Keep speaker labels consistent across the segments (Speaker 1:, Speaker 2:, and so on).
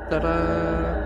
Speaker 1: Da-da.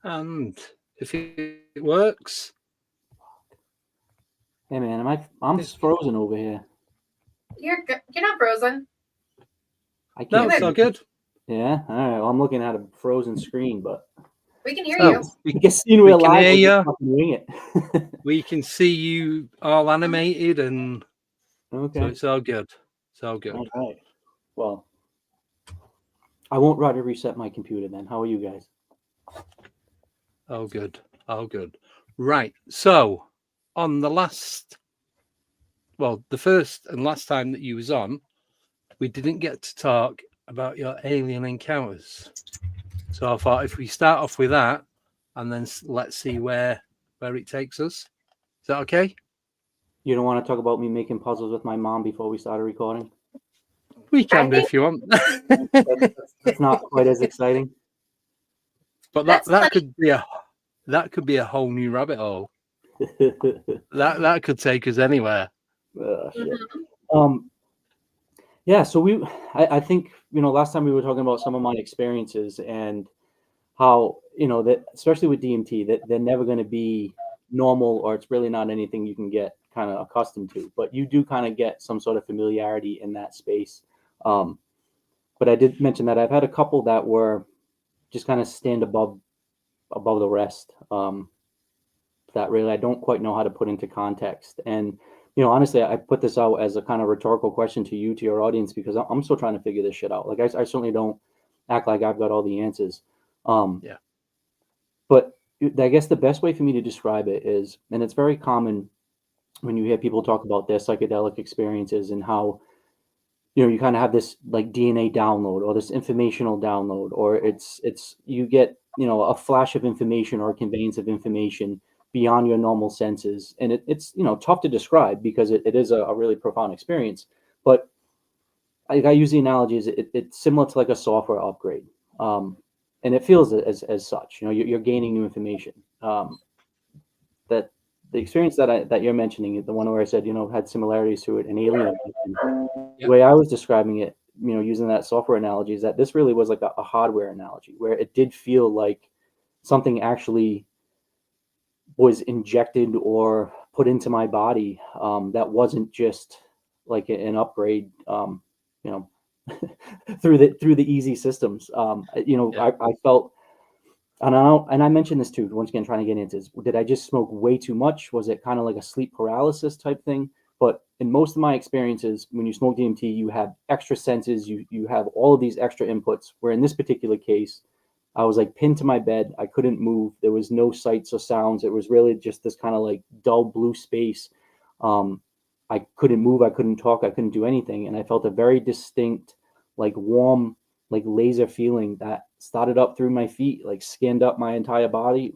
Speaker 1: And if it works,
Speaker 2: hey man, I'm frozen over here.
Speaker 3: You're not frozen.
Speaker 2: I can't.
Speaker 1: No, it's all good.
Speaker 2: Yeah, all right. Well, I'm looking at a frozen screen, but
Speaker 3: we can hear you.
Speaker 2: I guess we're
Speaker 1: we
Speaker 2: live.
Speaker 1: Can hear you.
Speaker 2: Wing it.
Speaker 1: We can see you all animated, and
Speaker 2: okay,
Speaker 1: so it's all good. It's all good.
Speaker 2: All right. Well, I won't try to reset my computer then. How are you guys?
Speaker 1: Oh, good. Oh, good. Right. So, on the first and last time that you was on, we didn't get to talk about your alien encounters. So I thought if we start off with that, and then let's see where it takes us. Is that okay?
Speaker 2: You don't want to talk about me making puzzles with my mom before we started recording?
Speaker 1: We can do if you want.
Speaker 2: That's not quite as exciting.
Speaker 1: But that could be a whole new rabbit hole. that could take us anywhere.
Speaker 2: Shit. Yeah, so I think, last time we were talking about some of my experiences and how, that especially with DMT, that they're never going to be normal, or it's really not anything you can get kind of accustomed to, but you do kind of get some sort of familiarity in that space. But I did mention that I've had a couple that were just kind of stand above the rest, that really I don't quite know how to put into context. And honestly, I put this out as a kind of rhetorical question to your audience, because I'm still trying to figure this shit out. Like I certainly don't act like I've got all the answers.
Speaker 1: Yeah.
Speaker 2: But I guess the best way for me to describe it is, and it's very common when you hear people talk about their psychedelic experiences and how, you kind of have this like DNA download or this informational download, or it's you get, a flash of information or a conveyance of information beyond your normal senses. And it's tough to describe because it is a really profound experience. But I use the analogy as it's similar to like a software upgrade. And it feels as such, you're gaining new information. That the experience that you're mentioning, the one where I said, had similarities to it, an alien. The way I was describing it, using that software analogy, is that this really was like a hardware analogy, where it did feel like something actually was injected or put into my body, that wasn't just like an upgrade, through the easy systems. I felt, and I mentioned this too, once again, trying to get into this, did I just smoke way too much? Was it kind of like a sleep paralysis type thing? But in most of my experiences, when you smoke DMT, you have extra senses, you have all of these extra inputs, where in this particular case, I was like pinned to my bed. I couldn't move. There was no sights or sounds. It was really just this kind of like dull blue space. I couldn't move. I couldn't talk. I couldn't do anything. And I felt a very distinct, like warm, like laser feeling that started up through my feet, like scanned up my entire body,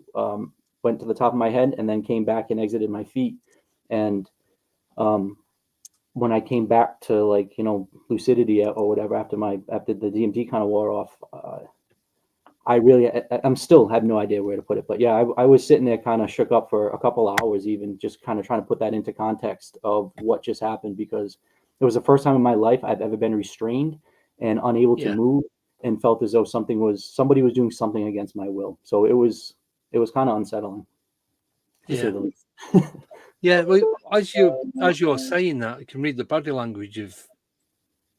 Speaker 2: went to the top of my head, and then came back and exited my feet. And when I came back to like, you know, lucidity or whatever after the DMT kind of wore off, I'm still have no idea where to put it. But yeah, I was sitting there kind of shook up for a couple of hours, even just kind of trying to put that into context of what just happened, because it was the first time in my life I've ever been restrained and unable to move and felt as though somebody was doing something against my will. So it was kind of unsettling.
Speaker 1: Yeah. Yeah, well, as you're saying that, you can read the body language of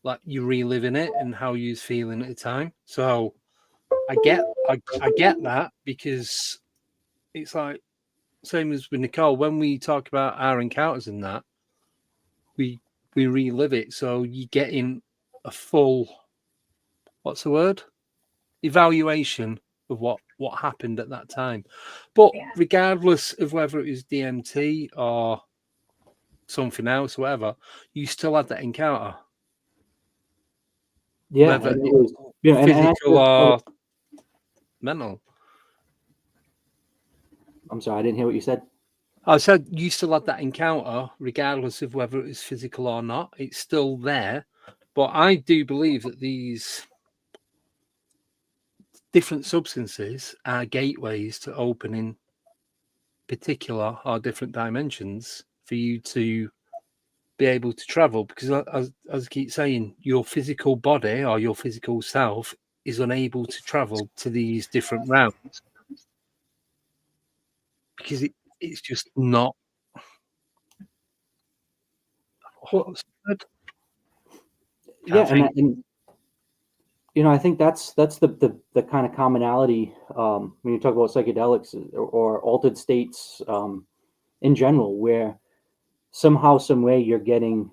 Speaker 1: like you reliving it and how you're feeling at the time. So I get that, because it's like same as with Nicole, when we talk about our encounters and that, we relive it. So you're getting a full, what's the word? Evaluation of what happened at that time. But regardless of whether it was DMT or something else, whatever, you still had that encounter.
Speaker 2: Yeah,
Speaker 1: whether
Speaker 2: and it was, you know,
Speaker 1: physical or mental.
Speaker 2: I'm sorry, I didn't hear what you said.
Speaker 1: I said you still had that encounter, regardless of whether it was physical or not. It's still there. But I do believe that these different substances are gateways to opening particular or different dimensions for you to be able to travel. Because as I keep saying, your physical body or your physical self is unable to travel to these different realms because it's just not.
Speaker 2: Yeah, and you know, I think that's the kind of commonality when you talk about psychedelics or altered states in general, where somehow, some way, you're getting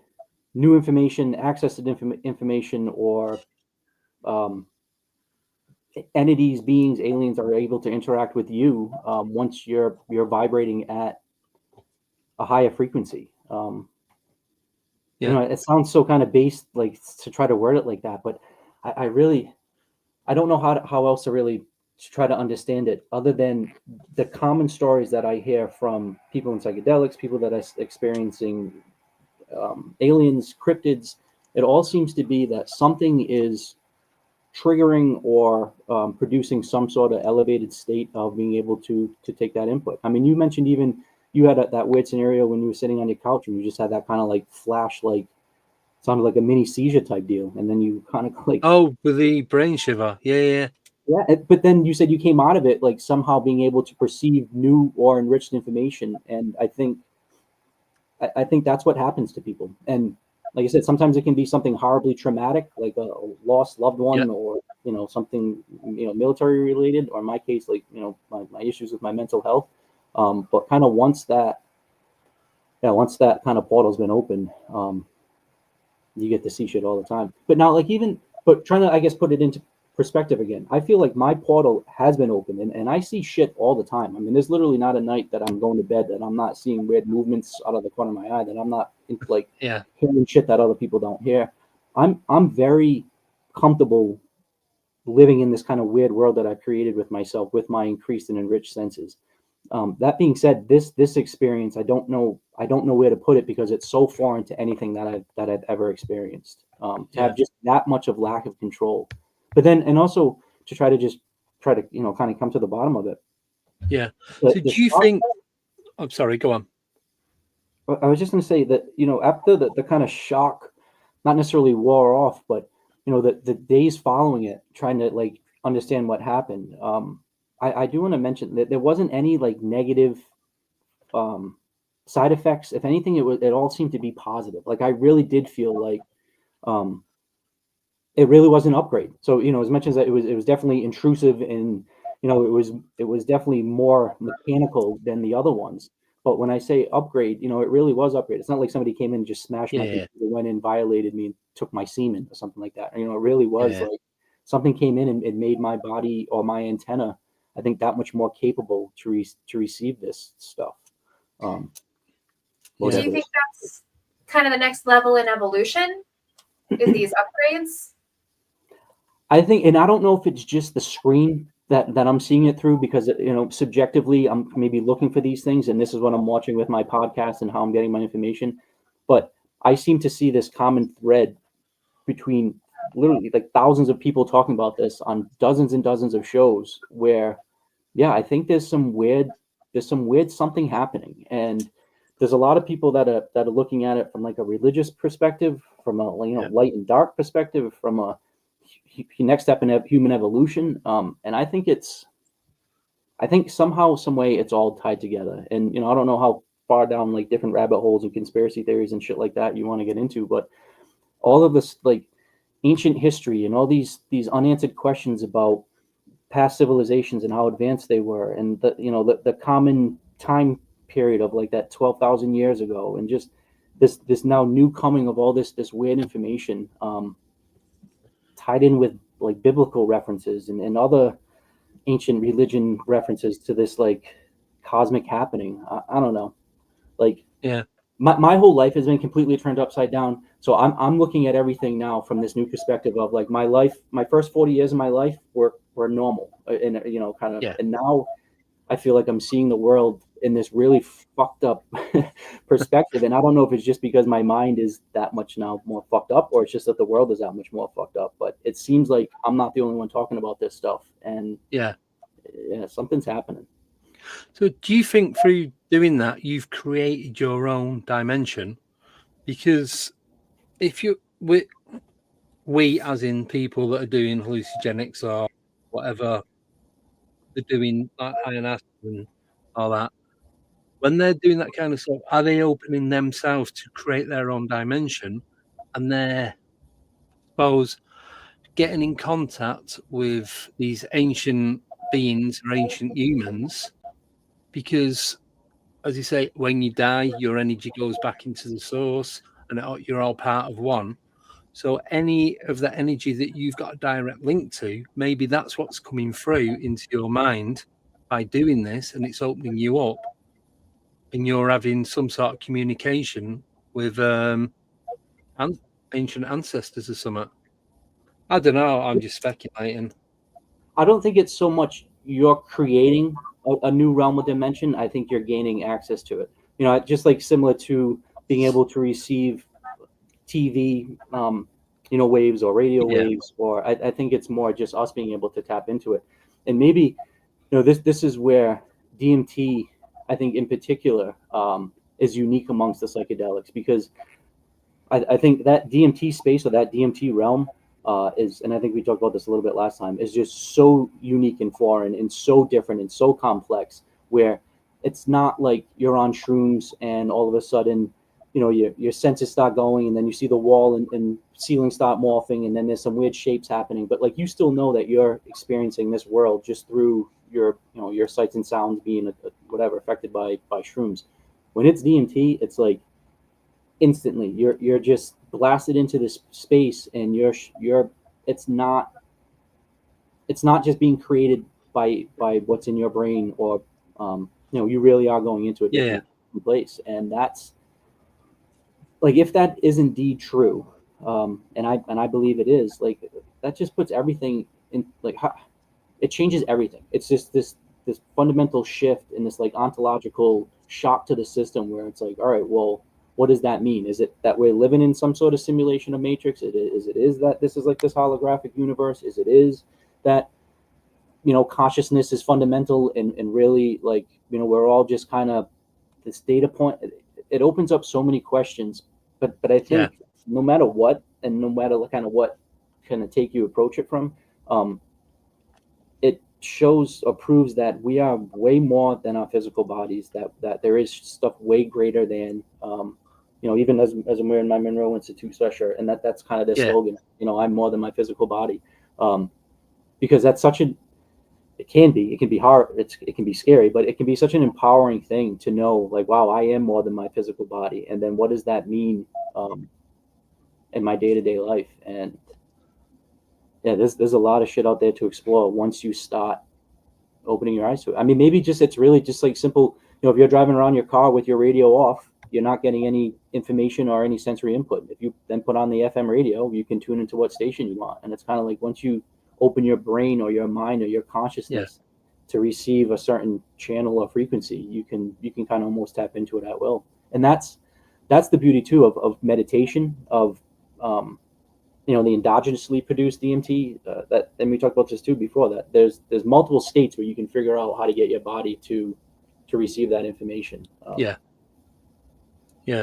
Speaker 2: new information, access to information, or entities, beings, aliens are able to interact with you once you're vibrating at a higher frequency. You know, it sounds so kind of based, like to try to word it like that, but I really, I don't know how else to really try to understand it other than the common stories that I hear from people in psychedelics, people that are experiencing aliens, cryptids. It all seems to be that something is triggering or producing some sort of elevated state of being able to take that input. I mean, you mentioned even you had that weird scenario when you were sitting on your couch and you just had that kind of like flash, like sounded like a mini seizure type deal, and then you kind of like
Speaker 1: with the brain shiver, yeah.
Speaker 2: But then you said you came out of it like somehow being able to perceive new or enriched information, and I think that's what happens to people. And like I said, sometimes it can be something horribly traumatic, like a lost loved one, or you know, something, you know, military related, or in my case, like, you know, my issues with my mental health. But kind of once that kind of portal's been opened, you get to see shit all the time. But now, like, but trying to, I guess, put it into perspective again, I feel like my portal has been opened, and I see shit all the time. I mean, there's literally not a night that I'm going to bed that I'm not seeing weird movements out of the corner of my eye, that I'm not hearing shit that other people don't hear. I'm very comfortable living in this kind of weird world that I've created with myself, with my increased and enriched senses. That being said, this experience, I don't know where to put it, because it's so foreign to anything that I've ever experienced. To have just that much of lack of control, but then, and also to try to you know, kind of come to the bottom of it.
Speaker 1: Yeah. So do you think? I'm sorry. Go on.
Speaker 2: I was just going to say that, you know, after the kind of shock, not necessarily wore off, but you know, the days following it, trying to like understand what happened. I do want to mention that there wasn't any like negative side effects. If anything, it all seemed to be positive. Like I really did feel like it really was an upgrade. So, you know, as much as it was definitely intrusive, and you know, it was definitely more mechanical than the other ones. But when I say upgrade, you know, it really was upgrade. It's not like somebody came in and just smashed my computer, went in, violated me, and took my semen or something like that. You know, it really was like something came in and made my body or my antenna, I think, that much more capable to receive this stuff.
Speaker 3: Do you think that's kind of the next level in evolution? Is these upgrades?
Speaker 2: I think, and I don't know if it's just the screen that I'm seeing it through, because, you know, subjectively I'm maybe looking for these things, and this is what I'm watching with my podcast and how I'm getting my information. But I seem to see this common thread between literally like thousands of people talking about this on dozens and dozens of shows, where, yeah, I think there's some weird something happening. And there's a lot of people that are looking at it from like a religious perspective, from a, you know, light and dark perspective, from a next step in human evolution. And I think somehow, some way, it's all tied together. And, you know, I don't know how far down like different rabbit holes and conspiracy theories and shit like that you want to get into, but all of this like ancient history and all these unanswered questions about past civilizations and how advanced they were, and the common time period of like that 12,000 years ago, and just this now new coming of all this weird information, tied in with like biblical references and other ancient religion references to this like cosmic happening. I don't know, like,
Speaker 1: yeah,
Speaker 2: my whole life has been completely turned upside down. So I'm looking at everything now from this new perspective of like my life, my first 40 years of my life were normal, and, you know, kind of, and now I feel like I'm seeing the world in this really fucked up perspective. And I don't know if it's just because my mind is that much now more fucked up, or it's just that the world is that much more fucked up. But it seems like I'm not the only one talking about this stuff. And yeah, something's happening.
Speaker 1: So do you think through doing that, you've created your own dimension? Because if we as in people that are doing hallucinogenics or whatever they're doing, like ayahuasca and all that, when they're doing that kind of stuff, are they opening themselves to create their own dimension? And they're, I suppose, getting in contact with these ancient beings or ancient humans, because, as you say, when you die, your energy goes back into the source, and you're all part of one. So any of that energy that you've got a direct link to, maybe that's what's coming through into your mind by doing this, and it's opening you up, and you're having some sort of communication with ancient ancestors or something. I don't know. I'm just speculating.
Speaker 2: I don't think it's so much you're creating a new realm of dimension. I think you're gaining access to it. You know, just like similar to being able to receive TV, you know, waves or radio waves, or I think it's more just us being able to tap into it. And maybe, you know, this is where DMT, I think in particular, is unique amongst the psychedelics, because I think that DMT space, or that DMT realm, is, and I think we talked about this a little bit last time, is just so unique and foreign and so different and so complex, where it's not like you're on shrooms and all of a sudden, you know, your senses start going, and then you see the wall and ceiling start morphing, and then there's some weird shapes happening. But like, you still know that you're experiencing this world just through your, you know, your sights and sounds being whatever affected by shrooms. When it's DMT, it's like instantly you're just blasted into this space, and you're it's not just being created by what's in your brain, or you know, you really are going into a different place. And that's like, if that is indeed true, and I believe it is, like, that just puts everything in, like, it changes everything. It's just this fundamental shift in this like ontological shock to the system, where it's like, all right, well, what does that mean? Is it that we're living in some sort of simulation of Matrix? Is that this is like this holographic universe? Is that, you know, consciousness is fundamental, and really, like, you know, we're all just kind of this data point? It opens up so many questions, but I think no matter what, and no matter kind of what kind of take you approach it from, it shows or proves that we are way more than our physical bodies, that there is stuff way greater than, you know, even as I'm wearing my Monroe Institute sweatshirt, and that's kind of their slogan, you know, I'm more than my physical body, because that's it can be hard, it can be scary, but it can be such an empowering thing to know, like, wow, I am more than my physical body. And then what does that mean in my day-to-day life? And, yeah, there's a lot of shit out there to explore once you start opening your eyes to it. I mean, maybe just it's really just like simple. If you're driving around your car with your radio off, you're not getting any information or any sensory input. If you then put on the FM radio, you can tune into what station you want. And it's kind of like once you open your brain or your mind or your consciousness to receive a certain channel or frequency, you can kind of almost tap into it at will. And that's the beauty too of meditation, of the endogenously produced DMT. And we talked about this too before, that there's multiple states where you can figure out how to get your body to receive that information.
Speaker 1: Yeah.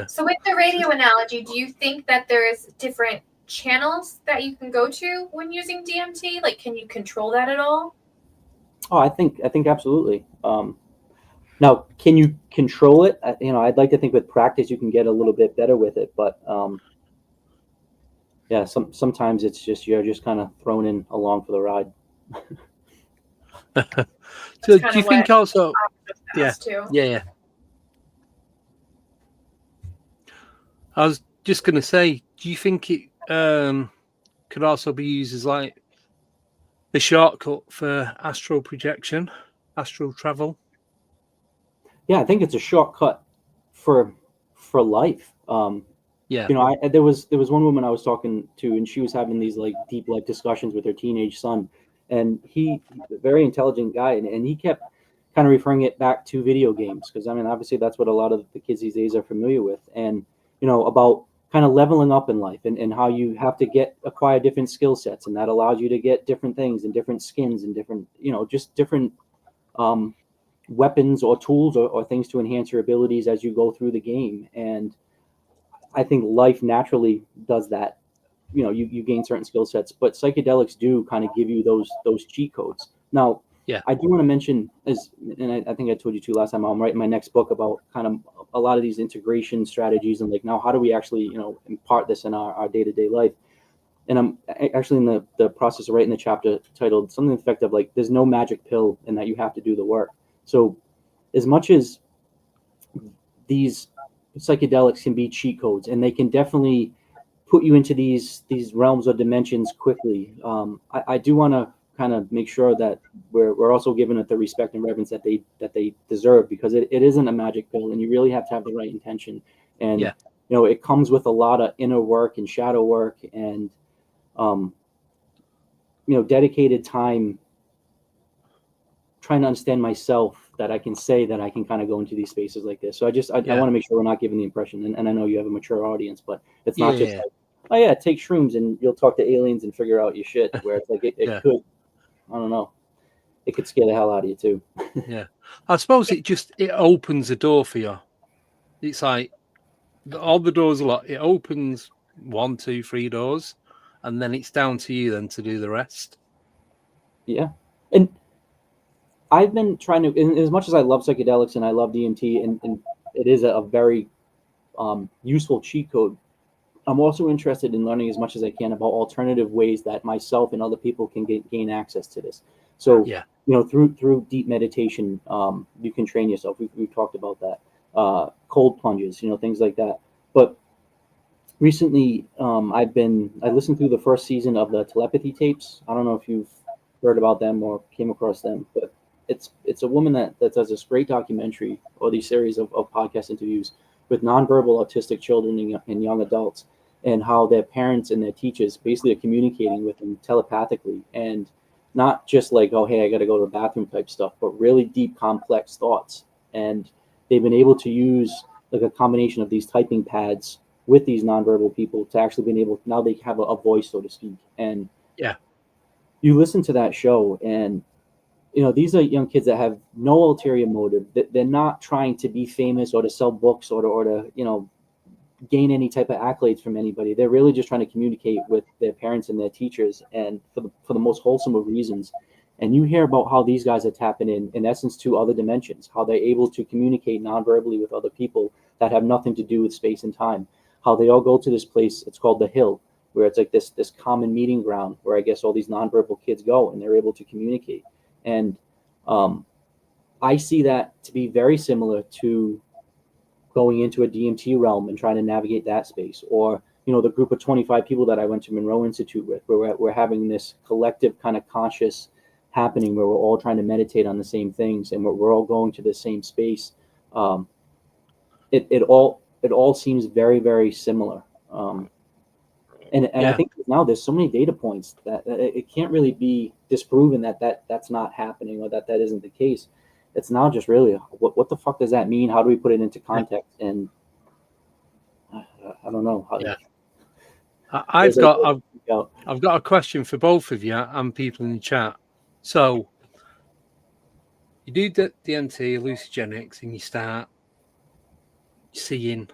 Speaker 3: So with the radio analogy, do you think that there's different channels that you can go to when using DMT? Like, can you control that at all?
Speaker 2: Oh, I think absolutely. Now, can you control it? I'd like to think with practice you can get a little bit better with it, but yeah, sometimes it's just you're just kind of thrown in along for the ride.
Speaker 1: So do you think also? Yeah. I was just going to say, do you think it could also be used as like a shortcut for astral projection, astral travel?
Speaker 2: Yeah, I think it's a shortcut for life. There was one woman I was talking to, and she was having these like deep life discussions with her teenage son, and he, very intelligent guy, and he kept kind of referring it back to video games, because I mean, obviously that's what a lot of the kids these days are familiar with, and about kind of leveling up in life, and how you have to acquire different skill sets, and that allows you to get different things and different skins and different, just different weapons or tools or things to enhance your abilities as you go through the game. And I think life naturally does that. You gain certain skill sets, but psychedelics do kind of give you those cheat codes. Now, I do want to mention, and I think I told you too last time, I'm writing my next book about kind of a lot of these integration strategies, and like, now how do we actually impart this in our day-to-day life. And I'm actually in the process of writing the chapter titled something to the effect of like, there's no magic pill and that you have to do the work. So as much as these psychedelics can be cheat codes, and they can definitely put you into these realms or dimensions quickly, I do want to kind of make sure that we're also giving it the respect and reverence that they deserve, because it isn't a magic pill, and you really have to have the right intention. And it comes with a lot of inner work and shadow work, and dedicated time trying to understand myself, that I can say that I can kind of go into these spaces like this. So I want to make sure we're not giving the impression, and I know you have a mature audience, but it's not just like, oh yeah, take shrooms and you'll talk to aliens and figure out your shit, where it's like it could, I don't know, it could scare the hell out of you too.
Speaker 1: Yeah, I suppose it opens a door for you. It's like all the doors it opens 1, 2, 3 doors, and then it's down to you then to do the rest.
Speaker 2: Yeah. And I've been trying to, as much as I love psychedelics and I love DMT, and it is a very useful cheat code, I'm also interested in learning as much as I can about alternative ways that myself and other people can gain access to this. So, through deep meditation, you can train yourself. We've talked about that. Cold plunges, things like that. But recently, I listened through the first season of the telepathy tapes. I don't know if you've heard about them or came across them, but it's a woman that does this great documentary, or these series of podcast interviews with nonverbal autistic children and young adults, and how their parents and their teachers basically are communicating with them telepathically, and not just like, oh, hey, I got to go to the bathroom type stuff, but really deep, complex thoughts. And they've been able to use like a combination of these typing pads with these nonverbal people to actually be able, now they have a voice, so to speak. And you listen to that show, and these are young kids that have no ulterior motive. They're not trying to be famous or to sell books or to gain any type of accolades from anybody. They're really just trying to communicate with their parents and their teachers, and for the most wholesome of reasons. And you hear about how these guys are tapping in essence to other dimensions, how they're able to communicate non-verbally with other people that have nothing to do with space and time, how they all go to this place, it's called the Hill, where it's like this common meeting ground where I guess all these non-verbal kids go, and they're able to communicate. And I see that to be very similar to going into a DMT realm and trying to navigate that space, or the group of 25 people that I went to Monroe Institute with, where we're having this collective kind of conscious happening where we're all trying to meditate on the same things and we're all going to the same space. It all seems very, very similar. And I think now there's so many data points that it can't really be disproven that's not happening or that isn't the case. It's now just really what the fuck does that mean? How do we put it into context? And I don't know.
Speaker 1: I've got a question for both of you and people in the chat. So you do DMT, hallucinogenics, and you start seeing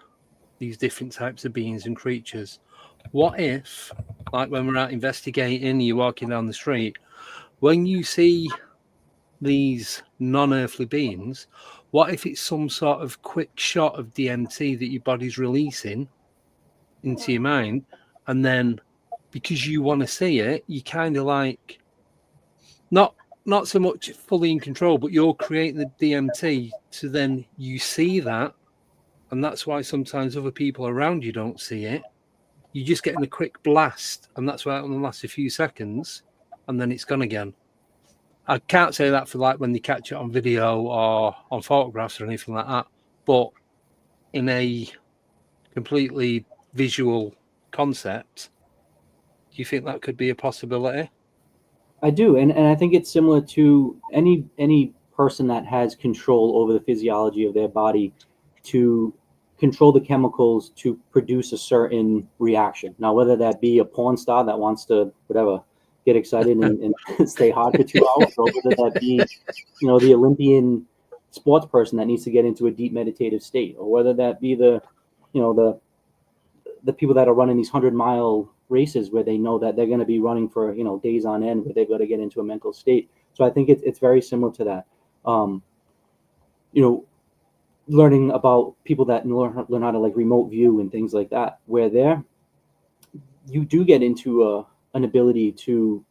Speaker 1: these different types of beings and creatures. What if, like when we're out investigating, you're walking down the street, when you see these non-earthly beings, what if it's some sort of quick shot of DMT that your body's releasing into your mind, and then because you want to see it, you kind of like not so much fully in control, but you're creating the DMT to then you see that, and that's why sometimes other people around you don't see it. You're just getting a quick blast, and that's why it only lasts a few seconds, and then it's gone again. I can't say that for like when they catch it on video or on photographs or anything like that, but in a completely visual concept, do you think that could be a possibility?
Speaker 2: I do, and I think it's similar to any person that has control over the physiology of their body to control the chemicals to produce a certain reaction. Now, whether that be a porn star that wants to get excited and stay hot for 2 hours, or whether that be the Olympian sports person that needs to get into a deep meditative state, or whether that be the people that are running these 100-mile races where they know that they're going to be running for days on end, where they've got to get into a mental state. So I think it's very similar to that. Learning about people that learn how to like remote view and things like that, where you do get into an ability to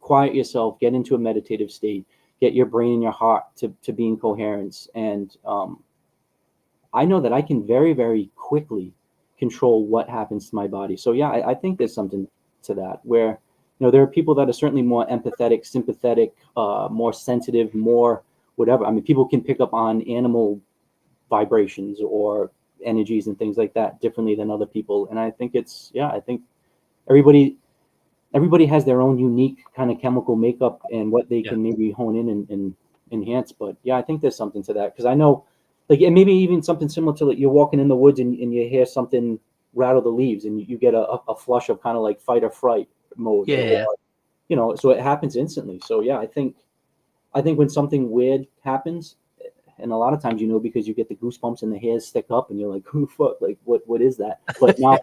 Speaker 2: quiet yourself, get into a meditative state, get your brain and your heart to be in coherence. And I know that I can very, very quickly control what happens to my body. So yeah, I think there's something to that, where there are people that are certainly more empathetic, sympathetic, more sensitive, more whatever. I mean, people can pick up on animal vibrations or energies and things like that differently than other people. And I think I think everybody has their own unique kind of chemical makeup and what they can maybe hone in and enhance. But yeah, I think there's something to that, because I know, like, and maybe even something similar to, like, you're walking in the woods and you hear something rattle the leaves and you get a flush of kind of like fight or fright mode. Or, so it happens instantly. So yeah, I think when something weird happens, and a lot of times, because you get the goosebumps and the hairs stick up and you're like, who fuck, like what is that? But now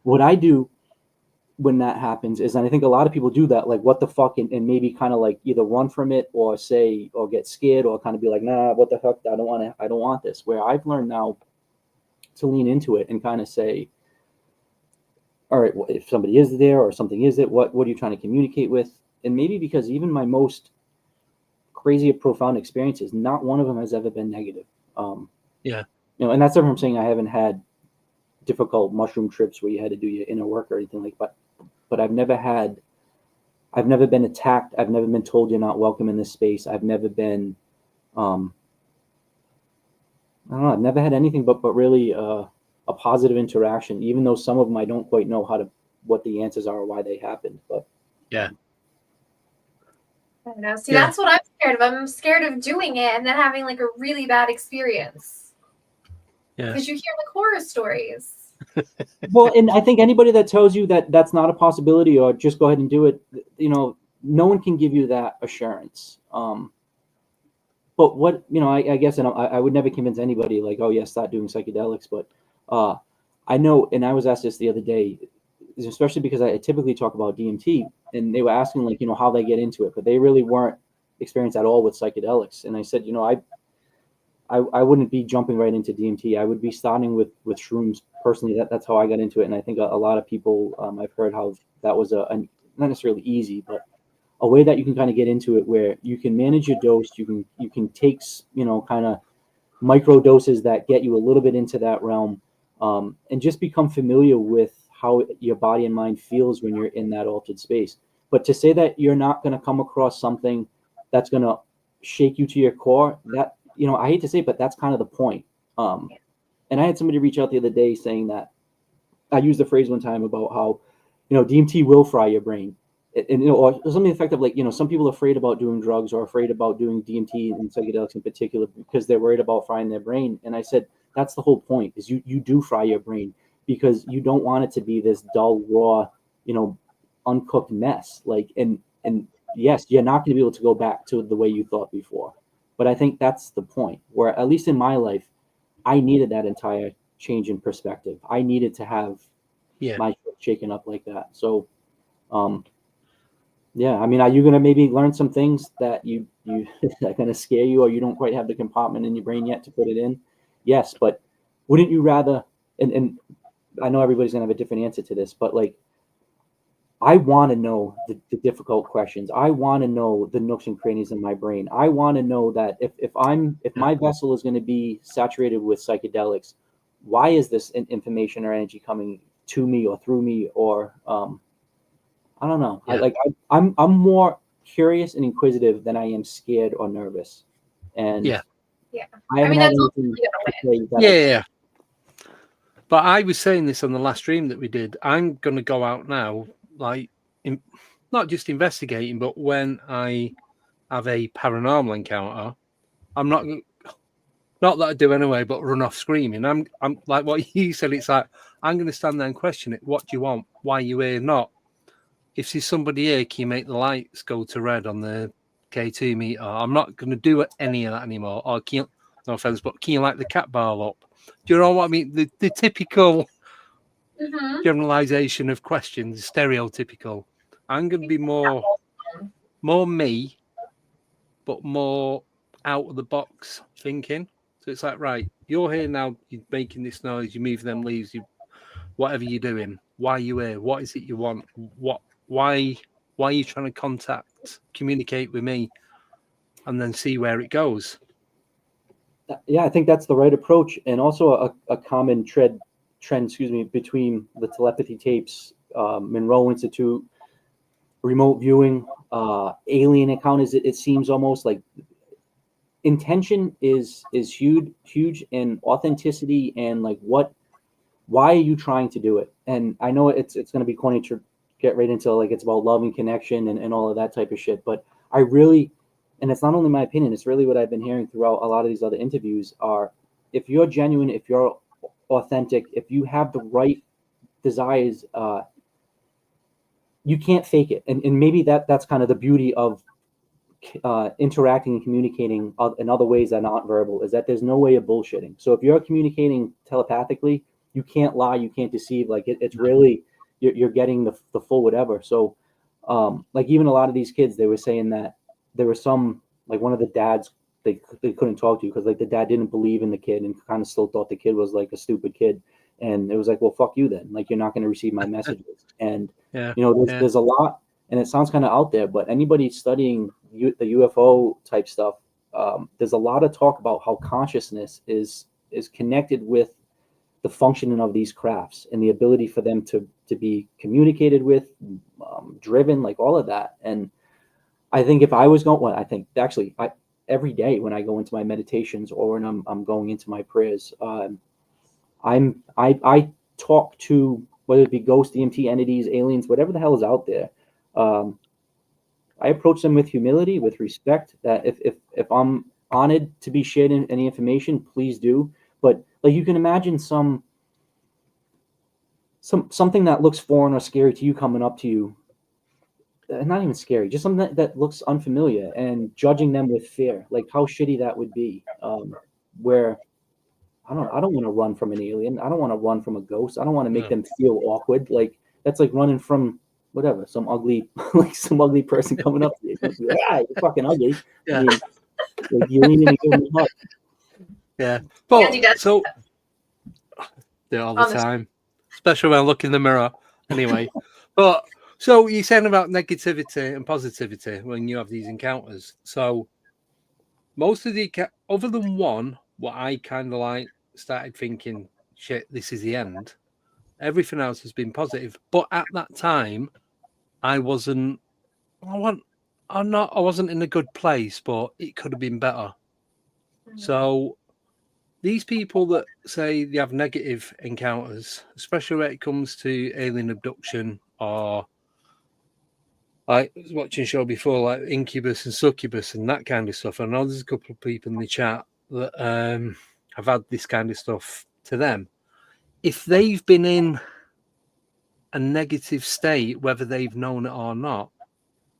Speaker 2: what I do when that happens is, and I think a lot of people do that, like, what the fuck, and maybe kind of like either run from it or get scared or kind of be like, nah, what the fuck, I don't want this. Where I've learned now to lean into it and kind of say, all right, if somebody is there or something is it, what are you trying to communicate with? And maybe because even my most crazy, profound experiences, not one of them has ever been negative. And that's what I'm saying. I haven't had difficult mushroom trips where you had to do your inner work or anything like that. But I've never been attacked. I've never been told you're not welcome in this space. I've never been, I don't know. I've never had anything but really a positive interaction, even though some of them I don't quite know what the answers are or why they happened. But
Speaker 3: I know. See, that's what I'm scared of. I'm scared of doing it and then having like a really bad experience. Because you hear like horror stories.
Speaker 2: Well, and I think anybody that tells you that that's not a possibility or just go ahead and do it, no one can give you that assurance. But what, I guess, and I would never convince anybody like, oh yeah, start doing psychedelics. But I know, and I was asked this the other day, especially because I typically talk about DMT, and they were asking like, how they get into it, but they really weren't experienced at all with psychedelics. And I said, I wouldn't be jumping right into DMT. I would be starting with shrooms personally. That's how I got into it. And I think a lot of people, I've heard how that was a not necessarily easy, but a way that you can kind of get into it where you can manage your dose. You can take, kind of micro doses that get you a little bit into that realm, and just become familiar with how your body and mind feels when you're in that altered space. But to say that you're not going to come across something that's going to shake you to your core, that, you know, I hate to say it, but that's kind of the point. And I had somebody reach out the other day saying that, I used the phrase one time about how, you know, DMT will fry your brain. And, you know, or something to the effect of like, you know, some people are afraid about doing drugs or afraid about doing DMT and psychedelics in particular because they're worried about frying their brain. And I said, that's the whole point, is you do fry your brain because you don't want it to be this dull, raw, you know, uncooked mess. Like, and yes, you're not going to be able to go back to the way you thought before. But I think that's the point, where at least in my life, I needed that entire change in perspective. I needed to have my shit shaken up like that. So, yeah, I mean, are you going to maybe learn some things that you that are going to scare you, or you don't quite have the compartment in your brain yet to put it in? Yes, but wouldn't you rather, and I know everybody's going to have a different answer to this, but like, I want to know the difficult questions. I want to know the nooks and crannies in my brain. I want to know that if my vessel is going to be saturated with psychedelics, why is this information or energy coming to me or through me? Or I don't know. Yeah. I'm more curious and inquisitive than I am scared or nervous. And
Speaker 3: yeah. I mean, that's
Speaker 1: yeah. But I was saying this on the last stream that we did. I'm going to go out now, like, not just investigating, but when I have a paranormal encounter, I'm not that I do anyway, but run off screaming. I'm like what you said. It's like, I'm going to stand there and question it. What do you want? Why are you here? Not, if there's somebody here, can you make the lights go to red on the K2 meter? I'm not going to do any of that anymore. Or can you, no offense, but can you light the cat bar up? Do you know what I mean? The typical generalization of questions, stereotypical. I'm going to be more me, but more out of the box thinking. So it's like, right, you're here now, you're making this noise, you move them leaves, you whatever you're doing. Why are you here? What is it you want? Why are you trying to communicate with me, and then see where it goes?
Speaker 2: Yeah, I think that's the right approach, and also a common trend, between the telepathy tapes, Monroe Institute, remote viewing, alien encounters. It seems almost like intention is huge, and authenticity, and like why are you trying to do it? And I know it's going to be corny to get right into like it's about love and connection and all of that type of shit, but I really, and it's not only my opinion, it's really what I've been hearing throughout a lot of these other interviews, are if you're genuine, if you're authentic, if you have the right desires, you can't fake it. And maybe that's kind of the beauty of interacting and communicating in other ways that aren't verbal, is that there's no way of bullshitting. So if you're communicating telepathically, you can't lie, you can't deceive. Like it's really, you're getting the full whatever. So like even a lot of these kids, they were saying that there was some, like one of the dads they couldn't talk to because like the dad didn't believe in the kid and kind of still thought the kid was like a stupid kid. And it was like, well, fuck you then. Like, you're not going to receive my messages. And, you know, there's a lot, and it sounds kind of out there, but anybody studying the UFO type stuff, there's a lot of talk about how consciousness is connected with the functioning of these crafts and the ability for them to be communicated with, driven, like all of that. And I think if I was going, well, I think actually every day when I go into my meditations or when I'm going into my prayers, I talk to, whether it be ghost, DMT entities, aliens, whatever the hell is out there. I approach them with humility, with respect, that if I'm honored to be shared any information, please do. But like, you can imagine something that looks foreign or scary to you coming up to you, not even scary, just something that looks unfamiliar, and judging them with fear. Like how shitty that would be. Where I don't want to run from an alien. I don't want to run from a ghost. I don't want to make them feel awkward. Like that's like running from whatever, some ugly person coming up to you. Yeah, you're fucking ugly.
Speaker 1: Yeah.
Speaker 2: I mean, like, you lean in and give them a hug.
Speaker 1: Yeah. But so do it all the time, especially when I look in the mirror. Anyway, but so you're saying about negativity and positivity when you have these encounters. So most of the, other than one, what I kind of like started thinking, shit, this is the end. Everything else has been positive. But at that time, I wasn't in a good place, but it could have been better. So these people that say they have negative encounters, especially when it comes to alien abduction, or I was watching a show before, like Incubus and Succubus and that kind of stuff. I know there's a couple of people in the chat that have had this kind of stuff to them. If they've been in a negative state, whether they've known it or not,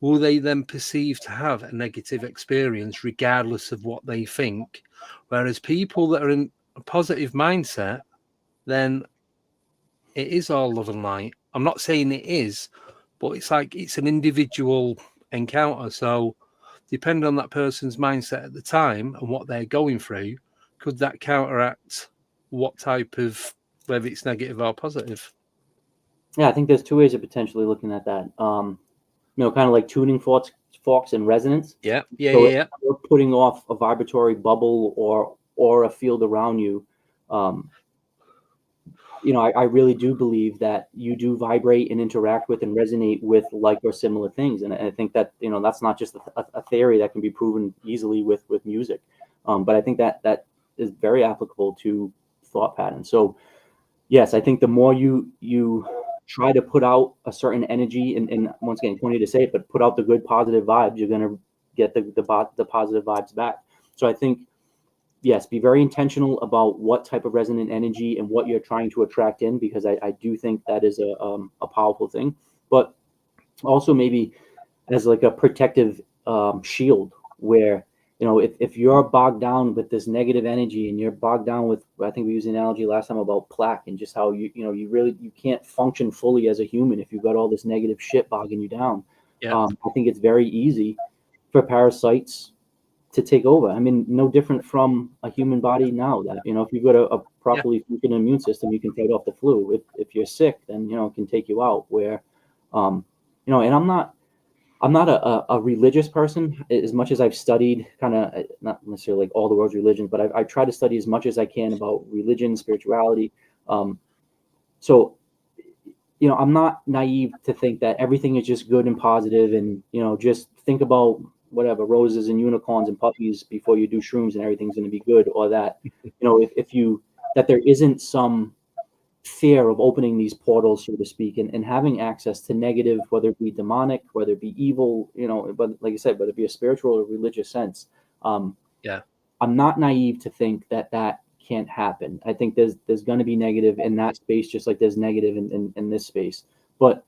Speaker 1: will they then perceive to have a negative experience regardless of what they think? Whereas people that are in a positive mindset, then it is all love and light. I'm not saying it is, but it's like it's an individual encounter. So depending on that person's mindset at the time and what they're going through, could that counteract what type of, whether it's negative or positive?
Speaker 2: Yeah, I think there's two ways of potentially looking at that. Kind of like tuning forks and resonance.
Speaker 1: Yeah.
Speaker 2: So if you're putting off a vibratory bubble or a field around you, I really do believe that you do vibrate and interact with and resonate with like or similar things. And I think that, that's not just a theory that can be proven easily with music. But I think that is very applicable to thought patterns. So yes, I think the more you try to put out a certain energy, and once again, corny to say it, but put out the good positive vibes, you're going to get the positive vibes back. So I think, yes, be very intentional about what type of resonant energy and what you're trying to attract in, because I do think that is a powerful thing. But also maybe as like a protective shield, where if you're bogged down with this negative energy and you're bogged down with, I think we used an analogy last time about plaque and just how you can't function fully as a human if you've got all this negative shit bogging you down. I think it's very easy for parasites to take over. I mean, no different from a human body now. That if you've got a properly functioning immune system, you can fight off the flu. If you're sick, then it can take you out. Where, and I'm not a religious person, as much as I've studied kind of, not necessarily like all the world's religions, but I try to study as much as I can about religion, spirituality. So, I'm not naive to think that everything is just good and positive, and, just think about whatever, roses and unicorns and puppies before you do shrooms and everything's going to be good, or that, that there isn't some fear of opening these portals, so to speak, and having access to negative, whether it be demonic, whether it be evil, but like you said, whether it be a spiritual or religious sense. I'm not naive to think that can't happen. I think there's going to be negative in that space, just like there's negative in this space. But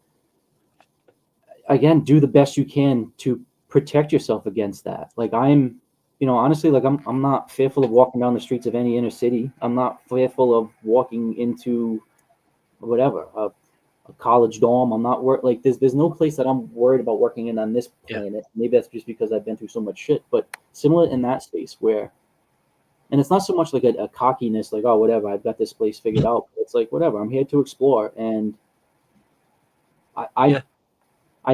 Speaker 2: again, do the best you can to protect yourself against that. Like honestly, like I'm not fearful of walking down the streets of any inner city. I'm not fearful of walking into whatever, a college dorm. I'm not like there's no place that I'm worried about working in on this planet. Maybe that's just because I've been through so much shit, but similar in that space where, and it's not so much like a cockiness, like, oh, whatever, I've got this place figured out. It's like, whatever, I'm here to explore. And I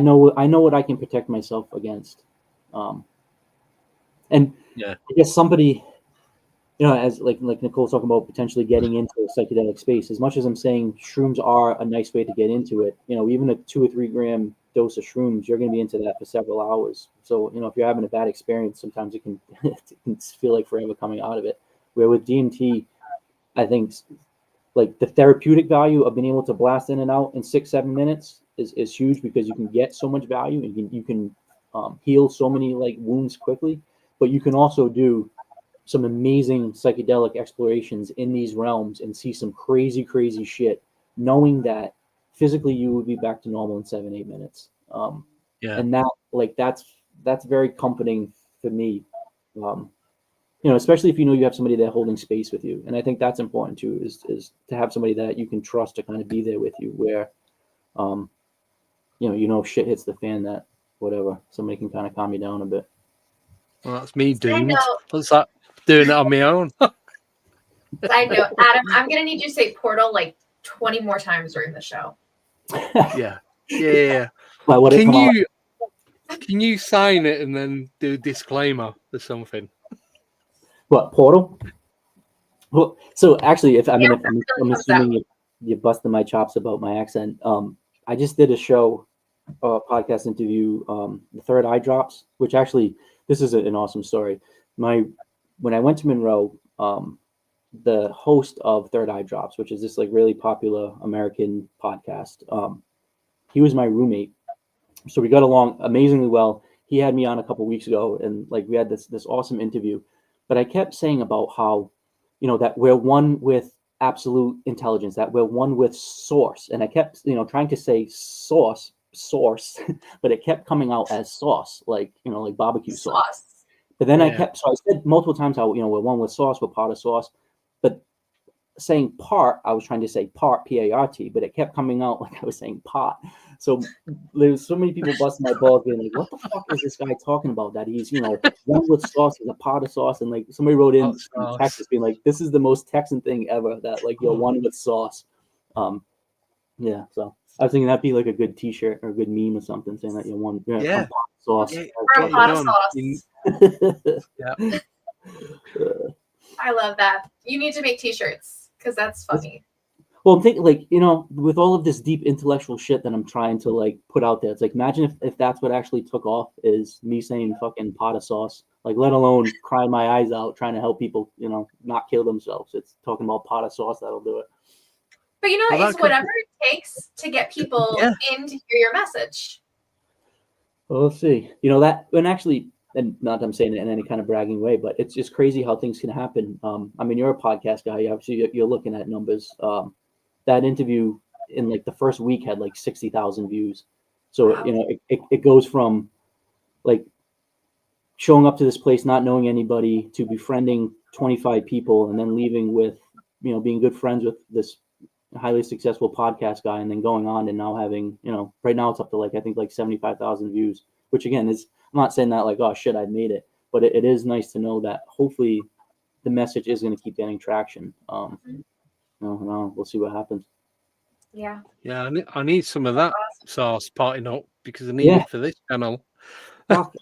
Speaker 2: know what I can protect myself against. And I guess somebody, as like Nicole's talking about potentially getting into a psychedelic space, as much as I'm saying shrooms are a nice way to get into it, even a 2 or 3 gram dose of shrooms, you're going to be into that for several hours. So, if you're having a bad experience, sometimes it can feel like forever coming out of it. Where with DMT, I think like the therapeutic value of being able to blast in and out in 6-7 minutes is huge, because you can get so much value and you can heal so many like wounds quickly, but you can also do some amazing psychedelic explorations in these realms and see some crazy shit, knowing that physically you would be back to normal in 7-8 minutes. And that, like, that's very comforting for me. Especially if you have somebody there holding space with you. And I think that's important too, is to have somebody that you can trust to kind of be there with you, where, shit hits the fan, that whatever, somebody can kind of calm you down a bit.
Speaker 1: Well, that's me doomed. What's that? Doing it on my own.
Speaker 3: Side note, Adam, I'm gonna need you to say portal like 20 more times during the show.
Speaker 1: Yeah.
Speaker 2: Well,
Speaker 1: can you sign it and then do a disclaimer or something?
Speaker 2: What, portal? Well, so actually, I'm assuming you busted my chops about my accent. I just did a show, podcast interview, the Third Eye Drops, which actually, this is an awesome story. When I went to Monroe, the host of Third Eye Drops, which is this like really popular American podcast, he was my roommate. So we got along amazingly well. He had me on a couple of weeks ago, and like we had this awesome interview. But I kept saying about how, that we're one with absolute intelligence, that we're one with source. And I kept, trying to say source, but it kept coming out as sauce, like, like barbecue sauce. But then I said multiple times how, we're one with sauce, we're part of sauce. But saying part, I was trying to say part, P-A-R-T, but it kept coming out like I was saying pot. So there's so many people busting my balls being like, what the fuck is this guy talking about? That he's, one with sauce, he's a pot of sauce. And like somebody wrote in Texas being like, this is the most Texan thing ever, that like you're one with sauce. Yeah, so I was thinking that'd be like a good t-shirt or a good meme or something saying that you're one pot sauce.
Speaker 3: Or a pot of sauce.
Speaker 1: Yeah.
Speaker 3: I love that. You need to make t-shirts because that's funny.
Speaker 2: Well, I'm thinking like, with all of this deep intellectual shit that I'm trying to like put out there, it's like, imagine if that's what actually took off, is me saying fucking pot of sauce, like let alone crying my eyes out trying to help people, not kill themselves. It's talking about pot of sauce that'll do it.
Speaker 3: But it's whatever it takes to get people in to hear your message.
Speaker 2: Well, let's see. That, and actually, and not that I'm saying it in any kind of bragging way, but it's just crazy how things can happen. I mean, you're a podcast guy. Obviously, you're looking at numbers. That interview in like the first week had like 60,000 views. So,
Speaker 3: Wow.
Speaker 2: It goes from like showing up to this place, not knowing anybody, to befriending 25 people and then leaving with, being good friends with this highly successful podcast guy, and then going on and now having, right now it's up to like, I think like 75,000 views, which again is, I'm not saying that like, oh shit, I made it, but it is nice to know that hopefully the message is going to keep getting traction. No, we'll see what happens.
Speaker 3: Yeah.
Speaker 1: Yeah, I need some of that sauce parting up because I need it for this channel.
Speaker 2: Fuck.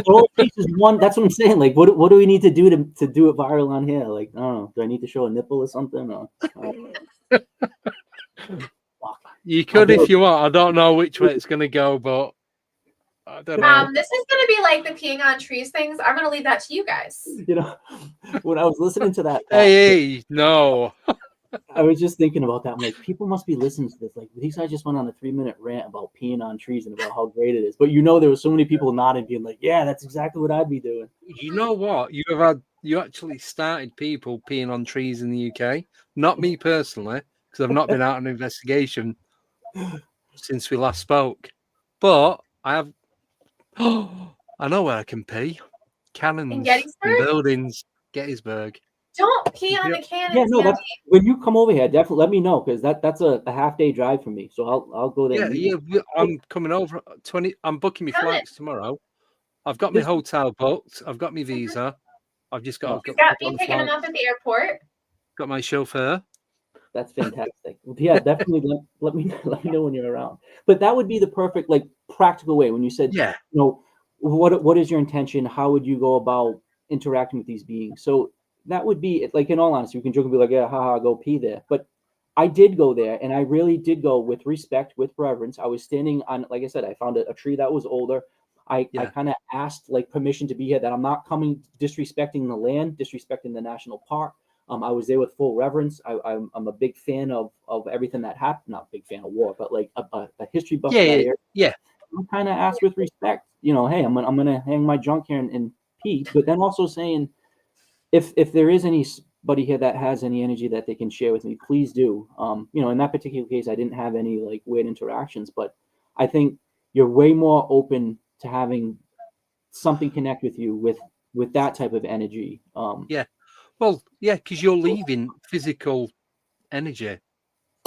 Speaker 2: All it takes is one. That's what I'm saying. Like, what do we need to do to do it viral on here? Like, I don't know. Do I need to show a nipple or something? Or,
Speaker 1: you could if you want. I don't know which way it's going to go, but I don't know.
Speaker 3: This is going to be like the peeing on trees things. I'm going to leave that to you guys.
Speaker 2: When I was listening to that,
Speaker 1: hey, no.
Speaker 2: I was just thinking about that. I'm like, people must be listening to this. Like, these guys just went on a 3-minute rant about peeing on trees and about how great it is. But there were so many people nodding, being like, yeah, that's exactly what I'd be doing.
Speaker 1: You know what? You actually started people peeing on trees in the UK. Not me personally, because I've not been out on investigation since we last spoke. But I have. I know where I can pee. Cannons and buildings. Gettysburg.
Speaker 3: Don't pee on the cannons.
Speaker 2: Yeah, no. When you come over here, definitely let me know, because that's a half-day drive for me. So I'll go there.
Speaker 1: Yeah. I'm coming over. I'm booking my flights tomorrow. I've got my hotel booked. I've got my visa. I've just got.
Speaker 3: You got me picking them up at the airport.
Speaker 1: Got my chauffeur.
Speaker 2: That's fantastic. Yeah, definitely let me know when you're around. But that would be the perfect, like, practical way. When you said, what is your intention? How would you go about interacting with these beings? So that would be, like, in all honesty, we can joke and be like, yeah, haha, go pee there. But I did go there, and I really did go with respect, with reverence. I was standing on, like I said, I found a tree that was older. I kind of asked like permission to be here, that I'm not coming disrespecting the land, disrespecting the national park. I was there with full reverence. I'm a big fan of everything that happened. Not a big fan of war, but like a history buff. I kind of asked with respect, hey, I'm gonna hang my junk here and pee. But then also saying, if there is anybody here that has any energy that they can share with me, please do. In that particular case, I didn't have any like weird interactions, but I think you're way more open to having something connect with you with that type of energy.
Speaker 1: Well, because you're leaving physical energy.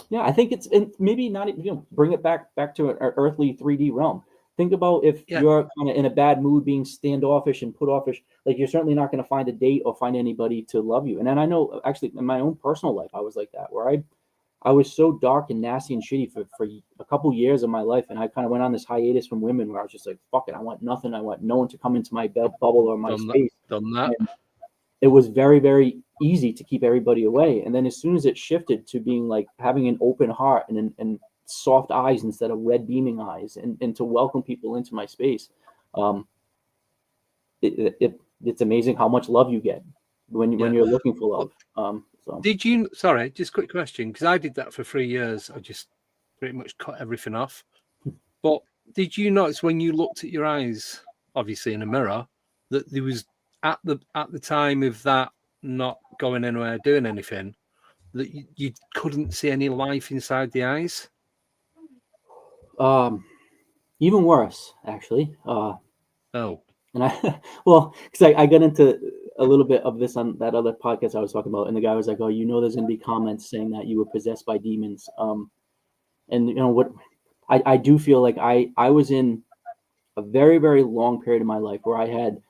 Speaker 2: Yeah, I think it's maybe not, bring it back to an earthly 3D realm. Think about if you're kind of in a bad mood, being standoffish and put offish, like you're certainly not going to find a date or find anybody to love you. And then I know actually in my own personal life, I was like that, where I was so dark and nasty and shitty for a couple years of my life. And I kind of went on this hiatus from women where I was just like, fuck it. I want nothing. I want no one to come into my bubble or my space.
Speaker 1: Done that.
Speaker 2: And it was very, very easy to keep everybody away. And then as soon as it shifted to being like having an open heart and soft eyes instead of red beaming eyes, and to welcome people into my space, it's amazing how much love you get when you're looking for love. So
Speaker 1: did you, sorry, just quick question, because I did that for 3 years. I just pretty much cut everything off. But did you notice when you looked at your eyes, obviously in a mirror, that there was at the time of that not going anywhere, doing anything, that you couldn't see any life inside the eyes?
Speaker 2: even worse, actually.
Speaker 1: Oh,
Speaker 2: And well, because I got into a little bit of this on that other podcast I was talking about, and the guy was like, "Oh, there's going to be comments saying that you were possessed by demons." And what, I do feel like I was in a very, very long period of my life where I had,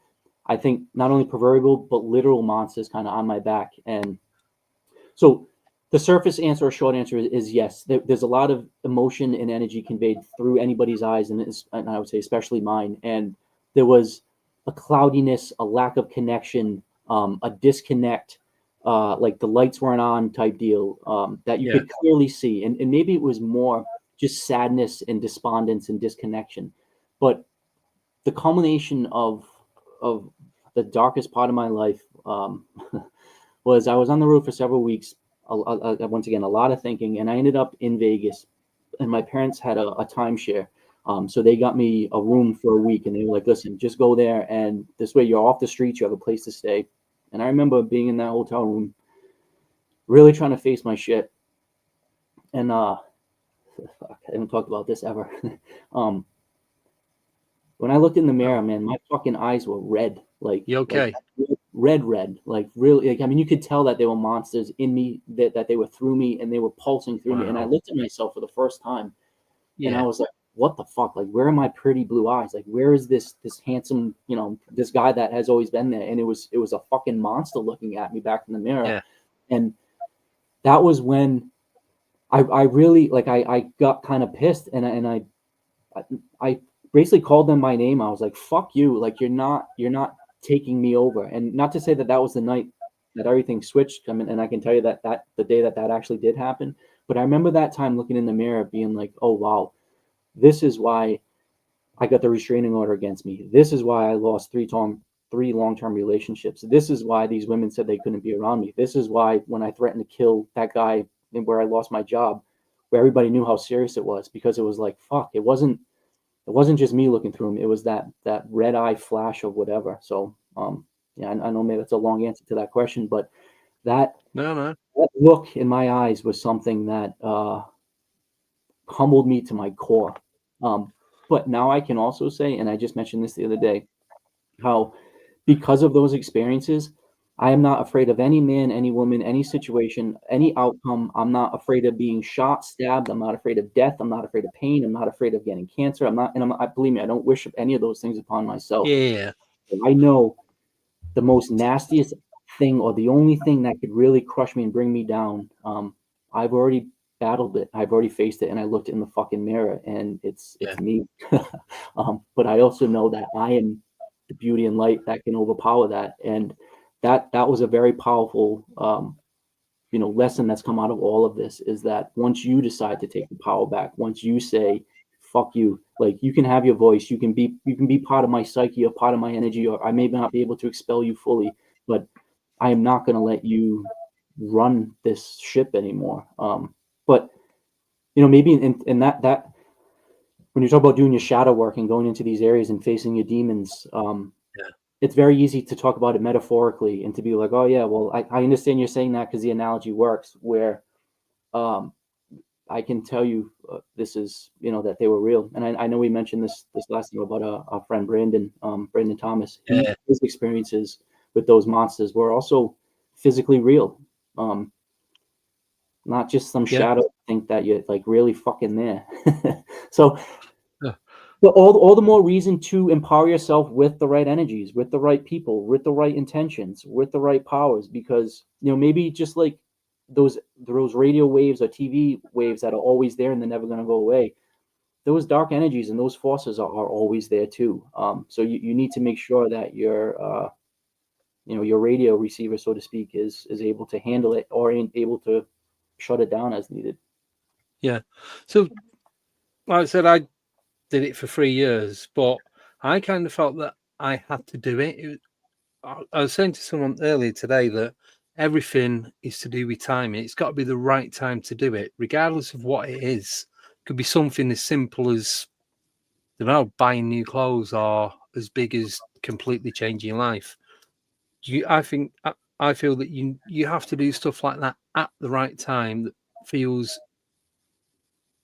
Speaker 2: I think, not only proverbial but literal monsters kind of on my back. And so the surface answer or short answer is yes. There's a lot of emotion and energy conveyed through anybody's eyes, and I would say especially mine. And there was a cloudiness, a lack of connection, a disconnect, like the lights weren't on type deal, that you could clearly see. And maybe it was more just sadness and despondence and disconnection. But the culmination of the darkest part of my life was I was on the road for several weeks. Once again, a lot of thinking, and I ended up in Vegas. And my parents had a timeshare. So they got me a room for a week, and they were like, "Listen, just go there, and this way you're off the streets, you have a place to stay." And I remember being in that hotel room, really trying to face my shit. And fuck, I haven't talked about this ever. When I looked in the mirror, man, my fucking eyes were red. Like,
Speaker 1: you okay?
Speaker 2: Like red. Like, really, like, I mean, you could tell that there were monsters in me, that they were through me, and they were pulsing through me. And I looked at myself for the first time, and I was like, what the fuck? Like, where are my pretty blue eyes? Like, where is this handsome, this guy that has always been there? And it was a fucking monster looking at me back in the mirror.
Speaker 1: Yeah.
Speaker 2: And that was when I really, like, I got kind of pissed, and I basically called them by name. I was like, fuck you. Like, you're not taking me over. And not to say that was the night that everything switched. I mean, and I can tell you that the day that actually did happen. But I remember that time looking in the mirror being like, oh, wow, this is why I got the restraining order against me. This is why I lost three long-term relationships. This is why these women said they couldn't be around me. This is why when I threatened to kill that guy where I lost my job, where everybody knew how serious it was, because it was like, fuck, it wasn't just me looking through him. It was that red eye flash of whatever. So, I know maybe that's a long answer to that question, but that look in my eyes was something that humbled me to my core. But now I can also say, and I just mentioned this the other day, how because of those experiences, I am not afraid of any man, any woman, any situation, any outcome. I'm not afraid of being shot, stabbed. I'm not afraid of death. I'm not afraid of pain. I'm not afraid of getting cancer. Believe me, I don't wish any of those things upon myself.
Speaker 1: Yeah.
Speaker 2: I know the most nastiest thing, or the only thing that could really crush me and bring me down, I've already battled it. I've already faced it, and I looked in the fucking mirror, and it's me. But I also know that I am the beauty and light that can overpower that, and that was a very powerful lesson that's come out of all of this, is that once you decide to take the power back, once you say fuck you, like, you can have your voice, you can be part of my psyche or part of my energy, or I may not be able to expel you fully, but I am not going to let you run this ship anymore. But maybe in that when you talk about doing your shadow work and going into these areas and facing your demons, it's very easy to talk about it metaphorically and to be like, oh yeah, well, I understand you're saying that because the analogy works, where I can tell you this is, that they were real. And I know we mentioned this last time about our friend Brandon Thomas. His experiences with those monsters were also physically real. Not just some shadow think that you're like really fucking there. So all the more reason to empower yourself with the right energies, with the right people, with the right intentions, with the right powers, because maybe just like those radio waves or TV waves that are always there and they're never going to go away, those dark energies and those forces are always there too. So you need to make sure that you're your radio receiver, so to speak, is able to handle it or ain't able to shut it down as needed.
Speaker 1: Yeah. So, like I said, I did it for 3 years, but I kind of felt that I had to do it. I was saying to someone earlier today that everything is to do with timing. It's got to be the right time to do it, regardless of what it is. It could be something as simple as, I don't know, buying new clothes, or as big as completely changing your life. I feel that you have to do stuff like that at the right time that feels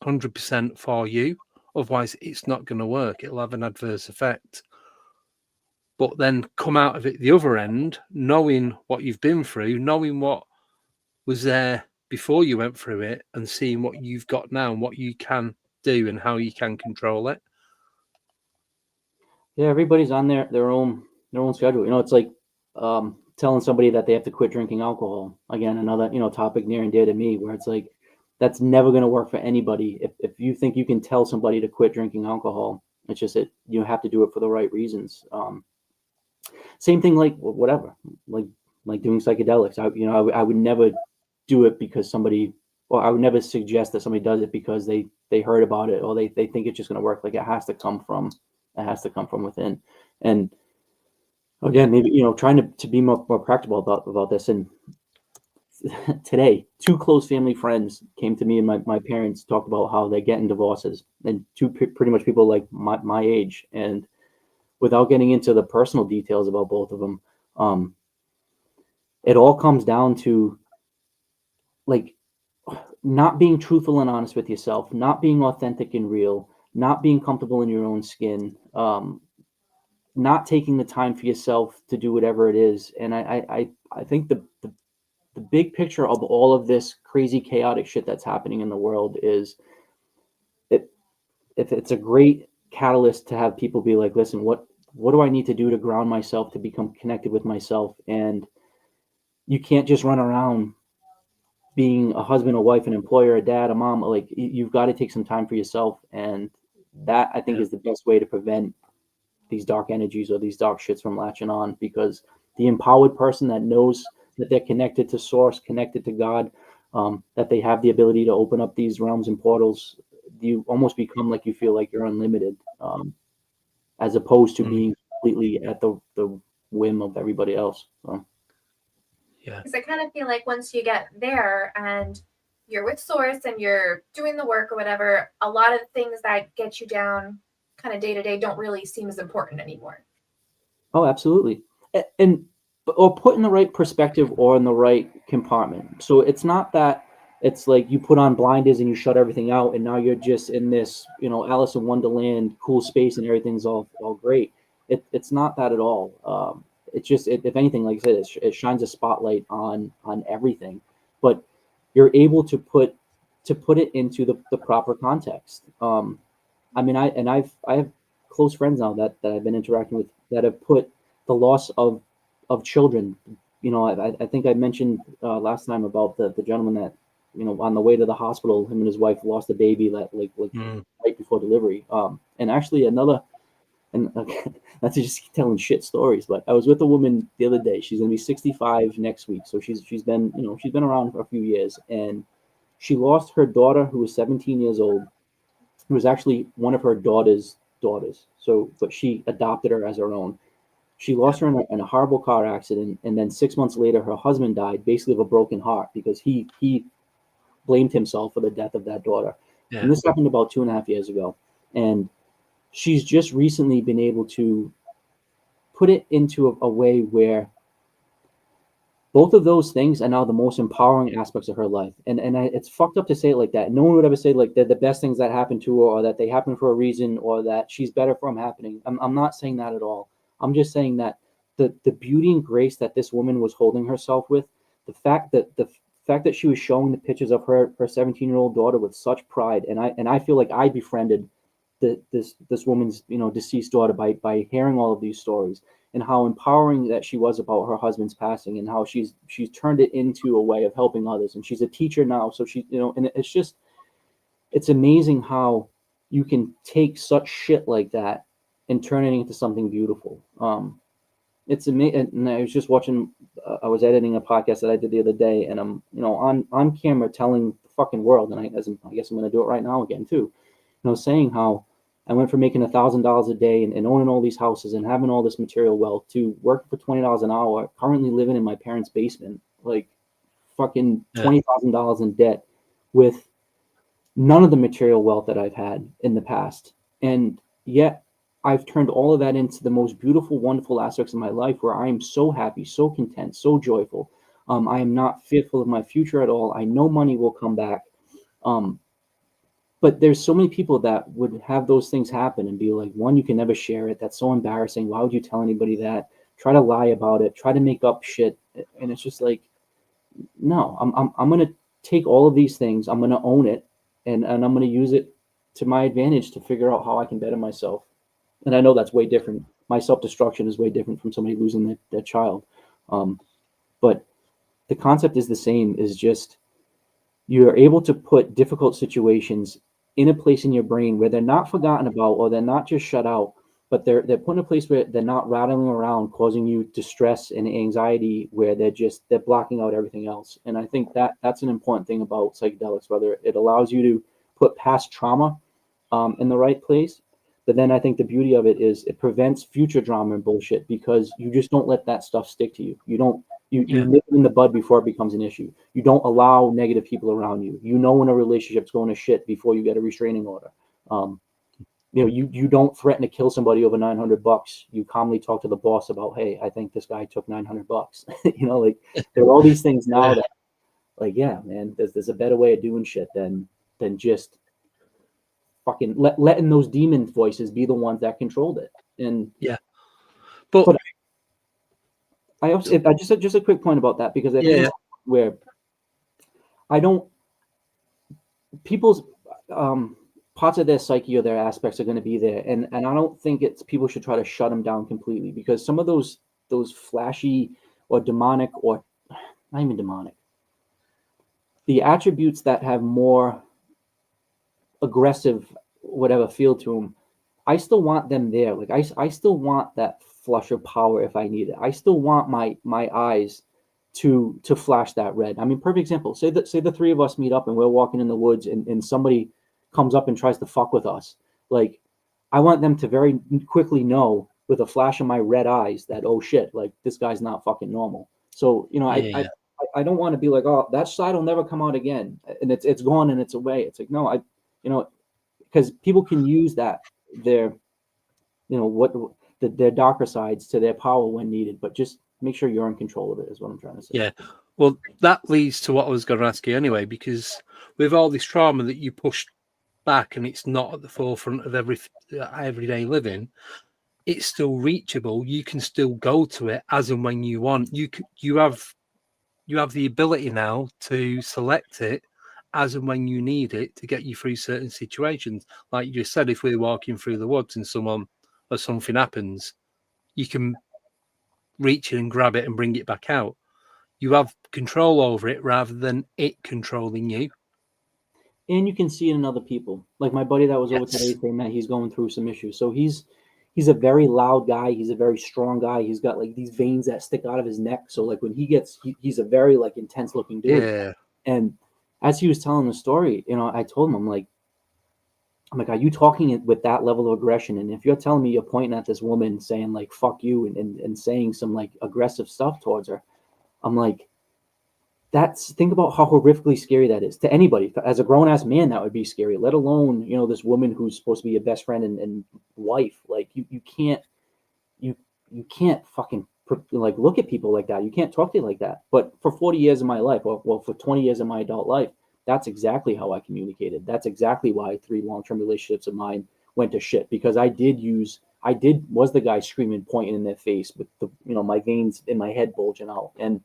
Speaker 1: 100% for you. Otherwise, it's not going to work. It'll have an adverse effect. But then come out of it the other end, knowing what you've been through, knowing what was there before you went through it, and seeing what you've got now and what you can do and how you can control it.
Speaker 2: Yeah, everybody's on their own schedule. It's like telling somebody that they have to quit drinking alcohol. Again, another topic near and dear to me, where it's like that's never going to work for anybody. If you think you can tell somebody to quit drinking alcohol, it's just that you have to do it for the right reasons. Same thing, like whatever, like doing psychedelics. I would never do it because somebody, or I would never suggest that somebody does it because they heard about it or they think it's just going to work. Like it has to come from within. And again, maybe trying to be more practical about this. And today, 2 close family friends came to me, and my parents talked about how they're getting divorces, and 2 pretty much people like my age. And without getting into the personal details about both of them, it all comes down to like not being truthful and honest with yourself, not being authentic and real, not being comfortable in your own skin, not taking the time for yourself to do whatever it is. And I think the big picture of all of this crazy chaotic shit that's happening in the world is it's a great catalyst to have people be like, listen, what do I need to do to ground myself, to become connected with myself? And you can't just run around being a husband, a wife, an employer, a dad, a mom. Like you've got to take some time for yourself. And that, I think, is the best way to prevent these dark energies or these dark shits from latching on, because the empowered person that knows that they're connected to source, connected to God, that they have the ability to open up these realms and portals, you almost become like you feel like you're unlimited, as opposed to being completely at the whim of everybody else. So.
Speaker 1: Yeah.
Speaker 3: Because I kind of feel like once you get there and you're with source and you're doing the work or whatever, a lot of things that get you down kind of day to day don't really seem as important anymore.
Speaker 2: Oh, absolutely. Or put in the right perspective or in the right compartment. So it's not that it's like you put on blinders and you shut everything out and now you're just in this, Alice in Wonderland cool space and everything's all great. It's not that at all. It's just, if anything, like I said, it shines a spotlight on everything, but you're able to put it into the proper context. I mean, I have close friends now that I've been interacting with that have put the loss of children. I think I mentioned last time about the gentleman that, on the way to the hospital, him and his wife lost a baby that right before delivery. And actually another, and not to just keep telling shit stories, but I was with a woman the other day. She's gonna be 65 next week, so she's been around for a few years, and she lost her daughter, who was 17 years old, who was actually one of her daughter's daughters. So, but she adopted her as her own. She lost her in a horrible car accident, and then 6 months later, her husband died, basically of a broken heart, because he blamed himself for the death of that daughter. Yeah. And this happened about 2.5 years ago, and she's just recently been able to put it into a way where both of those things are now the most empowering aspects of her life. And it's fucked up to say it like that. No one would ever say like they're the best things that happened to her, or that they happen for a reason, or that she's better for them happening. I'm not saying that at all. I'm just saying that the beauty and grace that this woman was holding herself with, the fact that she was showing the pictures of her 17-year-old daughter with such pride, and I feel like I befriended this woman's deceased daughter by hearing all of these stories, and how empowering that she was about her husband's passing, and how she's turned it into a way of helping others, and she's a teacher now. So she, and it's amazing how you can take such shit like that and turn it into something beautiful. it's amazing. And I was just watching, I was editing a podcast that I did the other day, and I'm, on camera telling the fucking world, and I guess I'm going to do it right now again too, saying how I went from making $1,000 a day and owning all these houses and having all this material wealth to working for $20 an hour, currently living in my parents' basement, like fucking $20,000 in debt with none of the material wealth that I've had in the past. And yet I've turned all of that into the most beautiful, wonderful aspects of my life where I am so happy, so content, so joyful. I am not fearful of my future at all. I know money will come back. But there's so many people that would have those things happen and be like, one, you can never share it. That's so embarrassing. Why would you tell anybody that? Try to lie about it. Try to make up shit. And it's just like, no, I'm going to take all of these things. I'm going to own it. And I'm going to use it to my advantage to figure out how I can better myself. And I know that's way different. My self-destruction is way different from somebody losing their child. But the concept is the same, is just you are able to put difficult situations in a place in your brain where they're not forgotten about, or they're not just shut out, but they're put in a place where they're not rattling around, causing you distress and anxiety, where they're blocking out everything else. And I think that's an important thing about psychedelics, whether it allows you to put past trauma in the right place. But then I think the beauty of it is it prevents future drama and bullshit, because you just don't let that stuff stick to you. You nip it in the bud before it becomes an issue. You don't allow negative people around you. When a relationship's going to shit before you get a restraining order. You don't threaten to kill somebody over $900. You calmly talk to the boss about, hey, I think this guy took $900. Like there are all these things now that, like, yeah, man, there's a better way of doing shit than just fucking letting those demon voices be the ones that controlled it. And but I also, just a quick point about that, because I think where I don't, people's parts of their psyche or their aspects are going to be there, and I don't think people should try to shut them down completely, because some of those flashy or demonic, or not even demonic, the attributes that have more aggressive whatever feel to them, I still want them there. Like I still want that flush of power if I need it. I still want my eyes to flash that red. I mean, perfect example. Say the three of us meet up and we're walking in the woods, and somebody comes up and tries to fuck with us. Like, I want them to very quickly know with a flash of my red eyes that, oh shit, like this guy's not fucking normal. So, I don't want to be like, oh, that side will never come out again, and it's gone and it's away. It's like, no, because people can use that, their darker sides to their power when needed, but just make sure you're in control of it, is what I'm trying to say.
Speaker 1: Yeah. Well, that leads to what I was going to ask you anyway, because with all this trauma that you pushed back and it's not at the forefront of everyday living, it's still reachable. You can still go to it as and when you want. You have the ability now to select it as and when you need it to get you through certain situations. Like you just said, if we're walking through the woods and something happens, you can reach in and grab it and bring it back out. You have control over it rather than it controlling you.
Speaker 2: And you can see it in other people. Like my buddy that was over today saying that he's going through some issues. So he's a very loud guy. He's a very strong guy. He's got like these veins that stick out of his neck. So like when he's a very like intense looking dude.
Speaker 1: Yeah.
Speaker 2: And as he was telling the story, I told him, I'm like, are you talking with that level of aggression? And if you're telling me you're pointing at this woman saying like, fuck you, and saying some like aggressive stuff towards her, I'm like, think about how horrifically scary that is to anybody. As a grown-ass man, that would be scary, let alone, this woman who's supposed to be your best friend and wife. Like you can't fucking like look at people like that. You can't talk to you like that. But for 40 years of my life, or for 20 years of my adult life, that's exactly how I communicated. That's exactly why 3 long-term relationships of mine went to shit, because was the guy screaming, pointing in their face with my veins in my head bulging out. And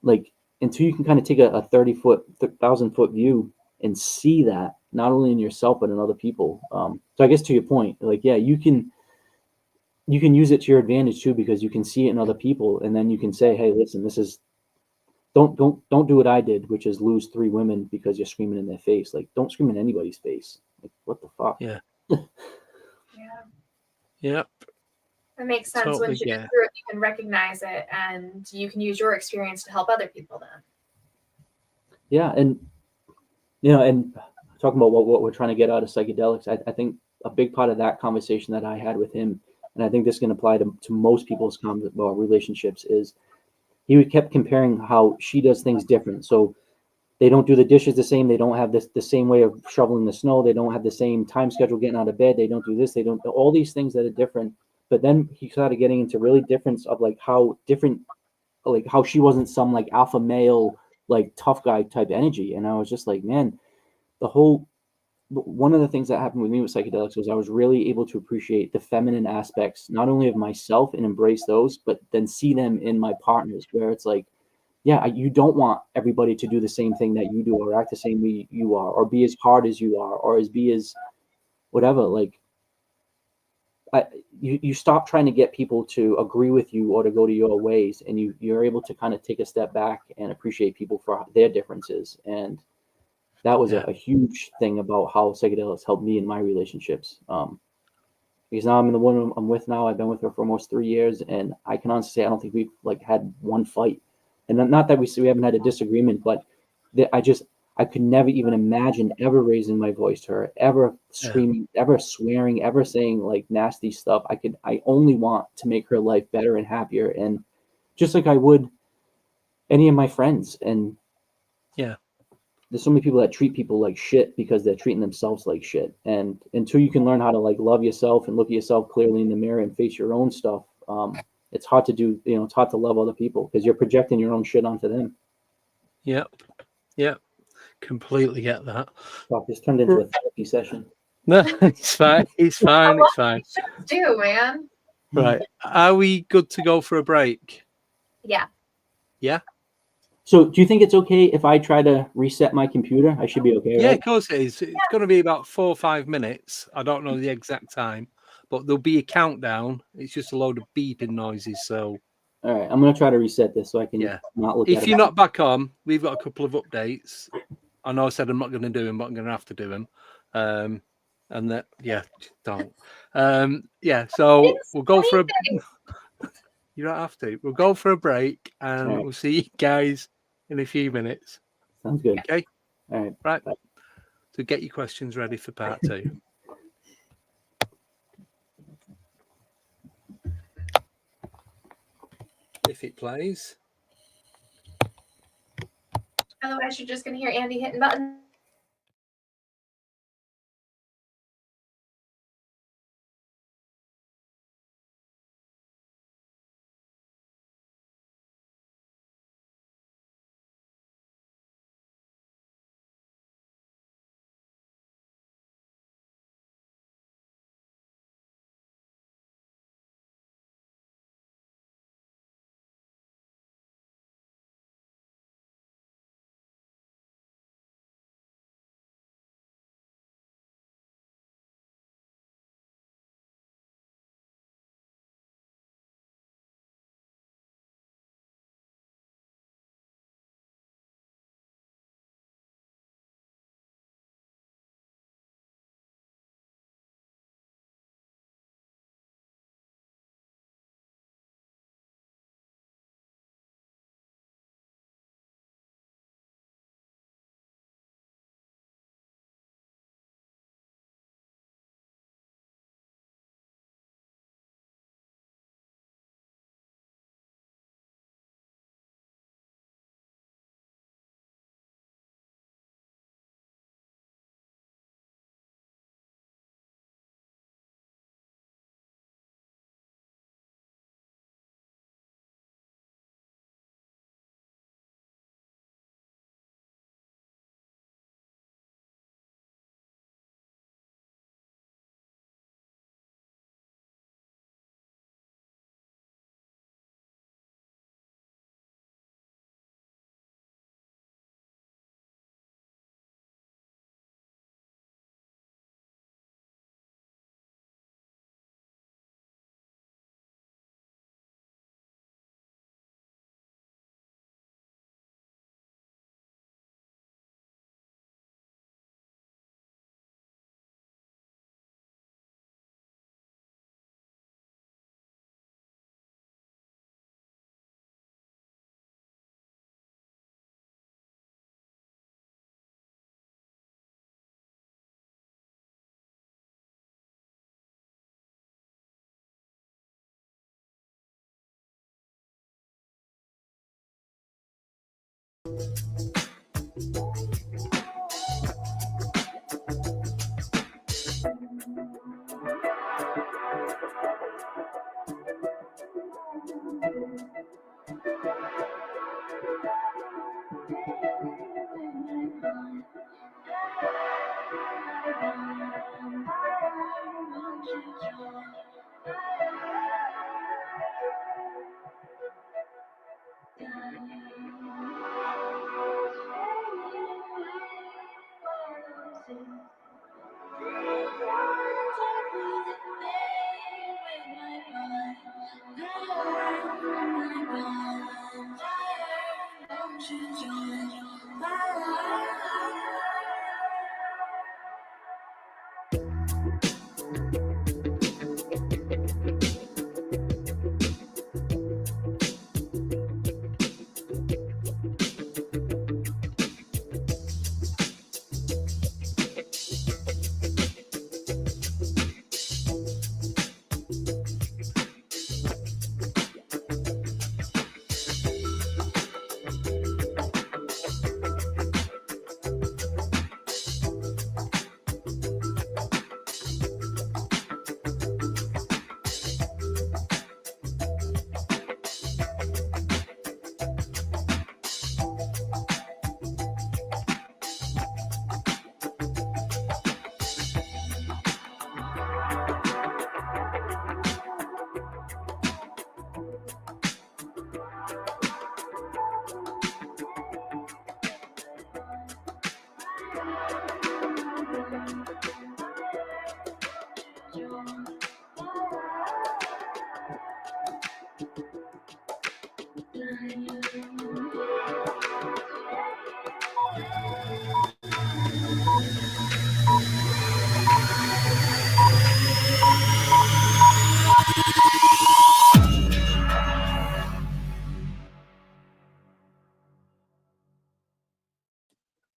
Speaker 2: like, until you can kind of take a 1,000-foot view and see that not only in yourself, but in other people. So I guess to your point, like, yeah, you can use it to your advantage too, because you can see it in other people. And then you can say, hey, listen, don't do what I did, which is lose 3 women because you're screaming in their face. Like, don't scream in anybody's face. Like, what the fuck?
Speaker 1: Yeah.
Speaker 3: Yeah.
Speaker 1: Yep.
Speaker 3: It makes sense.
Speaker 1: Totally
Speaker 3: Once you
Speaker 1: get
Speaker 3: get
Speaker 1: it.
Speaker 3: through it, you can recognize it, and you can use your experience to help other people then.
Speaker 2: Yeah, and and talking about what we're trying to get out of psychedelics, I think a big part of that conversation that I had with him, and I think this can apply to most people's relationships, is he kept comparing how she does things different. So they don't do the dishes the same. They don't have the same way of shoveling the snow. They don't have the same time schedule getting out of bed. They don't do this. They don't all these things that are different. But then he started getting into really difference of like how different, like how she wasn't some like alpha male, like tough guy type energy. And I was just like, man, the whole one of the things that happened with me with psychedelics was I was really able to appreciate the feminine aspects, not only of myself and embrace those, but then see them in my partners, where it's like, yeah, you don't want everybody to do the same thing that you do, or act the same way you are, or be as hard as you are, or be as whatever. Like, you stop trying to get people to agree with you or to go to your ways, and you're able to kind of take a step back and appreciate people for their differences. And that was a huge thing about how psychedelics helped me in my relationships. Because now I'm in the woman I'm with now. I've been with her for almost 3 years, and I can honestly say I don't think we've like had one fight. And not that we haven't had a disagreement, but I could never even imagine ever raising my voice to her, ever screaming, ever swearing, ever saying like nasty stuff. I only want to make her life better and happier, and just like I would any of my friends. And
Speaker 1: Yeah.
Speaker 2: there's so many people that treat people like shit because they're treating themselves like shit. And until you can learn how to like love yourself and look at yourself clearly in the mirror and face your own stuff, it's hard to do. It's hard to love other people because you're projecting your own shit onto them.
Speaker 1: Yep. Yep. Completely get that.
Speaker 2: Fuck, this turned into a therapy session.
Speaker 1: No, it's fine. It's fine. It's fine.
Speaker 3: Do, man.
Speaker 1: Right. Are we good to go for a break?
Speaker 3: Yeah.
Speaker 1: Yeah.
Speaker 2: So do you think it's okay if I try to reset my computer? I should be okay,
Speaker 1: Yeah,
Speaker 2: right?
Speaker 1: of course it is. It's going to be about 4 or 5 minutes. I don't know the exact time, but there'll be a countdown. It's just a load of beeping noises. So,
Speaker 2: All right, I'm going to try to reset this so I can
Speaker 1: yeah.
Speaker 2: not look at
Speaker 1: If
Speaker 2: it.
Speaker 1: you're not back on, we've got a couple of updates. I know I said I'm not going to do them, but I'm going to have to do them. And that, yeah, don't. Yeah, so we'll go for a. You don't have to. We'll go for a break, and
Speaker 2: right.
Speaker 1: we'll see you guys in a few minutes.
Speaker 2: Sounds good.
Speaker 1: Okay.
Speaker 2: All right.
Speaker 1: Right.
Speaker 2: Bye.
Speaker 1: So get your questions ready for part 2. If it plays.
Speaker 3: Otherwise, you're just going to hear Andy hitting buttons.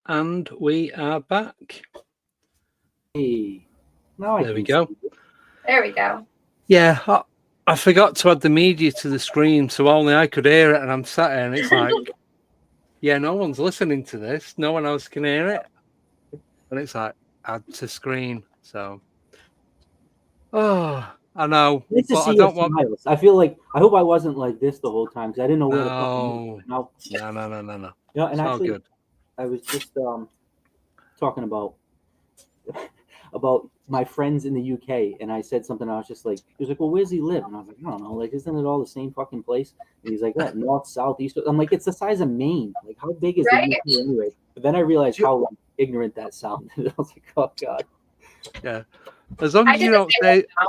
Speaker 1: And we are back.
Speaker 2: Hey, now
Speaker 1: There we go.
Speaker 3: There we go.
Speaker 1: Yeah, I forgot to add the media to the screen, so only I could hear it, and I'm sat here, and it's like, yeah, no one's listening to this. No one else can hear it. And it's like, add to screen. So, oh, I know.
Speaker 2: Nice to
Speaker 1: But
Speaker 2: see
Speaker 1: I
Speaker 2: your
Speaker 1: don't want.
Speaker 2: smiles. I feel like I hope I wasn't like this the whole time because I didn't know where to
Speaker 1: No,
Speaker 2: now.
Speaker 1: no.
Speaker 2: You know, and
Speaker 1: It's all
Speaker 2: actually,
Speaker 1: good.
Speaker 2: I was just talking about my friends in the UK, and I said something. I was just like, he was like, "Well, where's he live?" And I was like, "I don't know. Like, isn't it all the same fucking place?" And he's like, "What? North, south, east?" I'm like, "It's the size of Maine. Like, how big is
Speaker 3: Right?
Speaker 2: the UK anyway?" But then I realized how ignorant that sounded. I was like, "Oh God."
Speaker 1: Yeah. As long
Speaker 3: I
Speaker 1: as
Speaker 3: did
Speaker 1: you
Speaker 3: the
Speaker 1: don't
Speaker 3: same
Speaker 1: say
Speaker 3: thing now.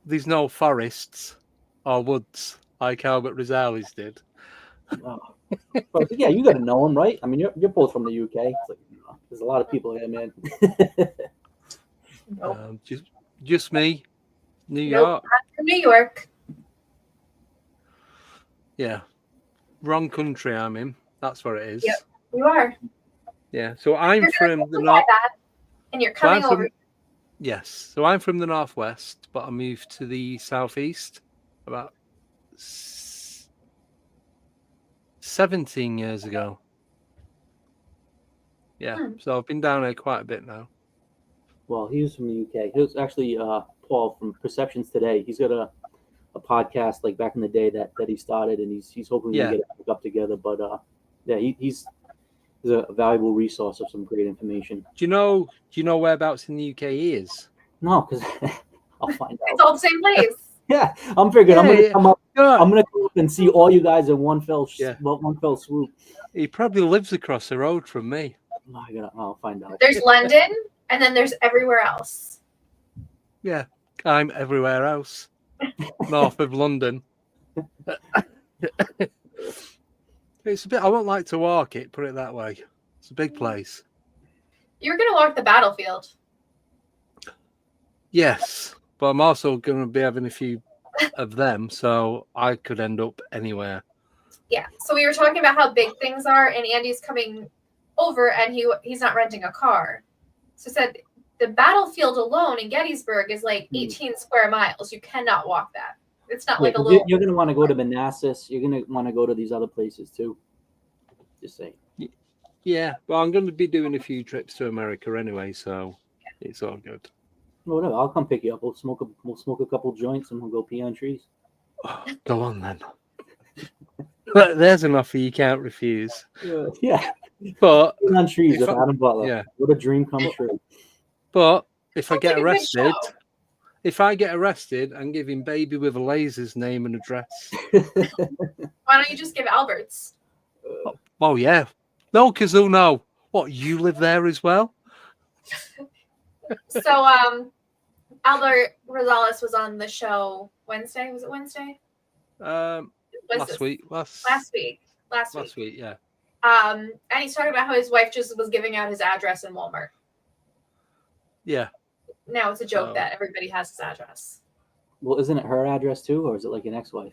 Speaker 1: there's no forests or woods like Albert Rosales did.
Speaker 2: Oh. So I was like, yeah, you got to know him, right? I mean, you're both from the UK. It's like, you know, there's a lot of people here, man.
Speaker 3: Nope.
Speaker 1: Just me, New
Speaker 3: Nope.
Speaker 1: York.
Speaker 3: I'm from New York.
Speaker 1: Yeah, wrong country I'm in. That's what it is.
Speaker 3: Yep. You are.
Speaker 1: Yeah. So I'm
Speaker 3: You're
Speaker 1: from
Speaker 3: gonna
Speaker 1: the
Speaker 3: look
Speaker 1: north.
Speaker 3: at that, and you're coming over.
Speaker 1: Yes. So I'm from the northwest, but I moved to the southeast about 17 years ago. Yeah. So I've been down here quite a bit now.
Speaker 2: Well, he was from the UK. He was actually Paul from Perceptions Today. He's got a podcast like back in the day that he started, and he's hoping we can get it back up together. But yeah, he's a valuable resource of some great information.
Speaker 1: Do you know whereabouts in the UK he is?
Speaker 2: No, because I'll find out.
Speaker 3: It's all the same place.
Speaker 2: Yeah, I'm figuring I'm gonna come up.
Speaker 1: Yeah.
Speaker 2: I'm gonna come up and see all you guys in one fell swoop.
Speaker 1: He probably lives across the road from me.
Speaker 2: I'll find out.
Speaker 3: There's London, and then there's everywhere else.
Speaker 1: Yeah, I'm everywhere else. North of London. It's a bit. I won't like to walk it. Put it that way. It's a big place.
Speaker 3: You're gonna walk the battlefield.
Speaker 1: Yes, but I'm also going to be having a few of them, so I could end up anywhere.
Speaker 3: Yeah. So we were talking about how big things are, and Andy's coming over, and he's not renting a car. So said the battlefield alone in Gettysburg is like 18 square miles. You cannot walk that. It's not like a little.
Speaker 2: You're going to want to go to Manassas. You're going to want to go to these other places too. Just saying.
Speaker 1: Yeah, but I'm going to be doing a few trips to America anyway, so it's all good.
Speaker 2: Whatever. I'll come pick you up. We'll smoke a couple joints and we'll go pee on trees.
Speaker 1: Oh, go on then. There's an offer you can't refuse.
Speaker 2: Yeah.
Speaker 1: But
Speaker 2: Pee on trees with Adam Butler.
Speaker 1: Yeah.
Speaker 2: What a dream come true.
Speaker 1: But if I
Speaker 3: Sounds
Speaker 1: get
Speaker 3: like a good
Speaker 1: arrested,
Speaker 3: show.
Speaker 1: if I get arrested, I'm giving Baby with a Laser's name and address.
Speaker 3: Why don't you just give Albert's?
Speaker 1: Oh yeah. No, because they'll know. What, you live there as well?
Speaker 3: So Albert Rosales was on the show Wednesday. Was it Wednesday?
Speaker 1: Last week.
Speaker 3: Last week.
Speaker 1: Last week, yeah.
Speaker 3: And he's talking about how his wife just was giving out his address in Walmart.
Speaker 1: Yeah.
Speaker 3: Now it's a joke that everybody has his address.
Speaker 2: Well, isn't it her address too, or is it like an ex-wife?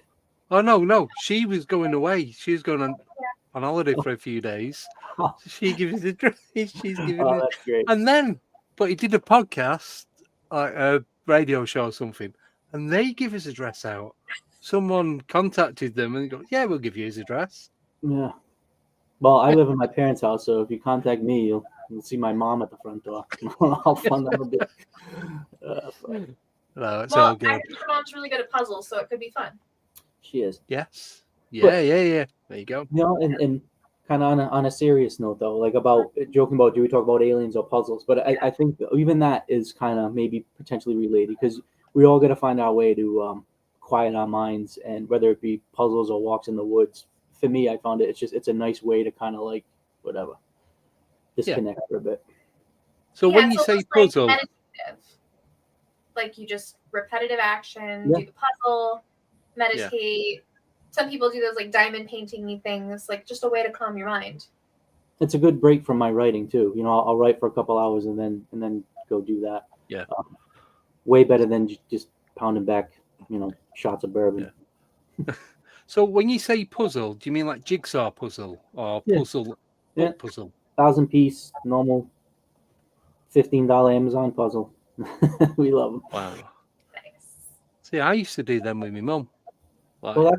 Speaker 1: Oh no. She was going away. She was going on holiday for a few days. So she gives his address. She's giving it.
Speaker 2: That's great.
Speaker 1: And then, but he did a podcast, like a radio show or something, and they give his address out. Someone contacted them and go, "Yeah, we'll give you his address."
Speaker 2: Yeah. Well, I live in my parents' house, so if you contact me, you'll see my mom at the front door. How fun that'll be.
Speaker 1: No, it's
Speaker 3: Well,
Speaker 1: all
Speaker 3: I
Speaker 1: good.
Speaker 3: heard your mom's really good at puzzles, so it could be fun.
Speaker 2: She is.
Speaker 1: Yes. Yeah. There you go.
Speaker 2: You know, and kind of on a serious note though, like about joking about, do we talk about aliens or puzzles? But I think even that is kind of maybe potentially related, because we all got to find our way to quiet our minds, and whether it be puzzles or walks in the woods. For me, I found it's a nice way to kind of like whatever disconnect for a bit.
Speaker 1: So
Speaker 3: Yeah,
Speaker 1: when
Speaker 3: it's
Speaker 1: you say
Speaker 3: almost like
Speaker 1: puzzle,
Speaker 3: meditative. Like you just repetitive action, do the puzzle, meditate. Some people do those like diamond painting things, like just a way to calm your mind.
Speaker 2: It's a good break from my writing too. You know, I'll write for a couple hours and then go do that.
Speaker 1: Yeah.
Speaker 2: Way better than just pounding back, shots of bourbon.
Speaker 1: Yeah. So when you say puzzle, do you mean like jigsaw puzzle or puzzle?
Speaker 2: Yeah.
Speaker 1: Puzzle.
Speaker 2: 1,000-piece normal $15 Amazon puzzle. We love them.
Speaker 1: Wow.
Speaker 3: Nice.
Speaker 1: See, I used to do them with my mum. Like,
Speaker 2: Well,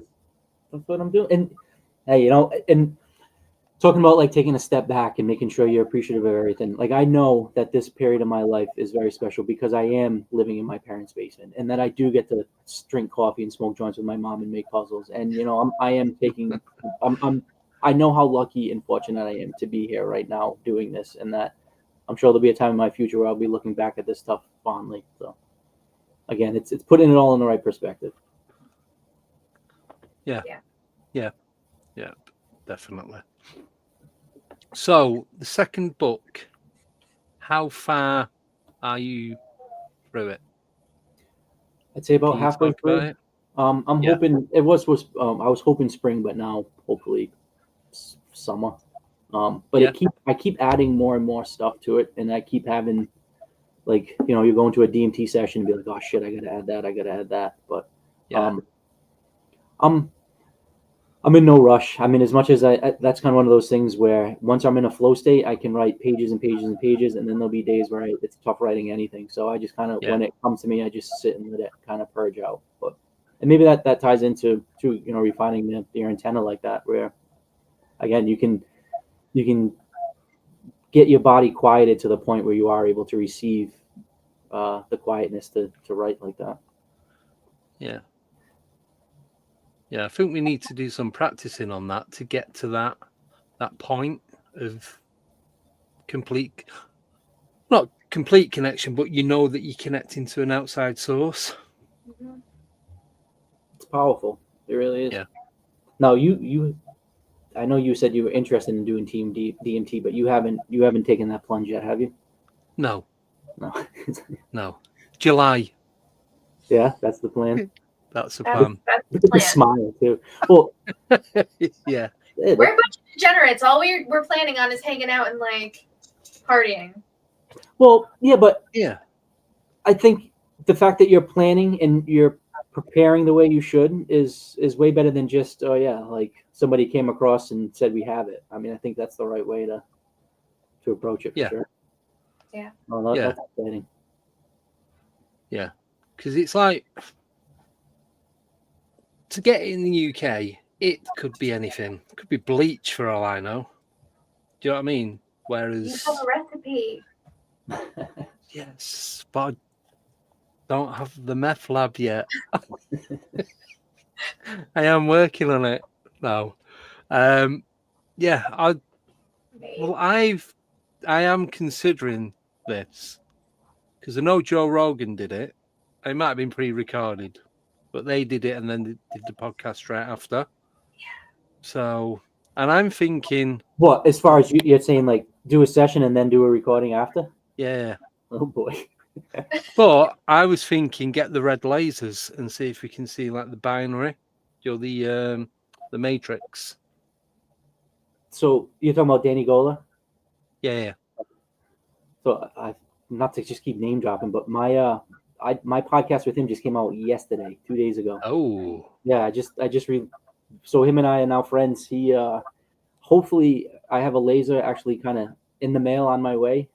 Speaker 2: that's what I'm doing. And hey, and talking about like taking a step back and making sure you're appreciative of everything. Like I know that this period of my life is very special because I am living in my parents' basement, and that I do get to drink coffee and smoke joints with my mom and make puzzles. And I know how lucky and fortunate I am to be here right now doing this, and that I'm sure there'll be a time in my future where I'll be looking back at this stuff fondly. So again, it's putting it all in the right perspective.
Speaker 1: Yeah, definitely. So the second book, how far are you through it?
Speaker 2: I'd say about
Speaker 1: Can you
Speaker 2: halfway
Speaker 1: talk
Speaker 2: through.
Speaker 1: about it?
Speaker 2: I'm hoping I was hoping spring, but now hopefully summer. But I keep adding more and more stuff to it, and I keep having like you go into a DMT session and be like, oh shit, I gotta add that. But I'm in no rush. I mean, as much as that's kind of one of those things where once I'm in a flow state, I can write pages and pages and pages, and then there'll be days where it's tough writing anything. So I just kind of, when it comes to me, I just sit and let it kind of purge out. And maybe that ties into refining your antenna like that, where again you can get your body quieted to the point where you are able to receive the quietness to write like that.
Speaker 1: Yeah, I think we need to do some practicing on that to get to that point of not complete connection, but that you're connecting to an outside source.
Speaker 3: Mm-hmm.
Speaker 2: It's powerful. It really is.
Speaker 1: Yeah.
Speaker 2: Now I know you said you were interested in doing Team DMT, but you haven't taken that plunge yet, have you?
Speaker 1: No.
Speaker 2: No.
Speaker 1: July.
Speaker 2: Yeah, that's the plan.
Speaker 1: That's the plan.
Speaker 3: That's the plan.
Speaker 2: Smile too. Well,
Speaker 1: yeah.
Speaker 3: We're a bunch of degenerates. All we're planning on is hanging out and like partying.
Speaker 2: Well, yeah, but
Speaker 1: yeah,
Speaker 2: I think the fact that you're planning and you're preparing the way you should is way better than just like somebody came across and said we have it. I mean, I think that's the right way to approach it for sure.
Speaker 3: Yeah.
Speaker 2: Well, that's exciting.
Speaker 1: Yeah, because it's like, to get it in the UK, it could be anything. It could be bleach for all I know. Do you know what I mean?
Speaker 3: You
Speaker 1: Whereas,
Speaker 3: have a recipe.
Speaker 1: yes, but I don't have the meth lab yet. I am working on it now. Yeah, I am considering this because I know Joe Rogan did it. It might have been pre-recorded, but they did it and then did the podcast right after. So, and I'm thinking,
Speaker 2: What, as far as you're saying, like do a session and then do a recording after?
Speaker 1: yeah.
Speaker 2: Oh boy.
Speaker 1: But I was thinking, get the red lasers and see if we can see like the binary, the matrix.
Speaker 2: So you're talking about Danny Gola?
Speaker 1: Yeah.
Speaker 2: So I, not to just keep name dropping, but my podcast with him just came out yesterday, 2 days ago.
Speaker 1: Oh.
Speaker 2: Yeah, so him and I are now friends. He hopefully I have a laser actually kind of in the mail on my way.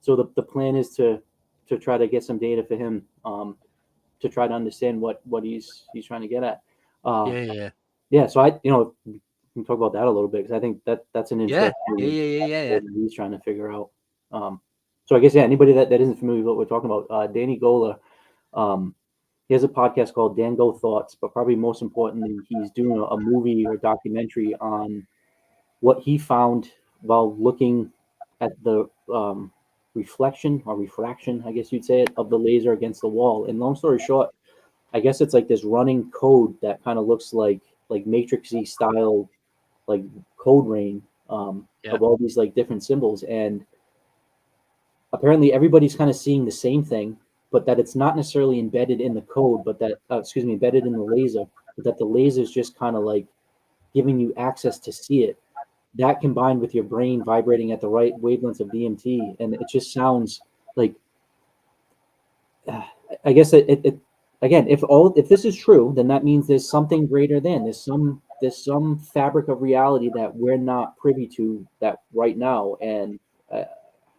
Speaker 2: So the plan is to try to get some data for him to try to understand what he's trying to get at. Yeah. So we can talk about that a little bit because I think that's an interesting
Speaker 1: Yeah.
Speaker 2: he's trying to figure out. So I guess anybody that isn't familiar with what we're talking about, Danny Gola, he has a podcast called Dan Go Thoughts, but probably most importantly, he's doing a movie or documentary on what he found while looking at the reflection or refraction, I guess you'd say it, of the laser against the wall. And long story short, I guess it's like this running code that kind of looks like matrixy style, like code rain of all these like different symbols. And apparently everybody's kind of seeing the same thing, but that it's not necessarily embedded in the code, but that, embedded in the laser, but that the laser is just kind of like giving you access to see it. That combined with your brain vibrating at the right wavelengths of DMT, and it just sounds like, I guess it again, if this is true, then that means there's something greater than there's some fabric of reality that we're not privy to that right now, and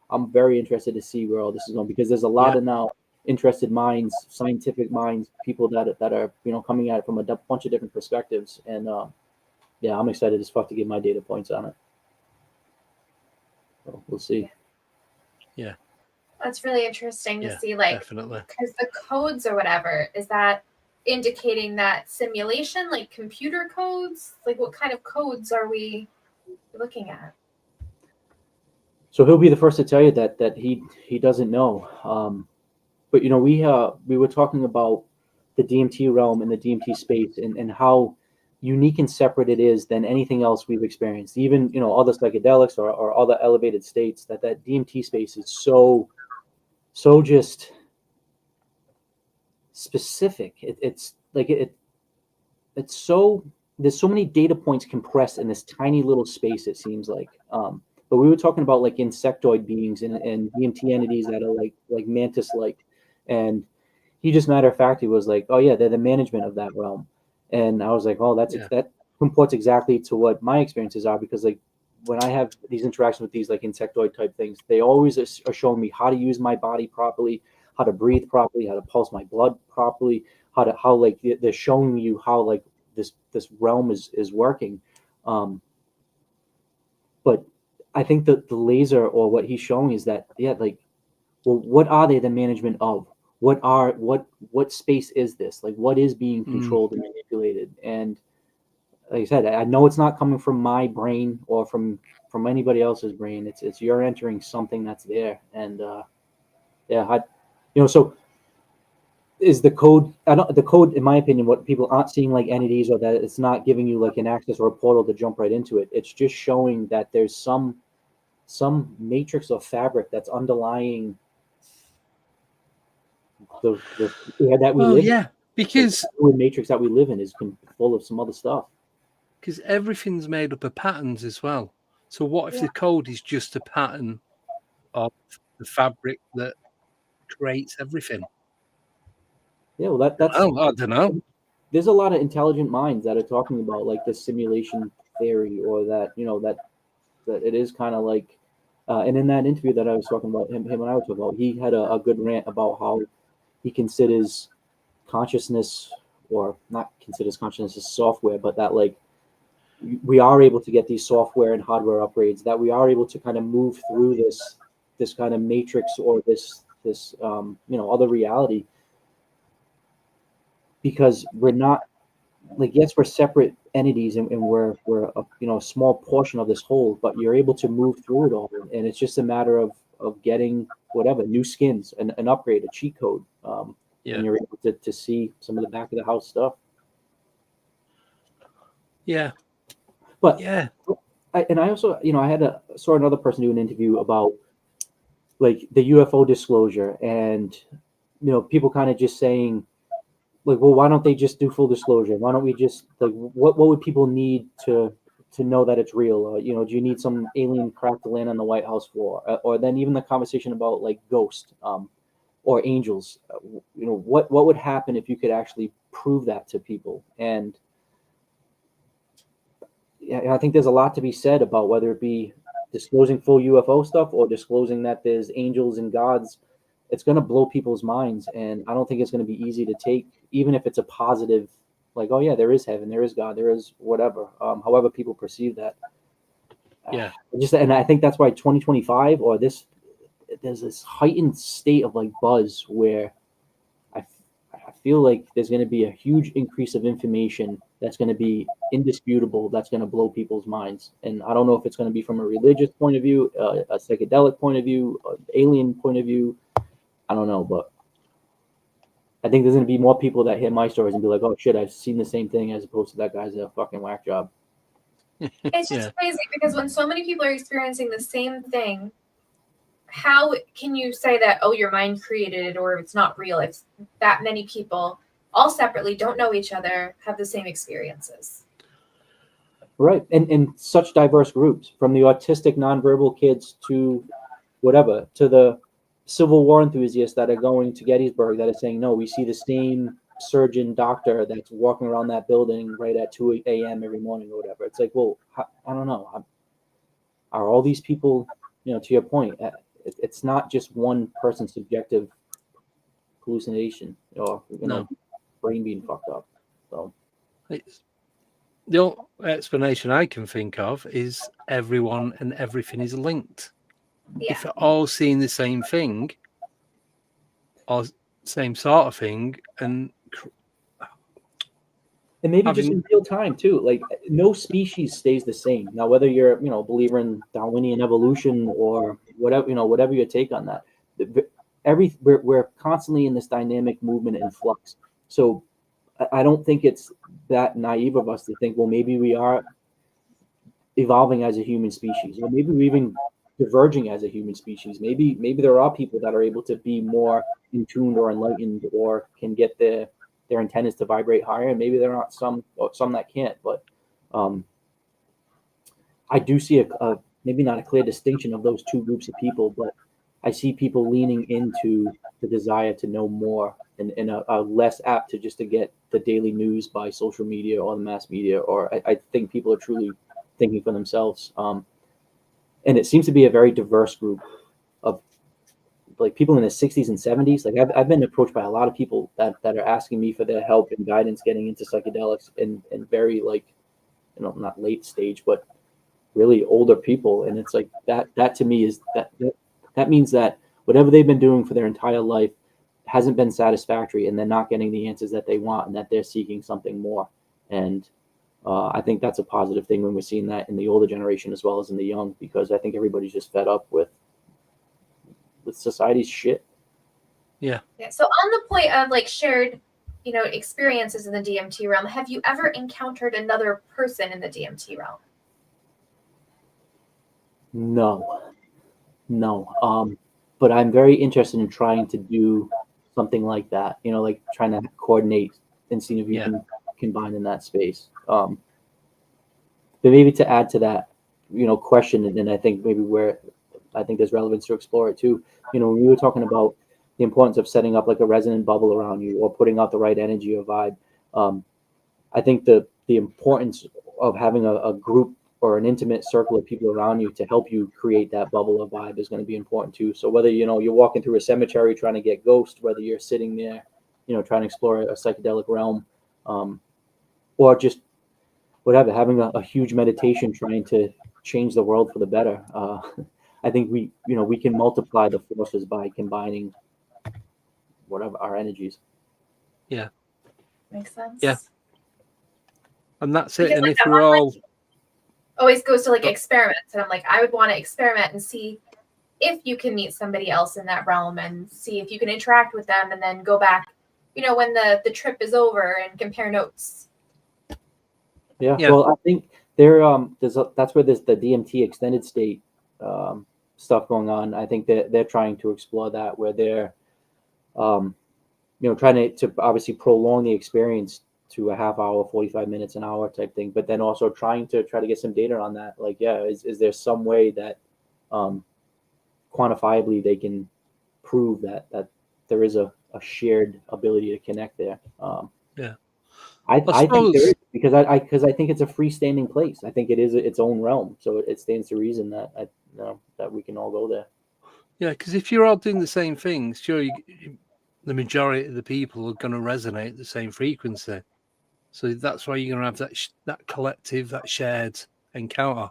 Speaker 2: I'm very interested to see where all this is going because there's a lot of now interested minds, scientific minds, people that are coming at it from a bunch of different perspectives, and yeah, I'm excited as fuck to get my data points on it. So we'll see.
Speaker 1: Yeah.
Speaker 3: That's really interesting to see, like,
Speaker 1: definitely.
Speaker 3: Because the codes or whatever, is that indicating that simulation, like computer codes? Like, what kind of codes are we looking at?
Speaker 2: So he'll be the first to tell you that he doesn't know. But we were talking about the DMT realm and the DMT space and how unique and separate it is than anything else we've experienced. Even other psychedelics or other elevated states. That DMT space is so just specific. It's so, there's so many data points compressed in this tiny little space. It seems like. But we were talking about like insectoid beings and DMT entities that are like mantis-like, and he just matter of fact he was like, oh yeah, they're the management of that realm, and I was like, oh, that comports exactly to what my experiences are, because like when I have these interactions with these like insectoid type things, they always are showing me how to use my body properly, how to breathe properly, how to pulse my blood properly, how like they're showing you how like this realm is working. But I think that the laser or what he's showing is that, like, well, what are they the management of? What space is this? Like, what is being controlled and manipulated? And like I said, I know it's not coming from my brain or from anybody else's brain. It's you're entering something that's there. And so is the code, the code, in my opinion, what people aren't seeing like entities, or that it's not giving you like an access or a portal to jump right into it. It's just showing that there's some matrix of fabric that's underlying that we live in.
Speaker 1: Because
Speaker 2: the matrix that we live in is full of some other stuff.
Speaker 1: Because everything's made up of patterns as well. So what if the code is just a pattern of the fabric that creates everything?
Speaker 2: Yeah, well, that's
Speaker 1: I don't know.
Speaker 2: There's a lot of intelligent minds that are talking about like the simulation theory, or that that it is kind of like. And in that interview that I was talking about, him and I were talking about, he had a good rant about how he considers consciousness, or not considers consciousness as software, but that like we are able to get these software and hardware upgrades, that we are able to kind of move through this kind of matrix or this other reality, because we're not, like, yes, we're separate entities, and we're a small portion of this whole, but you're able to move through it all, and it's just a matter of getting whatever new skins, an upgrade, a cheat code, and you're able to see some of the back of the house stuff.
Speaker 1: Yeah.
Speaker 2: But
Speaker 1: yeah,
Speaker 2: I also, I saw another person do an interview about like the UFO disclosure, and people kind of just saying, like, well, why don't they just do full disclosure? Why don't we just, like, what would people need to know that it's real? Do you need some alien craft to land on the White House floor? Or then even the conversation about like ghosts, or angels. What would happen if you could actually prove that to people? And I think there's a lot to be said about whether it be disclosing full UFO stuff or disclosing that there's angels and gods. It's going to blow people's minds, and I don't think it's going to be easy to take, even if it's a positive, like, oh yeah, there is heaven, there is God, there is whatever, however people perceive that.
Speaker 1: Yeah.
Speaker 2: And I think that's why 2025 or there's this heightened state of like buzz where I feel like there's going to be a huge increase of information that's going to be indisputable, that's going to blow people's minds. And I don't know if it's going to be from a religious point of view, a psychedelic point of view, an alien point of view. I don't know, but I think there's going to be more people that hear my stories and be like, oh shit, I've seen the same thing, as opposed to that guy's a fucking whack job.
Speaker 3: It's just crazy because when so many people are experiencing the same thing, how can you say that, oh, your mind created it, or it's not real? If that many people all separately don't know each other, have the same experiences.
Speaker 2: Right. And such diverse groups, from the autistic nonverbal kids to whatever, to the Civil War enthusiasts that are going to Gettysburg that are saying, no, we see the same surgeon doctor that's walking around that building right at 2 a.m. every morning or whatever. It's like, well, I don't know. Are all these people, to your point, it's not just one person's subjective hallucination or, brain being fucked up. So
Speaker 1: the only explanation I can think of is everyone and everything is linked.
Speaker 3: Yeah.
Speaker 1: If they're all seeing the same thing or same sort of thing, and
Speaker 2: maybe just in real time too. Like, no species stays the same. Now, whether you're a believer in Darwinian evolution or whatever, whatever your take on that, we're constantly in this dynamic movement and flux. So I don't think it's that naive of us to think, well, maybe we are evolving as a human species, or maybe we're even diverging as a human species. Maybe there are people that are able to be more in tune or enlightened, or can get their antennas to vibrate higher, and maybe there are some that can't. But I do see a maybe not a clear distinction of those two groups of people, but I see people leaning into the desire to know more, and are less apt to just to get the daily news by social media or the mass media. Or I think people are truly thinking for themselves. And it seems to be a very diverse group of like people in the 60s and 70s. Like I've been approached by a lot of people that are asking me for their help and guidance getting into psychedelics, and very like, not late stage, but really older people. And it's like that to me is that means that whatever they've been doing for their entire life hasn't been satisfactory, and they're not getting the answers that they want, and that they're seeking something more. And I think that's a positive thing when we're seeing that in the older generation as well as in the young, because I think everybody's just fed up with society's shit.
Speaker 1: Yeah.
Speaker 3: So on the point of like shared, experiences in the DMT realm, have you ever encountered another person in the DMT realm?
Speaker 2: No. But I'm very interested in trying to do something like that, like trying to coordinate and see if you can combine in that space. But maybe to add to that, question, and I think maybe where I think there's relevance to explore it too. When we were talking about the importance of setting up like a resonant bubble around you, or putting out the right energy or vibe, I think the importance of having a group or an intimate circle of people around you to help you create that bubble of vibe is going to be important too. So whether you're walking through a cemetery trying to get ghosts, whether you're sitting there, trying to explore a psychedelic realm, or just whatever, having a huge meditation trying to change the world for the better. I think we can multiply the forces by combining whatever our energies.
Speaker 1: Yeah.
Speaker 3: Makes sense.
Speaker 1: Yeah. And that's it.
Speaker 3: Because,
Speaker 1: And
Speaker 3: like,
Speaker 1: if
Speaker 3: that
Speaker 1: we're
Speaker 3: one
Speaker 1: all
Speaker 3: always goes to like experiments, and I'm like, I would want to experiment and see if you can meet somebody else in that realm and see if you can interact with them, and then go back, when the trip is over, and compare notes.
Speaker 2: Yeah.
Speaker 1: Yeah.
Speaker 2: Well, I think that's where there's the DMT extended state stuff going on. I think that they're trying to explore that, where they're trying to obviously prolong the experience to a half hour, 45 minutes, an hour type thing, but then also try to get some data on that. Like, is there some way that quantifiably they can prove that there is a shared ability to connect there?
Speaker 1: Yeah.
Speaker 2: I think there
Speaker 1: suppose
Speaker 2: is, because I think it's a freestanding place. I think it is its own realm, so it stands to reason that that we can all go there.
Speaker 1: Yeah, because if you're all doing the same things, sure, the majority of the people are going to resonate the same frequency. So that's why you're going to have that collective, that shared encounter.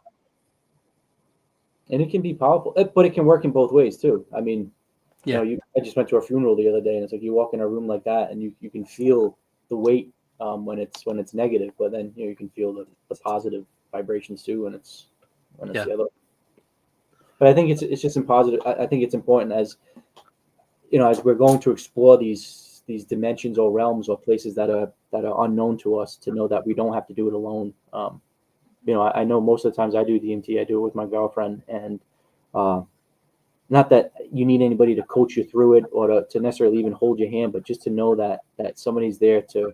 Speaker 2: And it can be powerful, but it can work in both ways too. I mean,
Speaker 1: Yeah.
Speaker 2: I just went to a funeral the other day, and it's like you walk in a room like that, and you can feel the weight when it's negative, but then you can feel the positive vibrations too when it's
Speaker 1: Yeah.
Speaker 2: the other. But I think it's just positive. I think it's important as as we're going to explore these dimensions or realms or places that are unknown to us, to know that we don't have to do it alone. I know most of the times I do DMT, I do it with my girlfriend, and not that you need anybody to coach you through it or to necessarily even hold your hand, but just to know that somebody's there to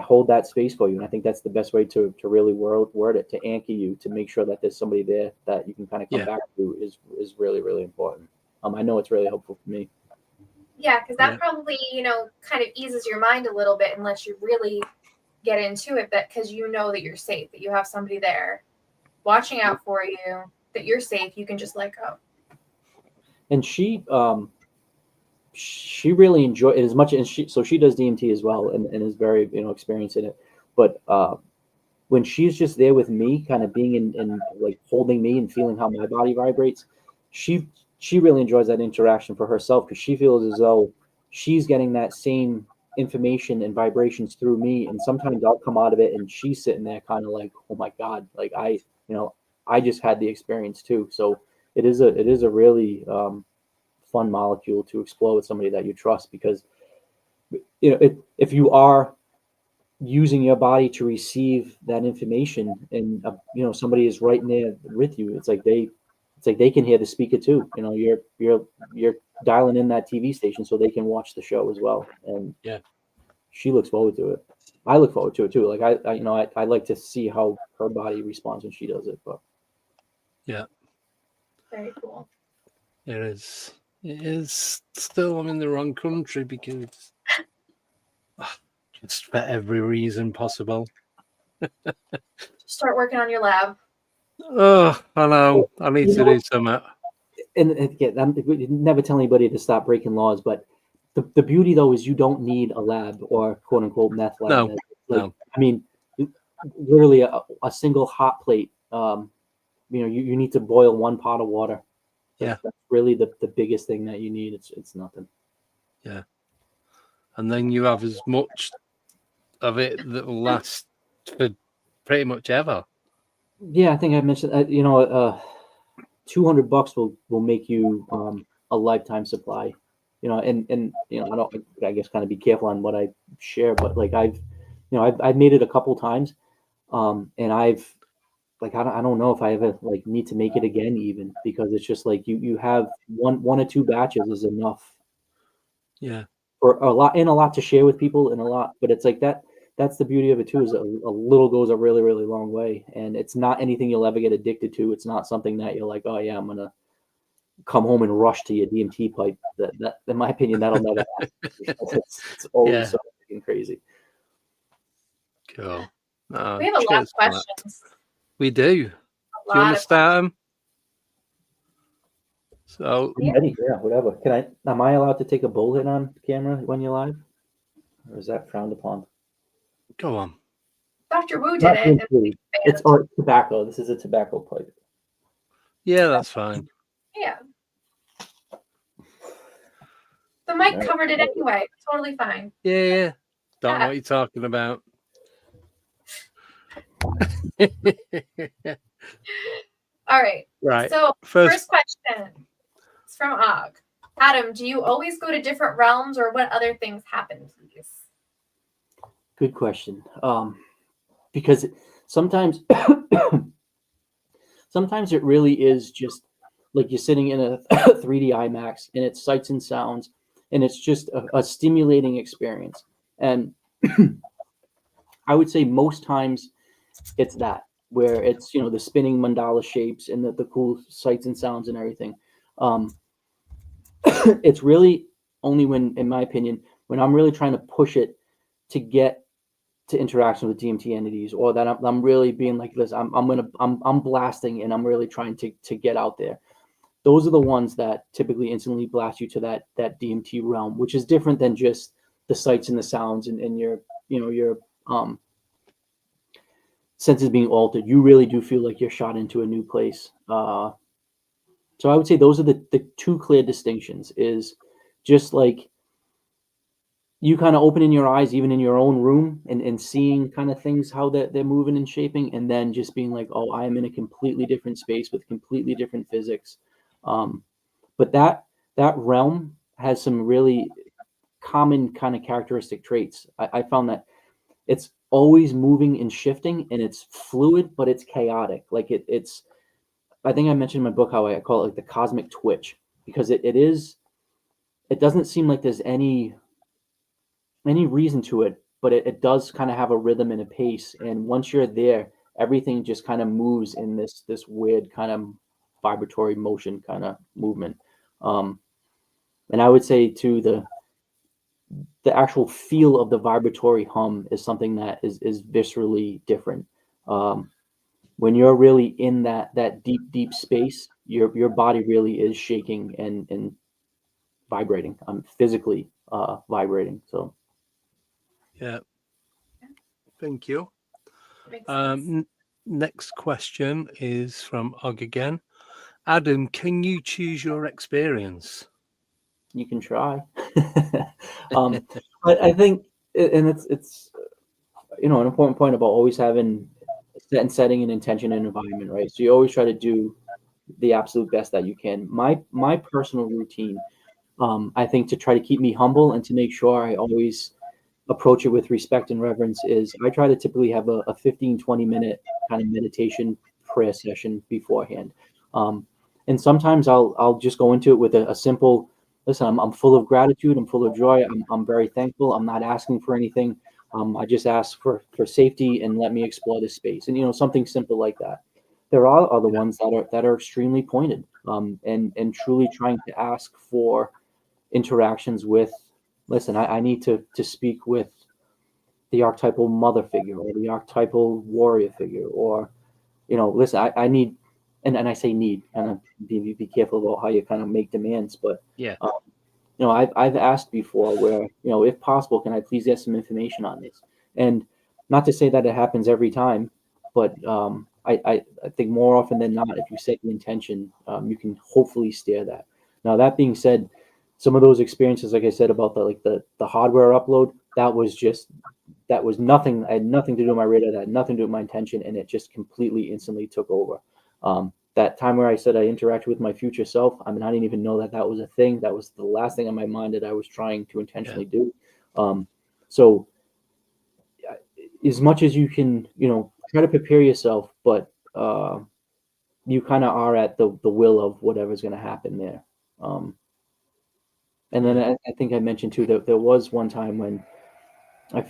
Speaker 2: hold that space for you. And I think that's the best way to really word it, to anchor you, to make sure that there's somebody there that you can kind of come back to is really, really important. I know it's really helpful for me.
Speaker 3: Yeah, because that probably, kind of eases your mind a little bit and lets you really get into it, because you know that you're safe, that you have somebody there watching out for you, that you're safe, you can just let go.
Speaker 2: And she really enjoyed it as much, and she does DMT as well, and is very experienced in it. But when she's just there with me, kind of being in like holding me and feeling how my body vibrates, she really enjoys that interaction for herself, because she feels as though she's getting that same information and vibrations through me. And sometimes I'll come out of it and she's sitting there kind of like, oh my God, like I just had the experience too. So it is a really fun molecule to explore with somebody that you trust, because if you are using your body to receive that information, and somebody is right there with you, it's like they can hear the speaker too. You're dialing in that TV station so they can watch the show as well. And she looks forward to it. I look forward to it too. Like I like to see how her body responds when she does it. But
Speaker 3: very cool.
Speaker 1: It is. It is. Still, I'm in the wrong country because just for every reason possible.
Speaker 3: Start working on your lab.
Speaker 1: Oh, I know. I need to do something.
Speaker 2: And again, never tell anybody to stop breaking laws, but the beauty though is you don't need a lab or quote unquote meth lab.
Speaker 1: No.
Speaker 2: I mean, literally a single hot plate. You need to boil 1 pot of water. That's really the biggest thing that you need. It's nothing.
Speaker 1: Yeah. And then you have as much of it that will last for pretty much ever.
Speaker 2: Yeah, I think I mentioned $200 will make you a lifetime supply. And I guess kind of be careful on what I share, but like I've made it a couple times, and I've like I don't know if I ever like need to make it again, even, because it's just like you have one or 2 batches is enough.
Speaker 1: Yeah.
Speaker 2: For a lot to share with people, and a lot, but it's like that's the beauty of it too, is a little goes a really, really long way. And it's not anything you'll ever get addicted to. It's not something that you're like, oh yeah, I'm gonna come home and rush to your DMT pipe. That in my opinion, that'll never happen. It's always so freaking crazy.
Speaker 1: Cool.
Speaker 3: We have a lot of questions.
Speaker 1: We do. Do you want to start them? So
Speaker 2: I'm ready. Yeah, whatever. Am I allowed to take a bull hit on camera when you're live? Or is that frowned upon?
Speaker 1: Go on.
Speaker 3: Dr. Wu did
Speaker 2: Not
Speaker 3: it. And
Speaker 2: really. It's tobacco. This is a tobacco pipe.
Speaker 1: Yeah, that's fine.
Speaker 3: yeah. The mic
Speaker 2: All right.
Speaker 3: covered it anyway. Totally fine.
Speaker 1: Yeah. Don't know
Speaker 3: Yeah.
Speaker 1: what you're talking about.
Speaker 3: All right.
Speaker 1: Right.
Speaker 3: So
Speaker 1: First,
Speaker 3: first question is from Og. Adam, do you always go to different realms, or what other things happen, please?
Speaker 2: Good question. Because sometimes, sometimes it really is just like you're sitting in a 3D IMAX and it's sights and sounds, and it's just a stimulating experience. And I would say most times it's that, where it's, you know, the spinning mandala shapes and the cool sights and sounds and everything. It's really only when, in my opinion, when I'm really trying to push it to get to interaction with DMT entities, or that I'm really being like this, I'm blasting and I'm really trying to get out there. Those are the ones that typically instantly blast you to that DMT realm, which is different than just the sights and the sounds and your, you know, your senses being altered. You really do feel like you're shot into a new place. So I would say those are the two clear distinctions, is just like you kind of opening your eyes even in your own room and seeing kind of things, how they're moving and shaping, and then just being like, oh, I am in a completely different space with completely different physics. But that realm has some really common kind of characteristic traits. I found that it's always moving and shifting, and it's fluid, but it's chaotic. Like it's I think I mentioned in my book how I call it like the cosmic twitch, because it doesn't seem like there's any reason to it, but it does kind of have a rhythm and a pace. And once you're there, everything just kind of moves in this weird kind of vibratory motion kind of movement. And I would say too, the actual feel of the vibratory hum is something that is viscerally different. When you're really in that deep space, your body really is shaking and vibrating, physically vibrating. So
Speaker 1: yeah. Thank you.
Speaker 3: Makes sense.
Speaker 1: Next question is from Og again. Adam, can you choose your experience?
Speaker 2: you can try. But I think, and it's you know, an important point about always having setting an intention and environment, right? So you always try to do the absolute best that you can. My personal routine, I think, to try to keep me humble and to make sure I always approach it with respect and reverence, is I try to typically have a 15-20 minute kind of meditation prayer session beforehand. And sometimes I'll just go into it with a simple, listen, I'm full of gratitude, I'm full of joy, I'm very thankful, I'm not asking for anything. I just ask for safety and let me explore this space. And, you know, something simple like that. There are other ones that are extremely pointed, and truly trying to ask for interactions with, listen, I need to speak with the archetypal mother figure or the archetypal warrior figure, or, you know, listen, I need, and I say need, kind of be careful about how you kind of make demands, but
Speaker 1: Yeah.
Speaker 2: you know, I've asked before where, you know, if possible, can I please get some information on this? And not to say that it happens every time, but I think more often than not, if you set the intention, you can hopefully steer that. Now, that being said, some of those experiences, like I said, about the hardware upload, that was nothing. I had nothing to do with my radar. That had nothing to do with my intention, and it just completely instantly took over. That time where I said I interacted with my future self, I mean, I didn't even know that was a thing. That was the last thing on my mind that I was trying to intentionally do. So as much as you can, you know, try to prepare yourself, but you kind of are at the will of whatever's going to happen there. And then I think I mentioned too that there was one time when I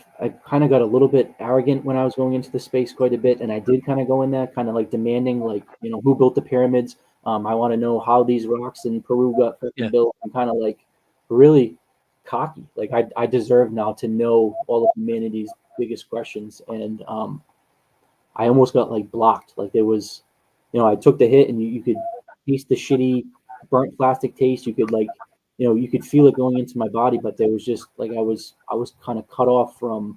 Speaker 2: kind of got a little bit arrogant when I was going into the space quite a bit, and I did kind of go in there, kind of like demanding, like, you know, who built the pyramids? I want to know how these rocks in Peru got freaking built. I'm kind of like really cocky, like I deserve now to know all of humanity's biggest questions, and I almost got like blocked. Like there was, you know, I took the hit, and you could taste the shitty burnt plastic taste. You could like, you know, you could feel it going into my body, but there was just like I was kind of cut off from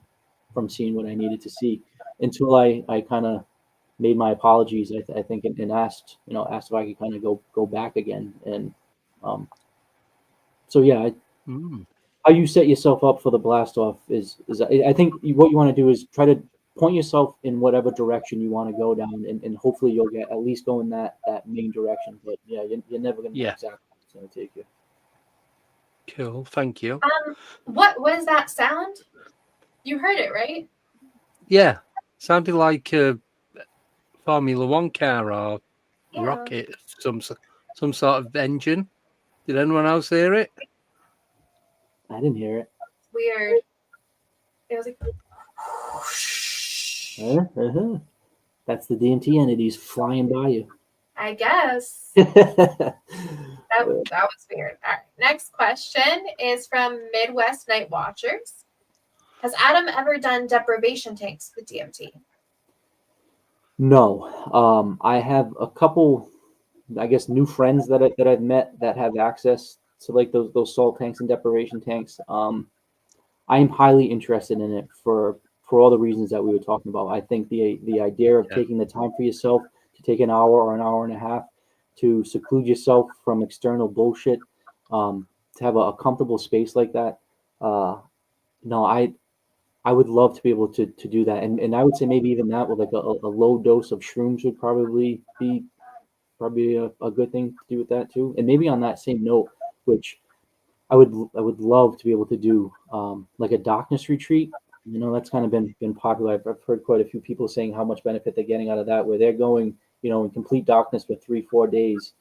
Speaker 2: seeing what I needed to see. until I kind of made my apologies, I think, and asked if I could kind of go back again. And so yeah, how you set yourself up for the blast off is I think what you want to do is try to point yourself in whatever direction you want to go down, and hopefully you'll at least go in that main direction. But yeah, you're never going to know exactly where it's going to take you.
Speaker 1: Cool, thank you.
Speaker 3: What was that sound? You heard it, right?
Speaker 1: Yeah, sounded like a Formula One car or rocket, some sort of engine. Did anyone else hear it?
Speaker 2: I didn't hear it.
Speaker 3: Weird. It was like.
Speaker 2: That's the DMT entities flying by you.
Speaker 3: I guess. That was weird. All right. Next question is from Midwest Night Watchers. Has Adam ever done deprivation tanks with DMT?
Speaker 2: No. I have a couple, I guess, new friends that I've met that have access to like those salt tanks and deprivation tanks. I am highly interested in it for all the reasons that we were talking about. I think the idea of taking the time for yourself to take an hour or an hour and a half to seclude yourself from external bullshit, to have a comfortable space like that. I would love to be able to do that. And I would say maybe even that with like a low dose of shrooms would probably be a good thing to do with that too. And maybe on that same note, which I would love to be able to do like a darkness retreat. That's kind of been popular. I've heard quite a few people saying how much benefit they're getting out of that, where they're going, in complete darkness for 3-4 days.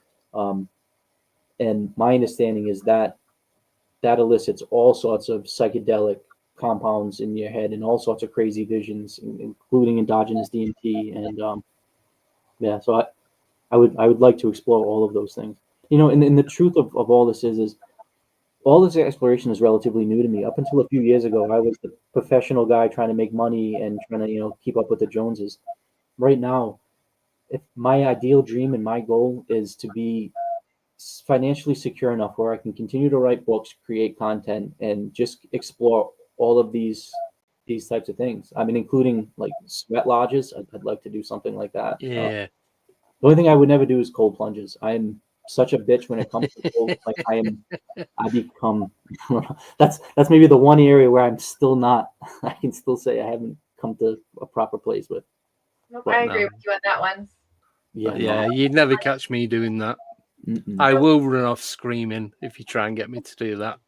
Speaker 2: And my understanding is that elicits all sorts of psychedelic compounds in your head and all sorts of crazy visions, including endogenous DMT. And so I would like to explore all of those things. And the truth of all this is all this exploration is relatively new to me. Up until a few years ago, I was the professional guy trying to make money and trying to, keep up with the Joneses. Right now, if my ideal dream and my goal is to be financially secure enough where I can continue to write books, create content, and just explore all of these types of things. I mean, including like sweat lodges. I'd like to do something like that.
Speaker 1: Yeah.
Speaker 2: The only thing I would never do is cold plunges. I am such a bitch when it comes to cold. Like I become. That's maybe the one area where I'm still not. I can still say I haven't come to a proper place with.
Speaker 3: Nope, I agree with you on that one.
Speaker 1: Yeah, you'd never catch me doing that. I will run off screaming if you try and get me to do that.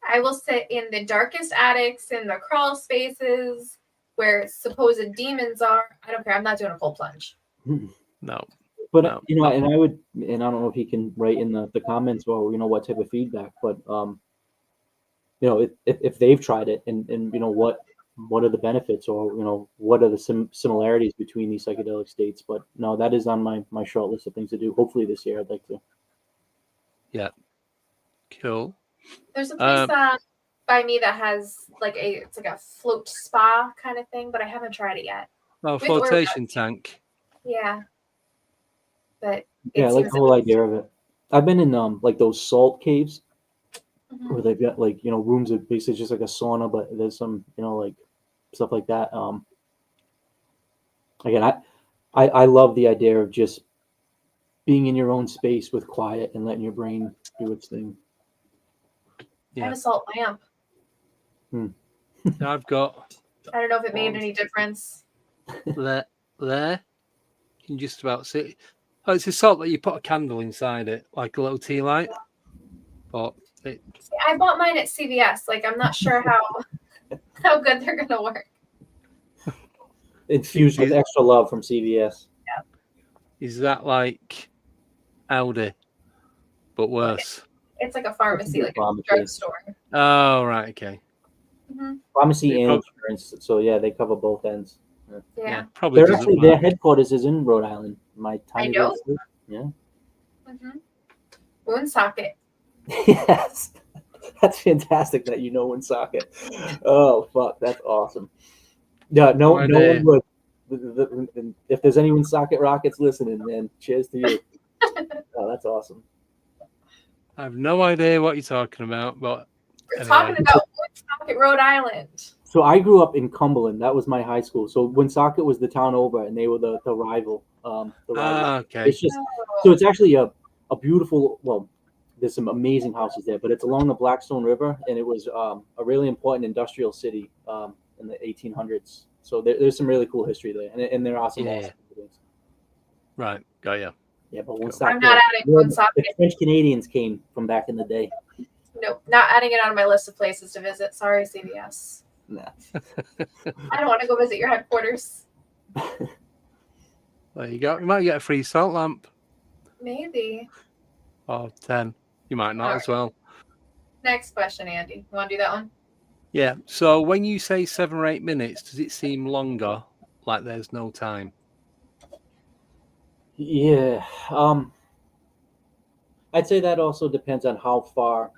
Speaker 3: I will sit in the darkest attics, in the crawl spaces where supposed demons are. I don't care. I'm not doing a cold plunge.
Speaker 1: No.
Speaker 2: But and I would, and I don't know if he can write in the comments or what type of feedback, but if they've tried it and what are the benefits or what are the similarities between these psychedelic states. But no, that is on my short list of things to do. Hopefully this year I'd like to.
Speaker 1: Yeah. Cool.
Speaker 3: There's a place by me that has it's like a float spa kind of thing, but I haven't tried it yet.
Speaker 1: Oh, flotation tank.
Speaker 3: Yeah. But
Speaker 2: yeah, I like the whole idea of it. I've been in like those salt caves where they've got rooms that basically just like a sauna, but there's some like stuff like that. Again, I love the idea of just being in your own space with quiet and letting your brain do its thing.
Speaker 3: I have a salt lamp.
Speaker 1: I've got.
Speaker 3: I don't know if it made any difference.
Speaker 1: There. You can just about see. Oh, it's a salt that you put a candle inside it, like a little tea light. But
Speaker 3: I bought mine at CVS. I'm not sure how good they're gonna work.
Speaker 2: Infused with extra love from CVS.
Speaker 3: Yeah.
Speaker 1: Is that like a.D.a.M, but worse?
Speaker 3: It's like a pharmacy, like a drugstore.
Speaker 1: Oh, right, okay.
Speaker 2: Pharmacy and insurance, so yeah, they cover both ends.
Speaker 3: Yeah,
Speaker 1: probably.
Speaker 2: Their headquarters is in Rhode Island. My tiny
Speaker 3: I know.
Speaker 2: Yeah.
Speaker 3: Woonsocket.
Speaker 2: Yes, that's fantastic that you know Woonsocket. Oh fuck, that's awesome. Yeah, no one would. If there's any Woonsocket Rockets listening, man, cheers to you. Oh, that's awesome.
Speaker 1: I have no idea what you're talking about, but
Speaker 3: we're talking about Woonsocket, Rhode Island.
Speaker 2: So I grew up in Cumberland. That was my high school. So Woonsocket was the town over, and they were the rival. The rival.
Speaker 1: Okay.
Speaker 2: It's just so it's actually a beautiful. Well, there's some amazing houses there, but it's along the Blackstone River, and it was a really important industrial city in the 1800s. So there's some really cool history there, and there are some awesome buildings.
Speaker 1: Right. Got you.
Speaker 2: Yeah, but
Speaker 3: I'm
Speaker 2: Woonsocket.
Speaker 3: not adding Woonsocket.
Speaker 2: The French Canadians came from back in the day.
Speaker 3: Nope, not adding it on my list of places to visit. Sorry, CBS.
Speaker 2: Nah.
Speaker 3: I don't want to go visit your headquarters.
Speaker 1: There you go. You might get a free salt lamp.
Speaker 3: Maybe.
Speaker 1: Or 10. You might not as well.
Speaker 3: Next question, Andy. You want to do that one?
Speaker 1: Yeah. So when you say 7 or 8 minutes, does it seem longer, like there's no time?
Speaker 2: Yeah. I'd say that also depends on how far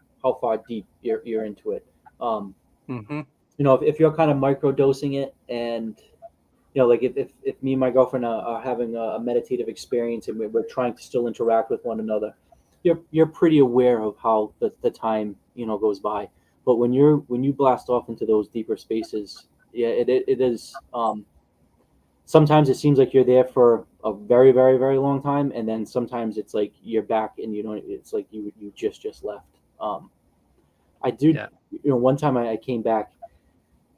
Speaker 2: deep you're into it.
Speaker 1: Mm-hmm.
Speaker 2: You know, if you're kind of microdosing it, and you know, like if me and my girlfriend are having a meditative experience and we're trying to still interact with one another, you're pretty aware of how the time, you know, goes by. But when you blast off into those deeper spaces, yeah, it is. Sometimes it seems like you're there for a very, very, very long time, and then sometimes it's like you're back and you don't. It's like you just left. I do.
Speaker 1: Yeah.
Speaker 2: You know, one time I came back,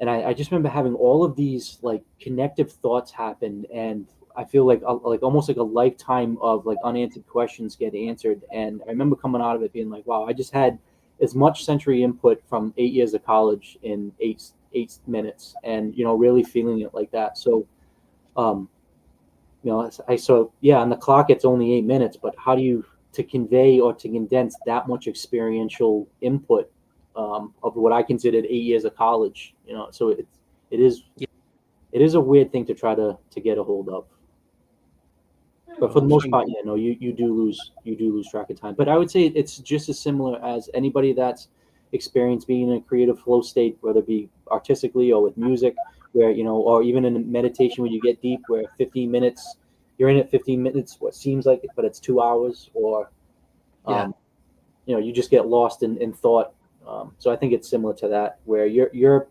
Speaker 2: and I just remember having all of these like connective thoughts happen, and I feel like almost like a lifetime of like unanswered questions get answered. And I remember coming out of it being like, wow, I just had as much sensory input from 8 years of college in eight minutes, and you know, really feeling it like that. So. You know, on the clock it's only 8 minutes, but how do you to convey or to condense that much experiential input of what I considered 8 years of college? You know, so it is a weird thing to try to get a hold of. But for the most part, yeah, no, you do lose track of time. But I would say it's just as similar as anybody that's experienced being in a creative flow state, whether it be artistically or with music, where, you know, or even in meditation when you get deep, where 15 minutes, you're in it 15 minutes, what seems like it, but it's 2 hours, or, you know, you just get lost in thought. So I think it's similar to that, where you're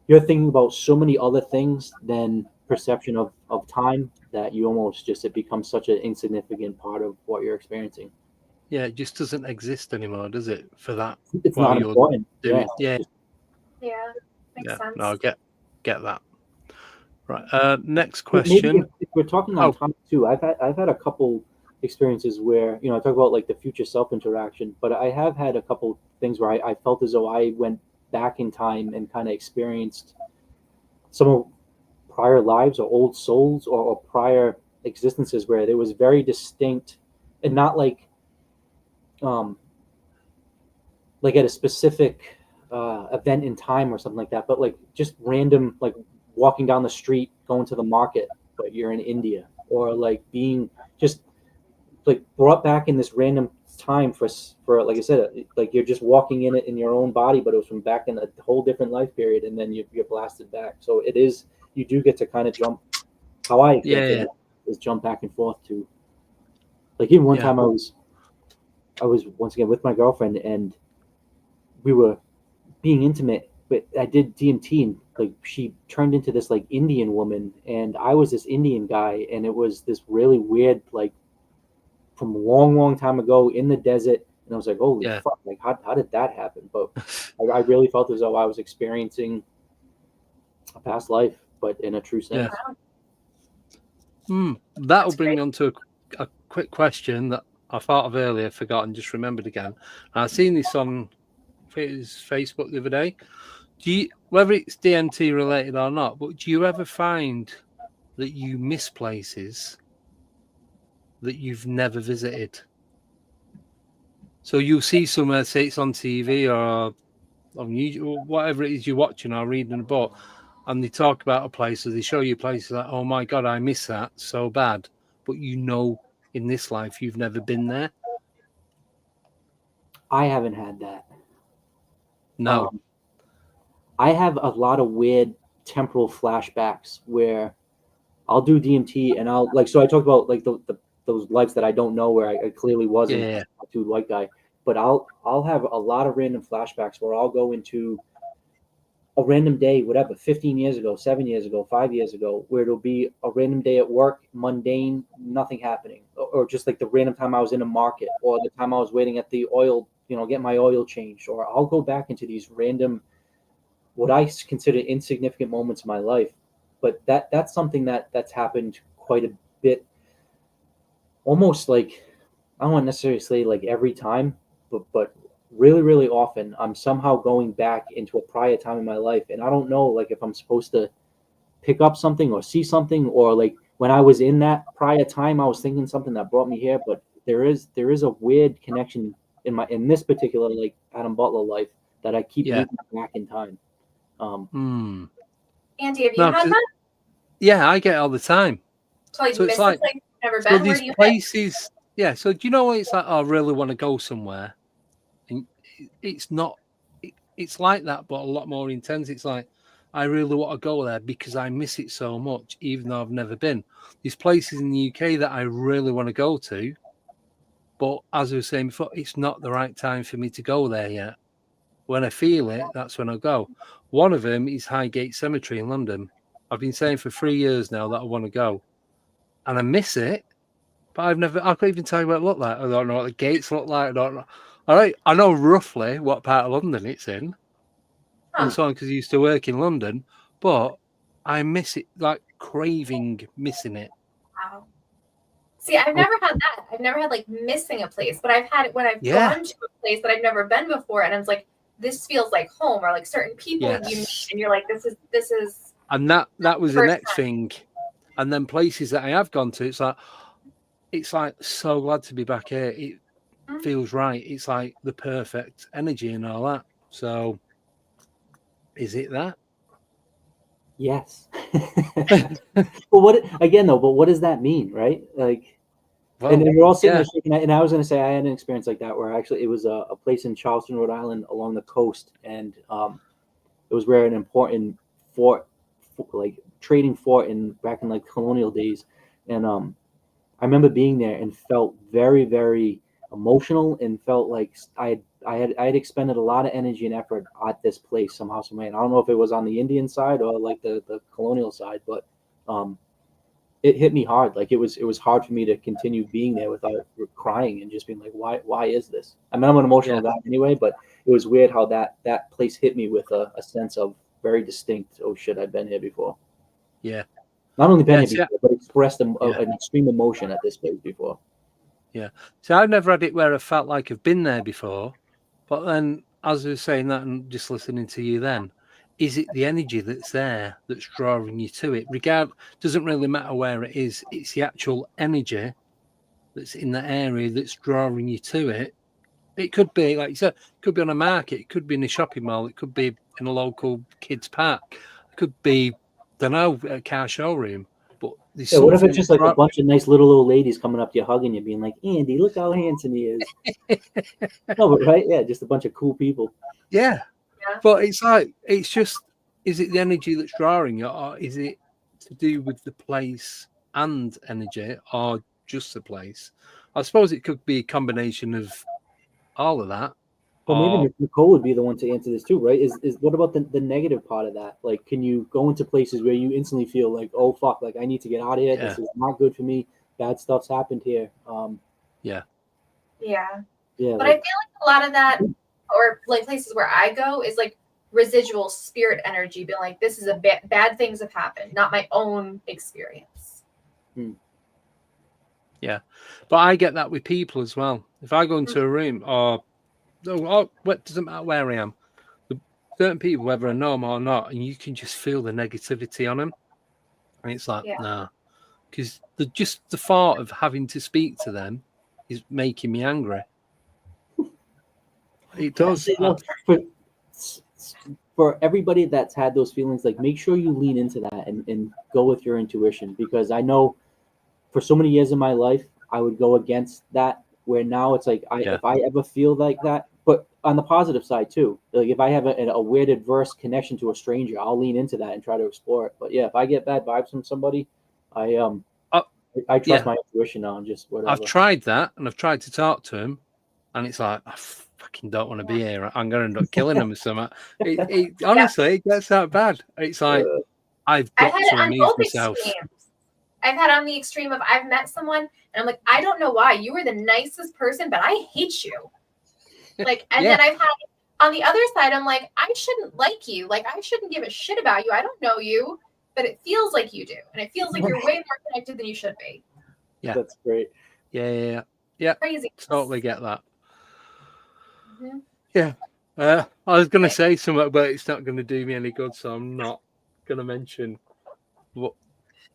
Speaker 2: thinking about so many other things than perception of time that you almost just, it becomes such an insignificant part of what you're experiencing.
Speaker 1: Yeah, it just doesn't exist anymore, does it? For that,
Speaker 2: it's not important.
Speaker 1: Yeah.
Speaker 3: Makes sense.
Speaker 1: No, I get that. Right. Next question.
Speaker 2: Maybe if we're talking on time too, I've had a couple experiences where, you know, I talk about like the future self interaction, but I have had a couple things where I felt as though I went back in time and kind of experienced some of prior lives or old souls or prior existences where there was very distinct, and not like at a specific event in time or something like that, but like just random, like walking down the street, going to the market, but you're in India, or like being just like brought back in this random time for like I said, like you're just walking in it in your own body, but it was from back in a whole different life period, and then you're blasted back. So it is, you do get to kind of jump. How I experience it is jump back and forth to, like, even one time I was once again with my girlfriend, and we were being intimate, but I did DMT, and like she turned into this like Indian woman, and I was this Indian guy, and it was this really weird, like from a long time ago in the desert, and I was like, holy fuck, like how did that happen? But I really felt as though I was experiencing a past life, but in a true sense.
Speaker 1: That'll bring me on to a quick question that I thought of earlier, forgot, and just remembered again. I've seen this on his Facebook the other day. Do you, whether it's DMT related or not, but do you ever find that you miss places that you've never visited? So you'll see somewhere, say it's on TV or on YouTube, or whatever it is you're watching or reading a book, and they talk about a place, or they show you places like, oh my God, I miss that so bad. But you know, in this life, you've never been there.
Speaker 2: I haven't had that.
Speaker 1: No.
Speaker 2: I have a lot of weird temporal flashbacks where I'll do DMT and I'll like, so I talked about like those lives that I don't know where I clearly wasn't a tattooed white guy, but I'll have a lot of random flashbacks where I'll go into a random day, whatever, 15 years ago, 7 years ago, 5 years ago, where it'll be a random day at work, mundane, nothing happening, or just like the random time I was in a market, or the time I was waiting at the oil, get my oil changed, or I'll go back into these random, what I consider insignificant moments in my life. But that's something that's happened quite a bit, almost like, I don't want to necessarily say like every time, but really, really often I'm somehow going back into a prior time in my life, and I don't know like if I'm supposed to pick up something or see something, or like when I was in that prior time I was thinking something that brought me here. But there is a weird connection in this particular like A.D.a.M Butler life that I keep looping back in time.
Speaker 3: Andy, have you had that?
Speaker 1: Yeah, I get it all the time.
Speaker 3: So it's like, place you've never been. Where do you
Speaker 1: places? Yeah. So do you know what it's like? Oh, I really want to go somewhere, and it's not. It's like that, but a lot more intense. It's like I really want to go there because I miss it so much, even though I've never been. There's places in the UK that I really want to go to, but as I was saying before, it's not the right time for me to go there yet. When I feel it, that's when I go. One of them is Highgate Cemetery in London. I've been saying for 3 years now that I want to go, and I miss it. But I can't even tell you what it looked like. I don't know what the gates look like. I don't know. All right, I know roughly what part of London it's in, and so on, because I used to work in London. But I miss it, like craving missing it.
Speaker 3: Wow. See, I've never had that. I've never had like missing a place, but I've had it when I've gone to a place that I've never been before, and I was like, this feels like home, or like certain people you meet, and you're like, this is. And
Speaker 1: that was the next thing. And then places that I have gone to, it's like so glad to be back here. It feels right. It's like the perfect energy and all that. So, is it that?
Speaker 2: Yes. Well, what does that mean, right? Like, and we're all sitting there shaking. And I was going to say I had an experience like that where actually it was a place in Charleston, Rhode Island, along the coast, and it was where an important fort, like trading fort back in like colonial days, and I remember being there and felt very, very emotional, and felt like I had expended a lot of energy and effort at this place somehow, some way. And I don't know if it was on the Indian side or like the colonial side, but it hit me hard. Like it was hard for me to continue being there without crying and just being like, why is this? I mean, I'm an emotional guy anyway, but it was weird how that place hit me with a sense of very distinct, oh shit, I've been here before.
Speaker 1: Yeah.
Speaker 2: Not only been here before, but expressed an extreme emotion at this place before.
Speaker 1: Yeah. So I've never had it where I felt like I've been there before. But then, as I was saying that and just listening to you then, is it the energy that's there that's drawing you to it? Doesn't really matter where it is. It's the actual energy that's in that area that's drawing you to it. It could be, like you said, it could be on a market. It could be in a shopping mall. It could be in a local kids' park. It could be, don't know, a car showroom. But
Speaker 2: what if it's just like a bunch of nice little old ladies coming up to you, hugging you, being like, Andy, look how handsome he is. No, but right? Yeah, just a bunch of cool people.
Speaker 1: Yeah. But it's like, it's just, is it the energy that's drawing you, or is it to do with the place and energy, or just the place? I suppose it could be a combination of all of that.
Speaker 2: Well, maybe Nicole would be the one to answer this too, right? Is what about the negative part of that? Like, can you go into places where you instantly feel like, oh fuck, like I need to get out of here. This is not good for me. Bad stuff's happened here.
Speaker 3: Yeah.
Speaker 2: But
Speaker 3: I feel like a lot of that, or like places where I go, is like residual spirit energy, being like, this is bad things have happened, not my own experience.
Speaker 1: Yeah, but I get that with people as well. If I go into a room, what doesn't matter where I am, certain people, whether I know them or not, and you can just feel the negativity on them, and it's like, nah, because just the thought of having to speak to them is making me angry. It does.
Speaker 2: For everybody that's had those feelings, like make sure you lean into that and go with your intuition, because I know for so many years in my life I would go against that, where now it's like if I ever feel like that, but on the positive side too, like if I have a weird adverse connection to a stranger, I'll lean into that and try to explore it. But yeah, if I get bad vibes from somebody, I trust my intuition now and just whatever.
Speaker 1: I've tried that, and I've tried to talk to him, and it's like fucking don't want to be here. I'm going to end up killing them or something. Honestly, it gets that bad. It's like, I've
Speaker 3: I've
Speaker 1: got
Speaker 3: had
Speaker 1: to
Speaker 3: it on
Speaker 1: remove
Speaker 3: both
Speaker 1: myself.
Speaker 3: extremes. I've had on the extreme of I've met someone and I'm like, I don't know why. You were the nicest person, but I hate you. Like, and then I've had on the other side, I'm like, I shouldn't like you. Like, I shouldn't give a shit about you. I don't know you, but it feels like you do. And it feels like you're way more connected than you should be.
Speaker 1: Yeah.
Speaker 2: That's great.
Speaker 1: Yeah.
Speaker 3: Crazy.
Speaker 1: Totally get that.
Speaker 3: Mm-hmm.
Speaker 1: Yeah. I was going to say something, but it's not going to do me any good, so I'm not going to mention what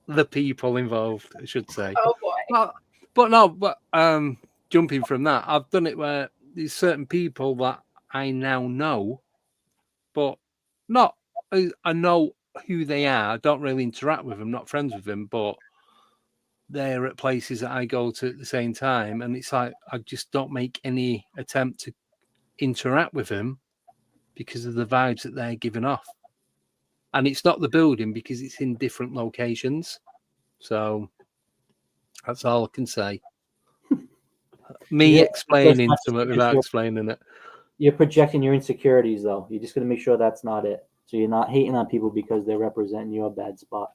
Speaker 1: the people involved, I should say.
Speaker 3: Oh boy.
Speaker 1: But jumping from that, I've done it where there's certain people that I now know, but not, I know who they are. I don't really interact with them, not friends with them, but they're at places that I go to at the same time. And it's like, I just don't make any attempt to interact with them because of the vibes that they're giving off. And it's not the building because it's in different locations. So that's all I can say. Me explaining something without explaining it.
Speaker 2: You're projecting your insecurities, though. You're just going to make sure that's not it. So you're not hating on people because they're representing your bad spot.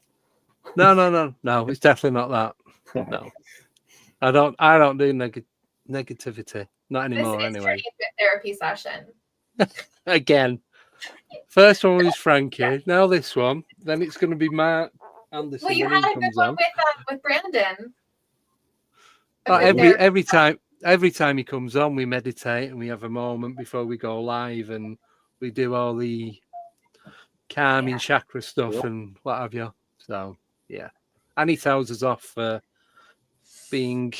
Speaker 1: No. It's definitely not that. No, I don't do negativity. Not anymore,
Speaker 3: This is
Speaker 1: anyway.
Speaker 3: turning into a therapy session.
Speaker 1: Again, first one was Frankie. Now this one. Then it's going to be Mark Anderson.
Speaker 3: Well, you had a good one with Brandon.
Speaker 1: Every time he comes on, we meditate and we have a moment before we go live, and we do all the calming chakra stuff and what have you. So yeah, and he tells us off for being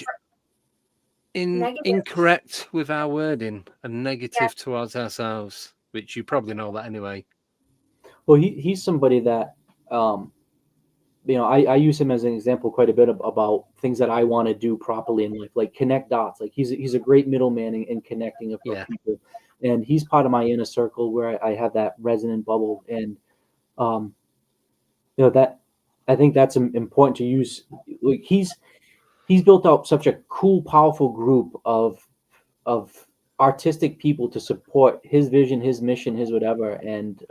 Speaker 1: incorrect with our wording and negative towards ourselves, which you probably know that anyway.
Speaker 2: Well, he's somebody that I use him as an example quite a bit about things that I want to do properly in life, like connect dots. Like he's a great middleman in connecting of people, and he's part of my inner circle where I have that resonant bubble, and that I think that's important to use. Like he's built out such a cool, powerful group of artistic people to support his vision, his mission, his whatever, and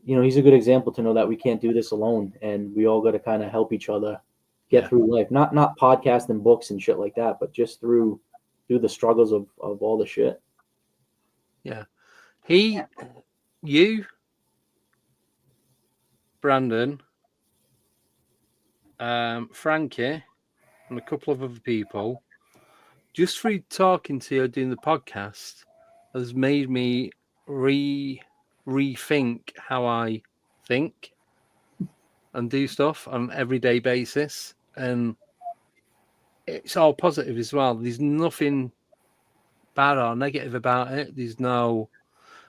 Speaker 2: he's a good example to know that we can't do this alone, and we all got to kind of help each other get through life. Not podcasts and books and shit like that, but just through the struggles of all the shit.
Speaker 1: Yeah. You, Brandon, Frankie, and a couple of other people, just through talking to you doing the podcast, has made me rethink how I think and do stuff on an everyday basis, and it's all positive as well. There's nothing bad or negative about it. There's no,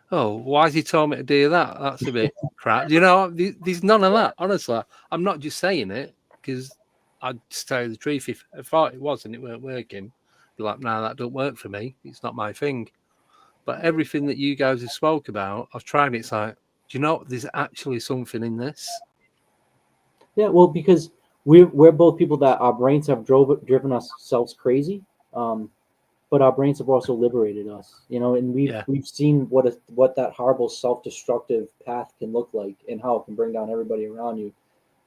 Speaker 1: why has he told me to do that? That's a bit crap. There's none of that. Honestly, I'm not just saying it because I'd just tell you the truth. If I thought it was and it weren't working, be like, no, that don't work for me. It's not my thing. But everything that you guys have spoke about, I've tried it. It's like, do you know, there's actually something in this.
Speaker 2: Yeah, well, because we're both people that our brains have driven ourselves crazy, but our brains have also liberated us, and we've seen what that horrible self-destructive path can look like and how it can bring down everybody around you.